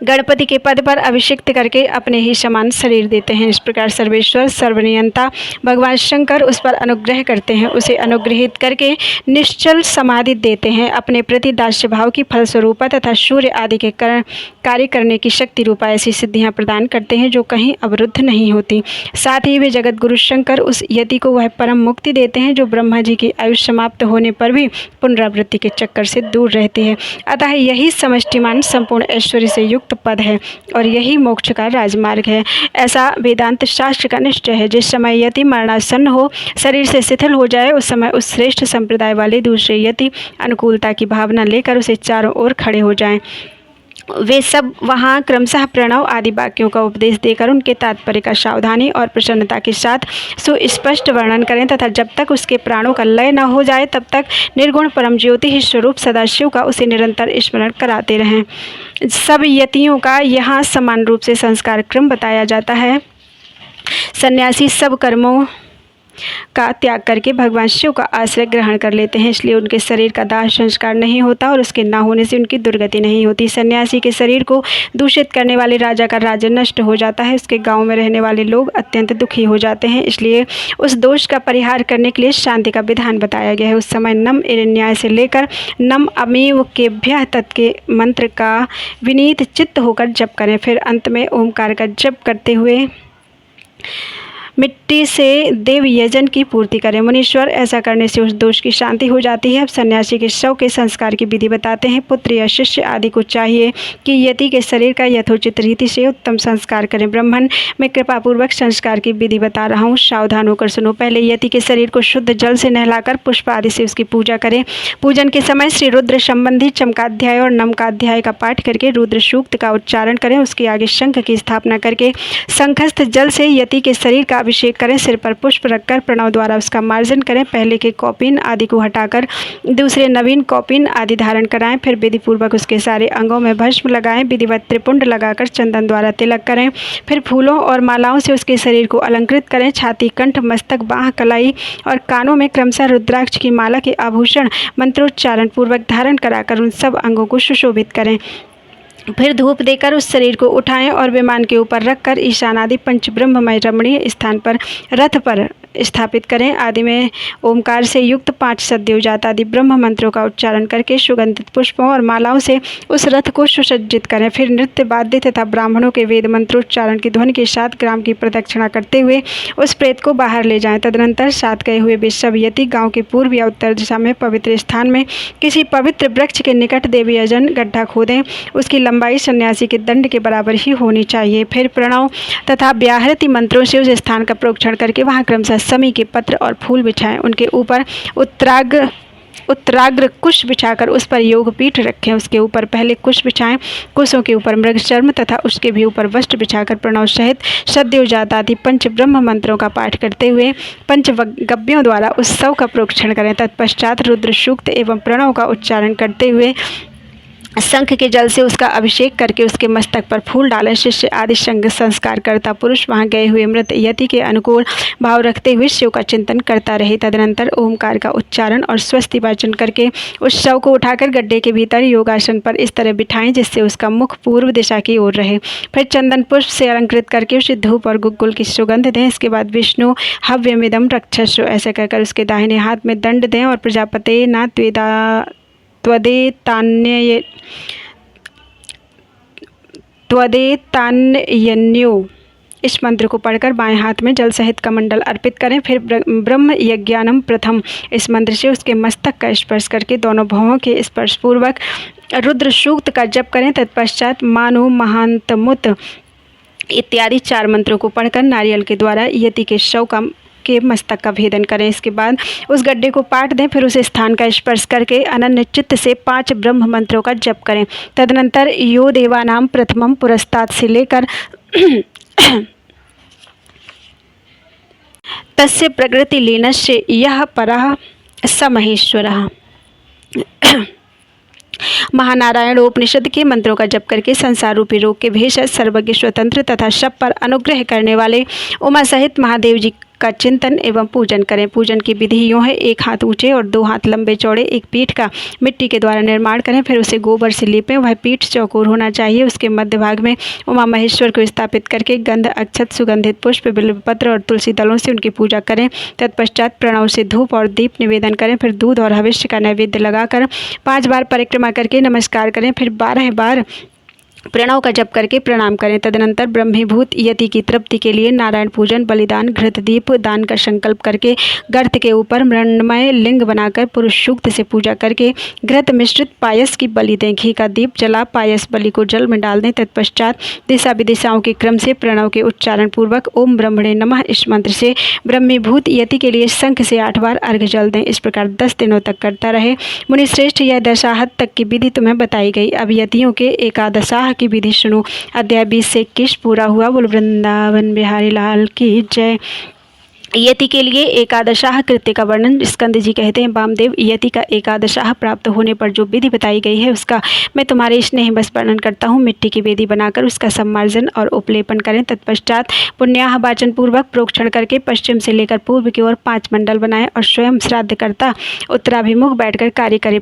गणपति के पद पर अभिषिक्त करके अपने ही समान शरीर देते हैं। इस प्रकार सर्वेश्वर सर्वनियंता भगवान शंकर उस पर अनुग्रह करते हैं, उसे अनुग्रहित करके निश्चल समाधि देते हैं। अपने प्रति दास्य भाव की फलस्वरूपा तथा सूर्य आदि के कार्य करने की शक्ति रूपा ऐसी सिद्धियां प्रदान करते हैं जो कहीं अवरुद्ध नहीं होती। साथ ही वे जगत गुरु शंकर उस यति को वह परम मुक्ति देते हैं जो ब्रह्मा जी की आयु समाप्त होने पर भी पुनरावृत्ति के चक्कर से दूर रहती है। अतः यही समष्टिमान संपूर्ण ऐश्वर्य से युक्त पद है और यही मोक्ष का राजमार्ग है। ऐसा वेदांत शास्त्र का निश्चय है। जिस समय यति मरणासन्न हो, शरीर से शिथिल हो जाए, उस समय उस श्रेष्ठ संप्रदाय वाले दूसरे यति अनुकूलता की भावना लेकर उसे चारों ओर खड़े हो जाएं। वे सब वहाँ क्रमशः प्रणव आदि वाक्यों का उपदेश देकर उनके तात्पर्य का सावधानी और प्रसन्नता के साथ सुस्पष्ट वर्णन करें तथा जब तक उसके प्राणों का लय न हो जाए तब तक निर्गुण परम ज्योति ही स्वरूप सदाशिव का उसे निरंतर स्मरण कराते रहें। सब यतियों का यहाँ समान रूप से संस्कार क्रम बताया जाता है। सन्यासी सब कर्मों का त्याग करके भगवान शिव का आश्रय ग्रहण कर लेते हैं, इसलिए उनके शरीर का दाह संस्कार नहीं होता और उसके ना होने से उनकी दुर्गति नहीं होती। सन्यासी के शरीर को दूषित करने वाले राजा का राज्य नष्ट हो जाता है, उसके गांव में रहने वाले लोग अत्यंत दुखी हो जाते हैं। इसलिए उस दोष का परिहार करने के लिए शांति का विधान बताया गया है। उस समय नम न्याय से लेकर नम अमीव केभ्यः तत् के मंत्र का विनीत चित्त होकर जप करें। फिर अंत में ओमकार का जप करते हुए मिट्टी से देव यजन की पूर्ति करें। मुनीश्वर, ऐसा करने से उस दोष की शांति हो जाती है। अब सन्यासी के शव के संस्कार की विधि बताते हैं। पुत्र या शिष्य आदि को चाहिए कि यति के शरीर का यथोचित रीति से उत्तम संस्कार करें। ब्राह्मण, मैं कृपा पूर्वक संस्कार की विधि बता रहा हूँ, सावधान होकर सुनो। पहले यति के शरीर को शुद्ध जल से नहलाकर पुष्प आदि से उसकी पूजा करें। पूजन के समय श्री रुद्र संबंधी चमकाध्याय और नमकाध्याय का पाठ करके रुद्र सूक्त का उच्चारण करें। उसके आगे शंख की स्थापना करके शंखस्थ जल से यति के शरीर का अभिषेक करें। सिर पर पुष्प रखकर प्रणव द्वारा उसका मार्जन करें। पहले के कौपीन आदि को हटाकर दूसरे नवीन कौपीन आदि धारण कराएं। फिर विधि पूर्वक उसके सारे अंगों में भस्म लगाएं। विधिवत त्रिपुंड लगाकर चंदन द्वारा तिलक करें। फिर फूलों और मालाओं से उसके शरीर को अलंकृत करें। छाती, कंठ, मस्तक, बाह, कलाई और कानों में क्रमशः रुद्राक्ष की माला के आभूषण मंत्रोच्चारण पूर्वक धारण कराकर उन सब अंगों को सुशोभित करें। फिर धूप देकर उस शरीर को उठाएं और विमान के ऊपर रखकर ईशानादि पंच ब्रह्ममय रमणीय स्थान पर रथ पर स्थापित करें। आदि में ओमकार से युक्त 5 सद्योजात आदि ब्रह्म मंत्रों का उच्चारण करके सुगंधित पुष्पों और मालाओं से उस रथ को सुसज्जित करें। फिर नृत्य, वाद्य तथा ब्राह्मणों के वेद मंत्रोच्चारण की ध्वनि के साथ ग्राम की प्रदक्षिणा करते हुए उस प्रेत को बाहर ले जाएं। तदनंतर साथ गए हुए वे सब यति गांव के पूर्व या उत्तर दिशा में पवित्र स्थान में किसी पवित्र वृक्ष के निकट देवी यजन गड्ढा खोदें। उसकी लंबाई सन्यासी के दंड के बराबर ही होनी चाहिए। फिर प्रणव तथा व्याहृति मंत्रों से उस स्थान का प्रोक्षण करके वहां क्रमशः समी के पत्र और फूल बिछाएं। उनके ऊपर उत्तराग्र कुश बिछाकर उस पर योग पीठ रखें। उसके ऊपर पहले कुश बिछाएं। कुशों के ऊपर मृग चर्म तथा उसके भी ऊपर वस्त्र बिछाकर प्रणव सहित सद्योजात आदि पंच ब्रह्म मंत्रों का पाठ करते हुए पंच गव्यों द्वारा उस शव का प्रोक्षण करें। तत्पश्चात रुद्र सूक्त एवं प्रणव का उच्चारण करते हुए शंख के जल से उसका अभिषेक करके उसके मस्तक पर फूल डालें। शिष्य आदि संग संस्कार करता पुरुष वहां गए हुए मृत यति के अनुकूल भाव रखते हुए शिव का चिंतन करता रहे। तदनंतर ओमकार का उच्चारण और स्वस्ति वाचन करके उस शव को उठाकर गड्ढे के भीतर योगासन पर इस तरह बिठाएं जिससे उसका मुख पूर्व दिशा की ओर रहे। फिर चंदन पुष्प से अलंकृत करके उसे धूप और गुग्गुल की सुगंध दें। इसके बाद विष्णु हव्यमिदम रक्षस्व ऐसे कहकर उसके दाहिने हाथ में दंड दें और प्रजापते न त्वदेतान्यन्यो इस मंत्र को पढ़कर बाएं हाथ में जल सहित कमंडल अर्पित करें। फिर ब्रह्म यज्ञानम प्रथम इस मंत्र से उसके मस्तक का स्पर्श करके दोनों भवों के स्पर्श पूर्वक रुद्र सूक्त का जप करें। तत्पश्चात मानो महांतमुत इत्यादि 4 मंत्रों को पढ़कर नारियल के द्वारा यति के शव के मस्तक का भेदन करें। इसके बाद उस गड्ढे को पाट दें। फिर उस स्थान का स्पर्श करके अनन्य चित्त से 5 ब्रह्म मंत्रों का जप करें। तदनंतर यो देवानाम प्रथमम पुरस्तात् से लेकर तस्य प्रकृति लीनस्य यह परः स महेश्वरः महानारायण उपनिषद के मंत्रों का जप करके संसार रूपी रोग के भेषज सर्वज्ञ स्वतंत्र तथा सब पर अनुग्रह करने वाले उमा सहित महादेव जी का चिंतन एवं पूजन करें। पूजन की विधि यूँ है, 1 हाथ ऊंचे और 2 हाथ लंबे चौड़े एक पीठ का मिट्टी के द्वारा निर्माण करें। फिर उसे गोबर से लीपें। वह पीठ चौकोर होना चाहिए। उसके मध्य भाग में उमा महेश्वर को स्थापित करके गंध, अक्षत, सुगंधित पुष्प, बिल्वपत्र और तुलसी दलों से उनकी पूजा करें। तत्पश्चात प्रणव से धूप और दीप निवेदन करें। फिर दूध और हविष्य का नैवेद्य लगाकर 5 बार परिक्रमा करके नमस्कार करें। फिर 12 बार प्रणव का जप करके प्रणाम करें। तदनंतर ब्रह्मीभूत यति की तृप्ति के लिए नारायण पूजन, बलिदान, घृत दीप दान का संकल्प करके गर्त के ऊपर मृण्मय लिंग बनाकर पुरुष सूक्त से पूजा करके घृत मिश्रित पायस की बलि दें। घी का दीप जला पायस बलि को जल में डाल दें। तत्पश्चात दिशा विदिशाओं के क्रम से प्रणव के उच्चारण पूर्वक ओम ब्रह्मणे नमः इस मंत्र से ब्रह्मीभूत यति के लिए शंख से 8 बार अर्घ्य जल दें। इस प्रकार 10 दिनों तक करता रहे। मुनिश्रेष्ठ, यह दशाहत तक की विधि तुम्हें बताई गई। अब यतियों के एकादशाह की विधि सुनो। अध्याय 20 से 21 पूरा हुआ। बोल वृंदावन बिहारी लाल की जय। यति के लिए एकादशाह कृत्य का वर्णन स्कंद जी कहते हैं। वामदेव, यति का एकादशाह प्राप्त होने पर जो विधि बताई गई है उसका मैं तुम्हारे स्नेह बस वर्णन करता हूँ। मिट्टी की वेदी बनाकर उसका सम्मार्जन और उपलेपन करें। तत्पश्चात पुण्याह वाचन पूर्वक प्रोक्षण करके पश्चिम से लेकर पूर्व की ओर 5 मंडल बनाएं और स्वयं श्राद्ध करता उत्तराभिमुख बैठकर कार्य करे।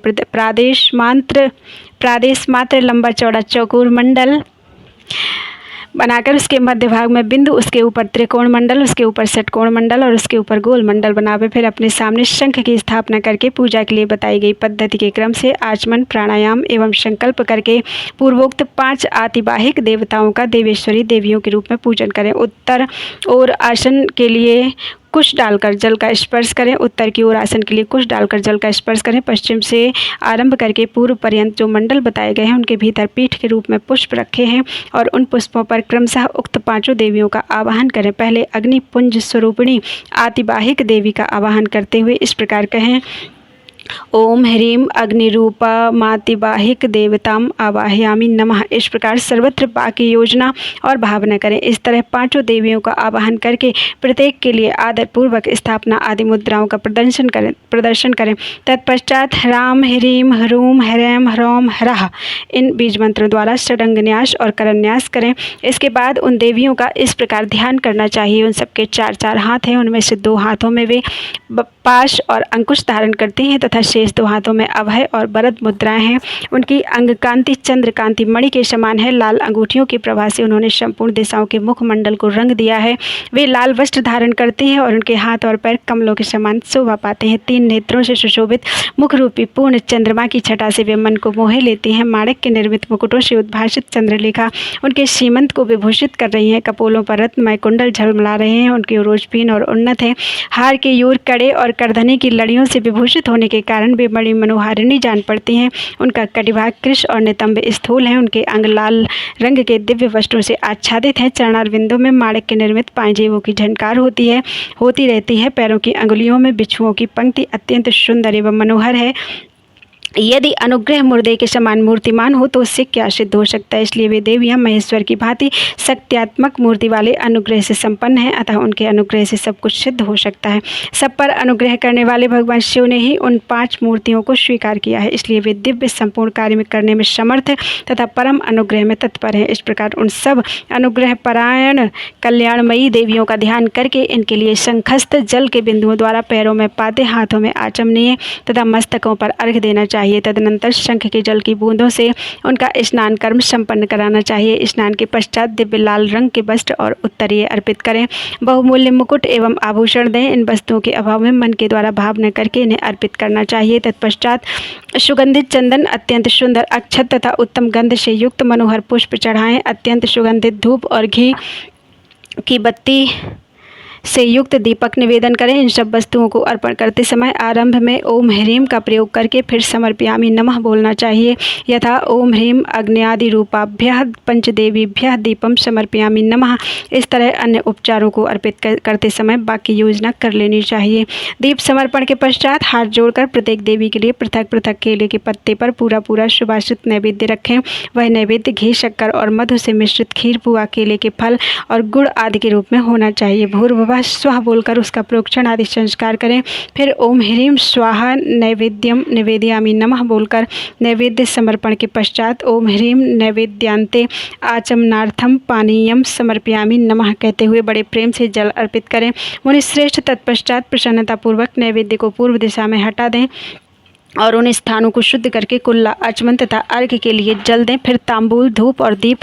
प्रादेश मात्र लंबा चौड़ा चौकोर मंडल बनाकर उसके मध्य भाग में बिंदु, उसके ऊपर त्रिकोण मंडल, उसके ऊपर षटकोण मंडल और उसके ऊपर गोल मंडल बनावे। फिर अपने सामने शंख की स्थापना करके पूजा के लिए बताई गई पद्धति के क्रम से आचमन, प्राणायाम एवं संकल्प करके पूर्वोक्त 5 आतिवाहिक देवताओं का देवेश्वरी देवियों के रूप में पूजन करें। उत्तर और आसन के लिए कुश डालकर जल का स्पर्श करें। उत्तर की ओर आसन के लिए कुश डालकर जल का स्पर्श करें। पश्चिम से आरंभ करके पूर्व पर्यंत जो मंडल बताए गए हैं उनके भीतर पीठ के रूप में पुष्प रखे हैं और उन पुष्पों पर क्रमशः उक्त 5 देवियों का आवाहन करें। पहले अग्निपुंज स्वरूपिणी आतिवाहिक देवी का आवाहन करते हुए इस प्रकार कहें: ओम ह्रीं अग्निरूपा मातिवाहिक देवताम आवाहयामि नमः। इस प्रकार सर्वत्र बाकी योजना और भावना करें। इस तरह 5 देवियों का आवाहन करके प्रत्येक के लिए आदरपूर्वक स्थापना आदि मुद्राओं का प्रदर्शन करें। तत्पश्चात ह्राम ह्रीं ह्रूम ह्रैम ह्रौम ह्रः इन बीज मंत्रों द्वारा षडंगन्यास और करन्यास करें। इसके बाद उन देवियों का इस प्रकार ध्यान करना चाहिए। उन सबके 4-4 हाथ हैं, उनमें से 2 हाथों में वे पाश और अंकुश धारण करते हैं तथा शेष 2 हाथों में अभय और वरद मुद्राएं हैं। उनकी अंग कांति चंद्रकांति मणि के समान है। लाल अंगूठियों की प्रभा से उन्होंने संपूर्ण दिशाओं के मुखमंडल को रंग दिया है। वे लाल वस्त्र धारण करते हैं और उनके हाथ और पैर कमलों के समान शोभा पाते हैं। 3 नेत्रों से सुशोभित मुख रूपी पूर्ण चंद्रमा की छटा से वे मन को मोहे लेती हैं। माणिक के निर्मित मुकुटों से उद्भासित चंद्रलेखा उनके सीमंत को विभूषित कर रही है। कपोलों पर रत्नमय कुंडल झलमला रहे हैं। उनकी रोजपीन और उन्नत है। हार के यूर कड़े और करधनी की लड़ियों से विभूषित होने के कारण वे बड़ी मनोहारिणी जान पड़ती हैं। उनका कटिभाग कृश और नितंब स्थूल है। उनके अंग लाल रंग के दिव्य वस्त्रों से आच्छादित हैं। चरणारविंदों में माणिक के निर्मित पांजेबों की झनकार होती रहती है। पैरों की अंगुलियों में बिच्छुओं की पंक्ति अत्यंत सुंदर एवं मनोहर है। यदि अनुग्रह मुर्दे के समान मूर्तिमान हो तो उससे क्या सिद्ध हो सकता है। इसलिए वे देवियाँ महेश्वर की भांति शक्त्यात्मक मूर्ति वाले अनुग्रह से संपन्न हैं, अतः उनके अनुग्रह से सब कुछ सिद्ध हो सकता है। सब पर अनुग्रह करने वाले भगवान शिव ने ही उन 5 मूर्तियों को स्वीकार किया है, इसलिए वे दिव्य संपूर्ण कार्य में करने में समर्थ तथा परम अनुग्रह में तत्पर हैं। इस प्रकार उन सब अनुग्रह परायण कल्याणमयी देवियों का ध्यान करके इनके लिए शंखस्थ जल के बिंदुओं द्वारा पैरों में पाते, हाथों में आचमनीय तथा मस्तकों पर अर्घ देना चाहिए। तदनंतर शंख के जल की बूंदों से उनका स्नान कर्म संपन्न कराना चाहिए। स्नान के पश्चात दिव्य लाल रंग के वस्त्र और उत्तरीय अर्पित करें। बहुमूल्य मुकुट एवं आभूषण दें। इन वस्तुओं के अभाव में मन के द्वारा भावना करके इन्हें अर्पित करना चाहिए। तत्पश्चात सुगंधित चंदन, अत्यंत सुंदर अक्षत तथा उत्तम गंध से युक्त मनोहर पुष्प चढ़ाएं। अत्यंत सुगंधित धूप और घी की बत्ती से युक्त दीपक निवेदन करें। इन सब वस्तुओं को अर्पण करते समय आरंभ में ओम ह्रीं का प्रयोग करके फिर समर्पयामि नमः बोलना चाहिए। यथा ओम ह्रीं अग्न्यादि रूपाभ्यः पंचदेवीभ्यः दीपम समर्पयामि नमः। इस तरह अन्य उपचारों को अर्पित करते समय बाकी योजना कर लेनी चाहिए। दीप समर्पण के पश्चात हाथ जोड़कर प्रत्येक देवी के लिए पृथक पृथक केले के पत्ते पर पूरा सुवासित नैवेद्य रखें। वह नैवेद्य घी, शक्कर और मधु से मिश्रित खीर, पुआ, केले के फल और गुड़ आदि के रूप में होना चाहिए। भूर्भुवः स्वाहा बोलकर उसका प्रोक्षण आदि संस्कार करें। फिर ओम ह्रीं स्वाहा नैवेद्यम निवेदयामि नमः बोलकर नैवेद्य समर्पण के पश्चात ओम ह्रीं नैवेद्यांते आचमनार्थम पानीयम समर्पयामि नमः कहते हुए बड़े प्रेम से जल अर्पित करें। मुनिश्रेष्ठ तत्पश्चात प्रसन्नतापूर्वक नैवेद्य को पूर्व दिशा में हटा दें और उन स्थानों को शुद्ध करके कुल्ला, आचमन तथा अर्घ्य के लिए जल दें। फिर तांबूल, धूप और दीप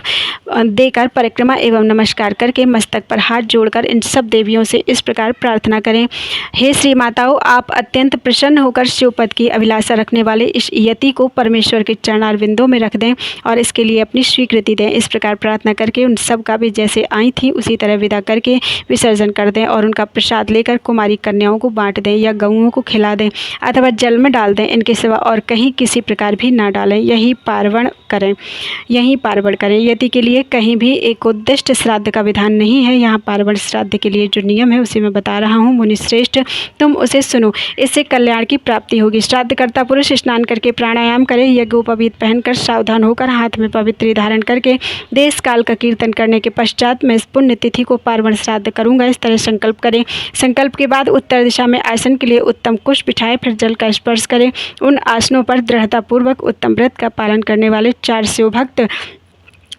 देकर परिक्रमा एवं नमस्कार करके मस्तक पर हाथ जोड़कर इन सब देवियों से इस प्रकार प्रार्थना करें: हे श्री माताओं, आप अत्यंत प्रसन्न होकर शिवपद की अभिलाषा रखने वाले इस यति को परमेश्वर के चरणारविंदों में रख दें और इसके लिए अपनी स्वीकृति दें। इस प्रकार प्रार्थना करके उन सब का भी जैसे आई थी उसी तरह विदा करके विसर्जन कर दें और उनका प्रसाद लेकर कुमारी कन्याओं को बांट दें या गऊओं को खिला दें अथवा जल में डाल दें। इनके सिवा और कहीं किसी प्रकार भी ना डालें। यही पार्वण करें। यति के लिए कहीं भी एक उद्दिष्ट श्राद्ध का विधान नहीं है। यहाँ पार्वण श्राद्ध के लिए जो नियम है उसे मैं बता रहा हूँ। मुनिश्रेष्ठ, तुम उसे सुनो, इससे कल्याण की प्राप्ति होगी। श्राद्ध करता पुरुष स्नान करके प्राणायाम करे, यज्ञोपवीत पहनकर सावधान होकर हाथ में पवित्री धारण करके देश काल का कीर्तन करने के पश्चात मैं इस पुण्य तिथि को पार्वण श्राद्ध करूँगा, इस तरह संकल्प करें। संकल्प के बाद उत्तर दिशा में आसन के लिए उत्तम कुश बिछाए, फिर जल का स्पर्श करें। उन आसनों पर दृढ़तापूर्वक उत्तम व्रत का पालन करने वाले 4 शिवभक्त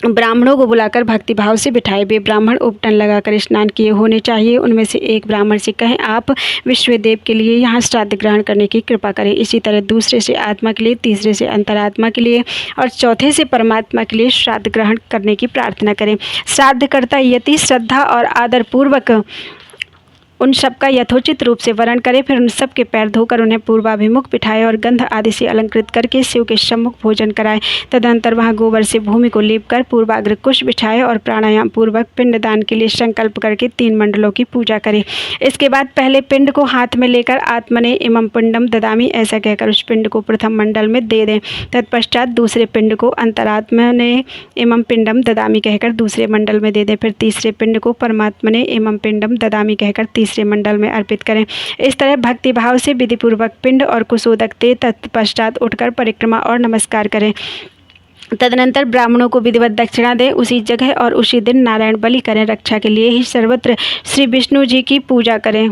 ब्राह्मणों को बुलाकर भक्तिभाव से बिठाए। वे ब्राह्मण उपटन लगाकर स्नान किए होने चाहिए। उनमें से एक ब्राह्मण से कहें, आप विश्वदेव के लिए यहाँ श्राद्ध ग्रहण करने की कृपा करें। इसी तरह दूसरे से आत्मा के लिए, तीसरे से अंतरात्मा के लिए और चौथे से परमात्मा के लिए श्राद्ध ग्रहण करने की प्रार्थना करें। श्राद्धकर्ता यति श्रद्धा और आदर पूर्वक उन सब का यथोचित रूप से वर्ण करे। फिर उन सब के पैर धोकर उन्हें पूर्वाभिमुख बिठाए और गंध आदि से अलंकृत करके शिव के सम्मुख भोजन कराए। तदनंतर वहां गोबर से भूमि को लीप कर पूर्वाग्र कुश बिछाए और प्राणायाम पूर्वक पिंडदान के लिए संकल्प करके 3 मंडलों की पूजा करे। इसके बाद पहले पिंड को हाथ में लेकर आत्मने इमं पिंडम ददामी ऐसा कहकर उस पिंड को प्रथम मंडल में दे दें। तत्पश्चात दूसरे पिंड को अंतरात्मने इमं पिंडम ददामी कहकर दूसरे मंडल में दे दें। फिर तीसरे पिंड को परमात्मने इमं पिंडम ददामी कहकर तीसरे मंडल में अर्पित करें। इस तरह भक्ति भाव से विधिपूर्वक पिंड और कुशोदक दे। तत्पश्चात उठकर परिक्रमा और नमस्कार करें। तदनंतर ब्राह्मणों को विधिवत दक्षिणा दें। उसी जगह और उसी दिन नारायण बलि करें। रक्षा के लिए ही सर्वत्र श्री विष्णु जी की पूजा करें।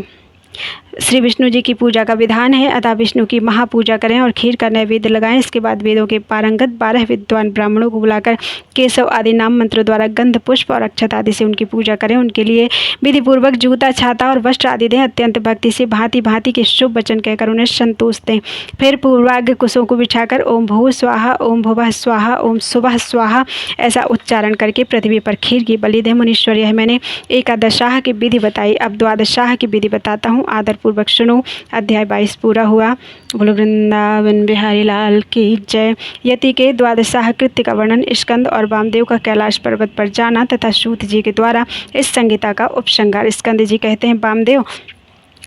श्री विष्णु जी की पूजा का विधान है, अतः विष्णु की महापूजा करें और खीर का नैवेद्य लगाएं। इसके बाद वेदों के पारंगत 12 विद्वान ब्राह्मणों को बुलाकर केशव आदि नाम मंत्रों द्वारा गंध पुष्प और अक्षत आदि से उनकी पूजा करें। उनके लिए विधिपूर्वक जूता छाता और वस्त्र आदि दें। अत्यंत भक्ति से भांति भांति के शुभ वचन कहकर उन्हें संतोष दें। फिर पूर्वाग्र कुशों को बिछाकर ओम भू स्वाहा, ओम भुवः स्वाहा, ओम शुभः स्वाहा ऐसा उच्चारण करके पृथ्वी पर खीर की बलि दें। मुनीश्वर, यह मैंने एकादशाह की विधि बताई, अब द्वादशाह की विधि बताता हूँ, आदर पूर्वक सुनो। अध्याय 22 पूरा हुआ। बोलो वृंदावन बिहारी लाल की जय। यति के द्वादशाह कृत्य का वर्णन, स्कंद और वामदेव का कैलाश पर्वत पर जाना तथा सूत जी के द्वारा इस संगीता का उपसंहार। स्कंद जी कहते हैं, वामदेव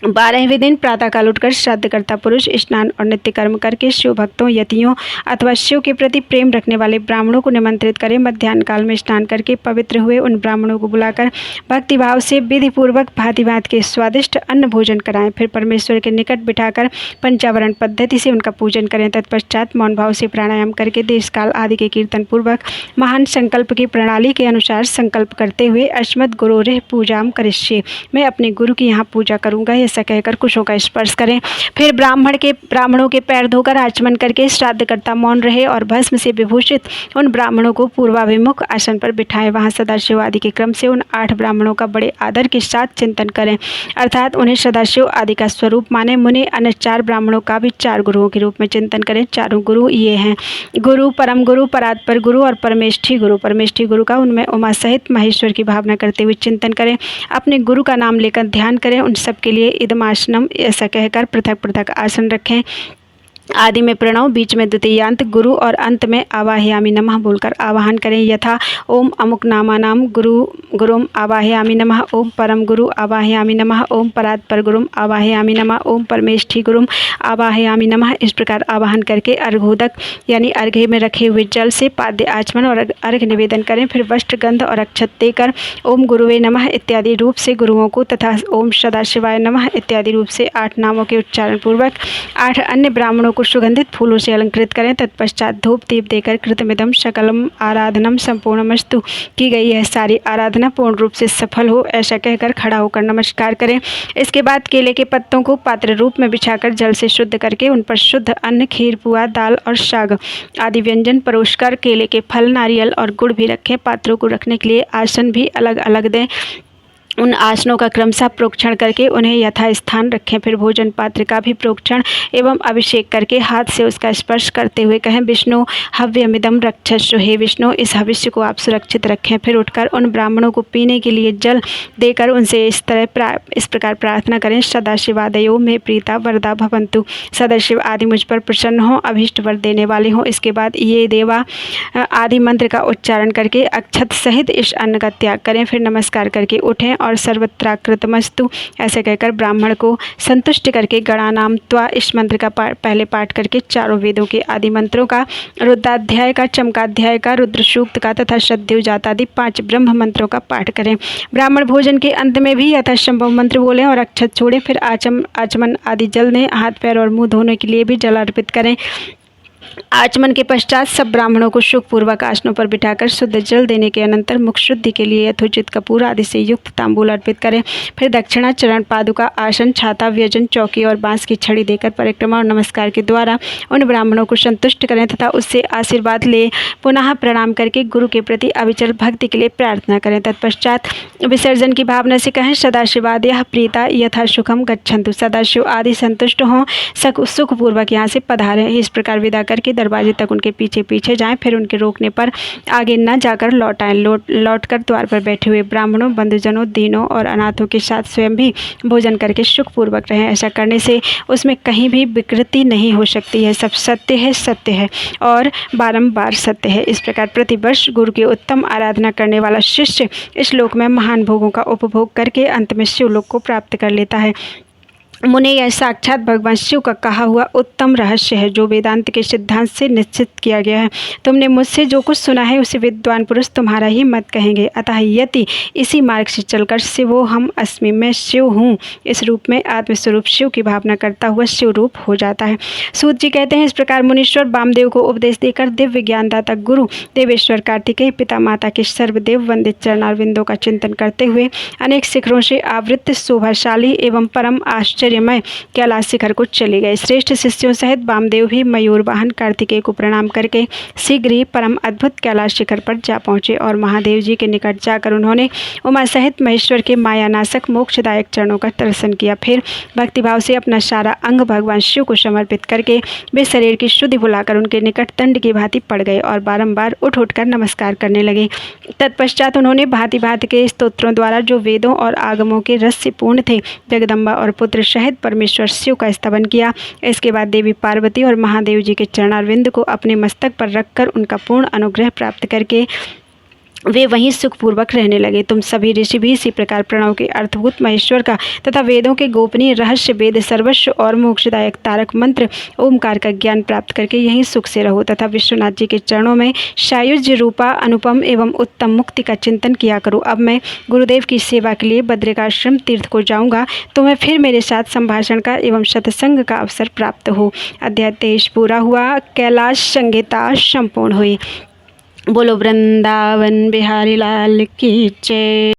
12वें दिन प्रातःकाल उठकर श्राद्धकर्ता पुरुष स्नान और नित्य कर्म करके शिव भक्तों, यतियों अथवा शिव के प्रति प्रेम रखने वाले ब्राह्मणों को निमंत्रित करें। मध्याह्न काल में स्नान करके पवित्र हुए उन ब्राह्मणों को बुलाकर भक्तिभाव से विधिपूर्वक भांति भांति के स्वादिष्ट अन्न भोजन कराएं। फिर परमेश्वर के निकट बिठाकर पंचावरण पद्धति से उनका पूजन करें। तत्पश्चात मौन भाव से प्राणायाम करके देश काल आदि के कीर्तन पूर्वक महान संकल्प की प्रणाली के अनुसार संकल्प करते हुए अस्मद् गुरोरेह पूजाम करिष्ये, मैं अपने गुरु की यहाँ पूजा करूँगा, ऐसा कहकर कुशों का स्पर्श करें। फिर ब्राह्मणों के पैर धोकर आचमन करके श्राद्धकर्ता मौन रहे और भस्म से विभूषित उन ब्राह्मणों को पूर्वाभिमुख आसन पर बिठाएं। वहां सदाशिव आदि के क्रम से उन 8 ब्राह्मणों का बड़े आदर के साथ चिंतन करें, अर्थात उन्हें सदाशिव आदि का स्वरूप माने। मुनि अन्य 4 ब्राह्मणों का भी 4 गुरुओं के रूप में चिंतन करें। 4 गुरु ये हैं: गुरु, परम गुरु, परात्पर गुरु और परमेष्ठी गुरु। परमेष्ठी गुरु का उनमें उमा सहित महेश्वर की भावना करते हुए चिंतन करें। अपने गुरु का नाम लेकर ध्यान करें। उन सब के लिए इदमासनम ऐसा कहकर पृथक पृथक आसन रखें। आदि में प्रणव, बीच में द्वितीयांत गुरु और अंत में आवाहयामि नमः बोलकर आवाहन करें। यथा ओम अमुक नामानाम गुरुम आवाहयामि नमः, ओम परम गुरु आवाहयामि नमः, ओम परात्पर गुरुम आवाहयामि नमः, ओम परमेष्ठी गुरुम आवाहयामि नमः। इस प्रकार आवाहन करके अर्घोदक यानी अर्घ्य में रखे हुए जल से पाद्य आचमन और अर्घ्य निवेदन करें। फिर वस्त्र, गंध और अक्षत देकर ओम गुरुवे नमः इत्यादि रूप से गुरुओं को तथा ओम सदाशिवाय नमः इत्यादि रूप से 8 नामों के उच्चारण पूर्वक 8 अन्य ब्राह्मणों को सुगंधित फूलों से अलंकृत करें। तत्पश्चात धूप दीप देकर कृतमिदम सकलम आराधनम संपूर्णमस्तु, की गई यह सारी आराधना पूर्ण रूप से सफल हो, ऐसा कहकर खड़ा होकर नमस्कार करें। इसके बाद केले के पत्तों को पात्र रूप में बिछाकर जल से शुद्ध करके उन पर शुद्ध अन्न, खीर, पुआ, दाल और साग आदि व्यंजन परोसकर केले के फल, नारियल और गुड़ भी रखें। पात्रों को रखने के लिए आसन भी अलग अलग दें। उन आसनों का क्रमशः प्रोक्षण करके उन्हें यथास्थान रखें। फिर भोजन पात्र का भी प्रोक्षण एवं अभिषेक करके हाथ से उसका स्पर्श करते हुए कहें, विष्णु हव्यमिदम रक्षस्व, हे विष्णु इस हविष्य को आप सुरक्षित रखें। फिर उठकर उन ब्राह्मणों को पीने के लिए जल देकर उनसे इस प्रकार प्रार्थना करें, सदाशिवादयो में प्रीता वरदा भवन्तु, सदाशिव आदि मुझ पर प्रसन्न हो, अभीष्ट वर देने वाले हों। इसके बाद ये देवा आदि मंत्र का उच्चारण करके अक्षत सहित इस अन्न का त्याग करें। फिर नमस्कार करके उठें और सर्वत्राकृतमस्तु ऐसे कहकर ब्राह्मण को संतुष्ट करके गणानाम त्वा इस मंत्र का पहले पाठ करके 4 वेदों के आदि मंत्रों का, रुद्राध्याय का, चमकाध्याय का, रुद्र सूक्त का तथा सद्देव जातादि 5 ब्रह्म मंत्रों का पाठ करें। ब्राह्मण भोजन के अंत में भी यथासंभव मंत्र बोलें और अक्षत छोड़ें। फिर आचमन आदि जल दें। हाथ पैर और मुंह धोने के लिए भी जल अर्पित करें। आचमन के पश्चात सब ब्राह्मणों को सुखपूर्वक आसनों पर बिठाकर शुद्ध जल देने के अनंतर मुख शुद्धि के लिए यथोचित कपूर आदि से युक्त तांबूल अर्पित करें। फिर दक्षिणा, चरण पादुका, आसन, छाता, व्यजन, चौकी और बांस की छड़ी देकर परिक्रमा और नमस्कार के द्वारा उन ब्राह्मणों को संतुष्ट करें तथा उससे आशीर्वाद ले पुनः प्रणाम करके गुरु के प्रति अविचल भक्ति के लिए प्रार्थना करें। तत्पश्चात विसर्जन की भावना से कहें, सदाशिवादयः प्रीता यथा सुखम गच्छन्तु। सदाशिव आदि संतुष्ट हों, सुखपूर्वक यहाँ से पधारें। इस प्रकार विदा करके दरवाजे तक उनके पीछे पीछे जाएं, फिर उनके रोकने पर आगे न जाकर लौट आएं। लौटकर द्वार पर बैठे हुए ब्राह्मणों, बंधुजनों, दीनों और अनाथों के साथ स्वयं भी भोजन करके सुखपूर्वक रहें। ऐसा करने से उसमें कहीं भी विकृति नहीं हो सकती है। सब सत्य है और बारंबार सत्य है। इस प्रकार प्रतिवर्ष गुरु की उत्तम आराधना करने वाला शिष्य इस लोक में महान भोगों का उपभोग करके अंत में शिवलोक को प्राप्त कर लेता है। मुने, यह साक्षात भगवान शिव का कहा हुआ उत्तम रहस्य है जो वेदांत के सिद्धांत से निश्चित किया गया है। तुमने मुझसे जो कुछ सुना है उसे विद्वान पुरुष तुम्हारा ही मत कहेंगे। अतः यति इसी मार्ग से चलकर शिवो हम अस्मि, मैं शिव हूँ, इस रूप में आत्मस्वरूप शिव की भावना करता हुआ शिव रूप हो जाता है। सूत जी कहते हैं, इस प्रकार मुनीश्वर वामदेव को उपदेश देकर दिव्य ज्ञानदाता गुरु देवेश्वर कार्तिकेय पिता माता के सर्वदेव वंदित चरणारविंदों का चिंतन करते हुए अनेक शिखरों से आवृत शोभाशाली एवं परम आश्चर्यमय कैलाश शिखर को चले गए। श्रेष्ठ शिष्यों सहित वामदेव भी मयूर वाहन कार्तिकेय को प्रणाम करके शीघ्र ही परम अद्भुत कैलाश शिखर पर जा पहुँचे और महादेव जी के निकट जाकर उन्होंने उमा सहित महेश्वर के मायानाशक मोक्षदायक चरणों का दर्शन किया। फिर भक्तिभाव से अपना सारा अंग भगवान शिव को समर्पित करके वे शरीर की शुद्धि भुलाकर उनके निकट दंड की भांति पड़ गए और बारंबार उठ उठकर नमस्कार करने लगे। तत्पश्चात उन्होंने भांति भांति के स्तोत्रों द्वारा जो वेदों और आगमों के रस से पूर्ण थे जगदम्बा और पुत्र सहित परमेश्वर शिव का स्तवन किया। इसके बाद देवी पार्वती और महादेव जी के चरणारविंद को अपने मस्तक पर रखकर उनका पूर्ण अनुग्रह प्राप्त करके वे वहीं सुखपूर्वक रहने लगे। तुम सभी ऋषि भी इसी प्रकार प्रणव के अर्थभूत महेश्वर का तथा वेदों के गोपनीय रहस्य, वेद सर्वस्व और मोक्षदायक तारक मंत्र ओमकार का ज्ञान प्राप्त करके यहीं सुख से रहो तथा विश्वनाथ जी के चरणों में सायुज्य रूपा अनुपम एवं उत्तम मुक्ति का चिंतन किया करो। अब मैं गुरुदेव की सेवा के लिए बद्रिकाश्रम तीर्थ को जाऊँगा। तुम्हें फिर मेरे साथ संभाषण का एवं सत्संग का अवसर प्राप्त हो। अध्याय 23 पूरा हुआ। कैलाश संहिता संपूर्ण हुई। बोलो वृंदावन बिहारी लाल की जय।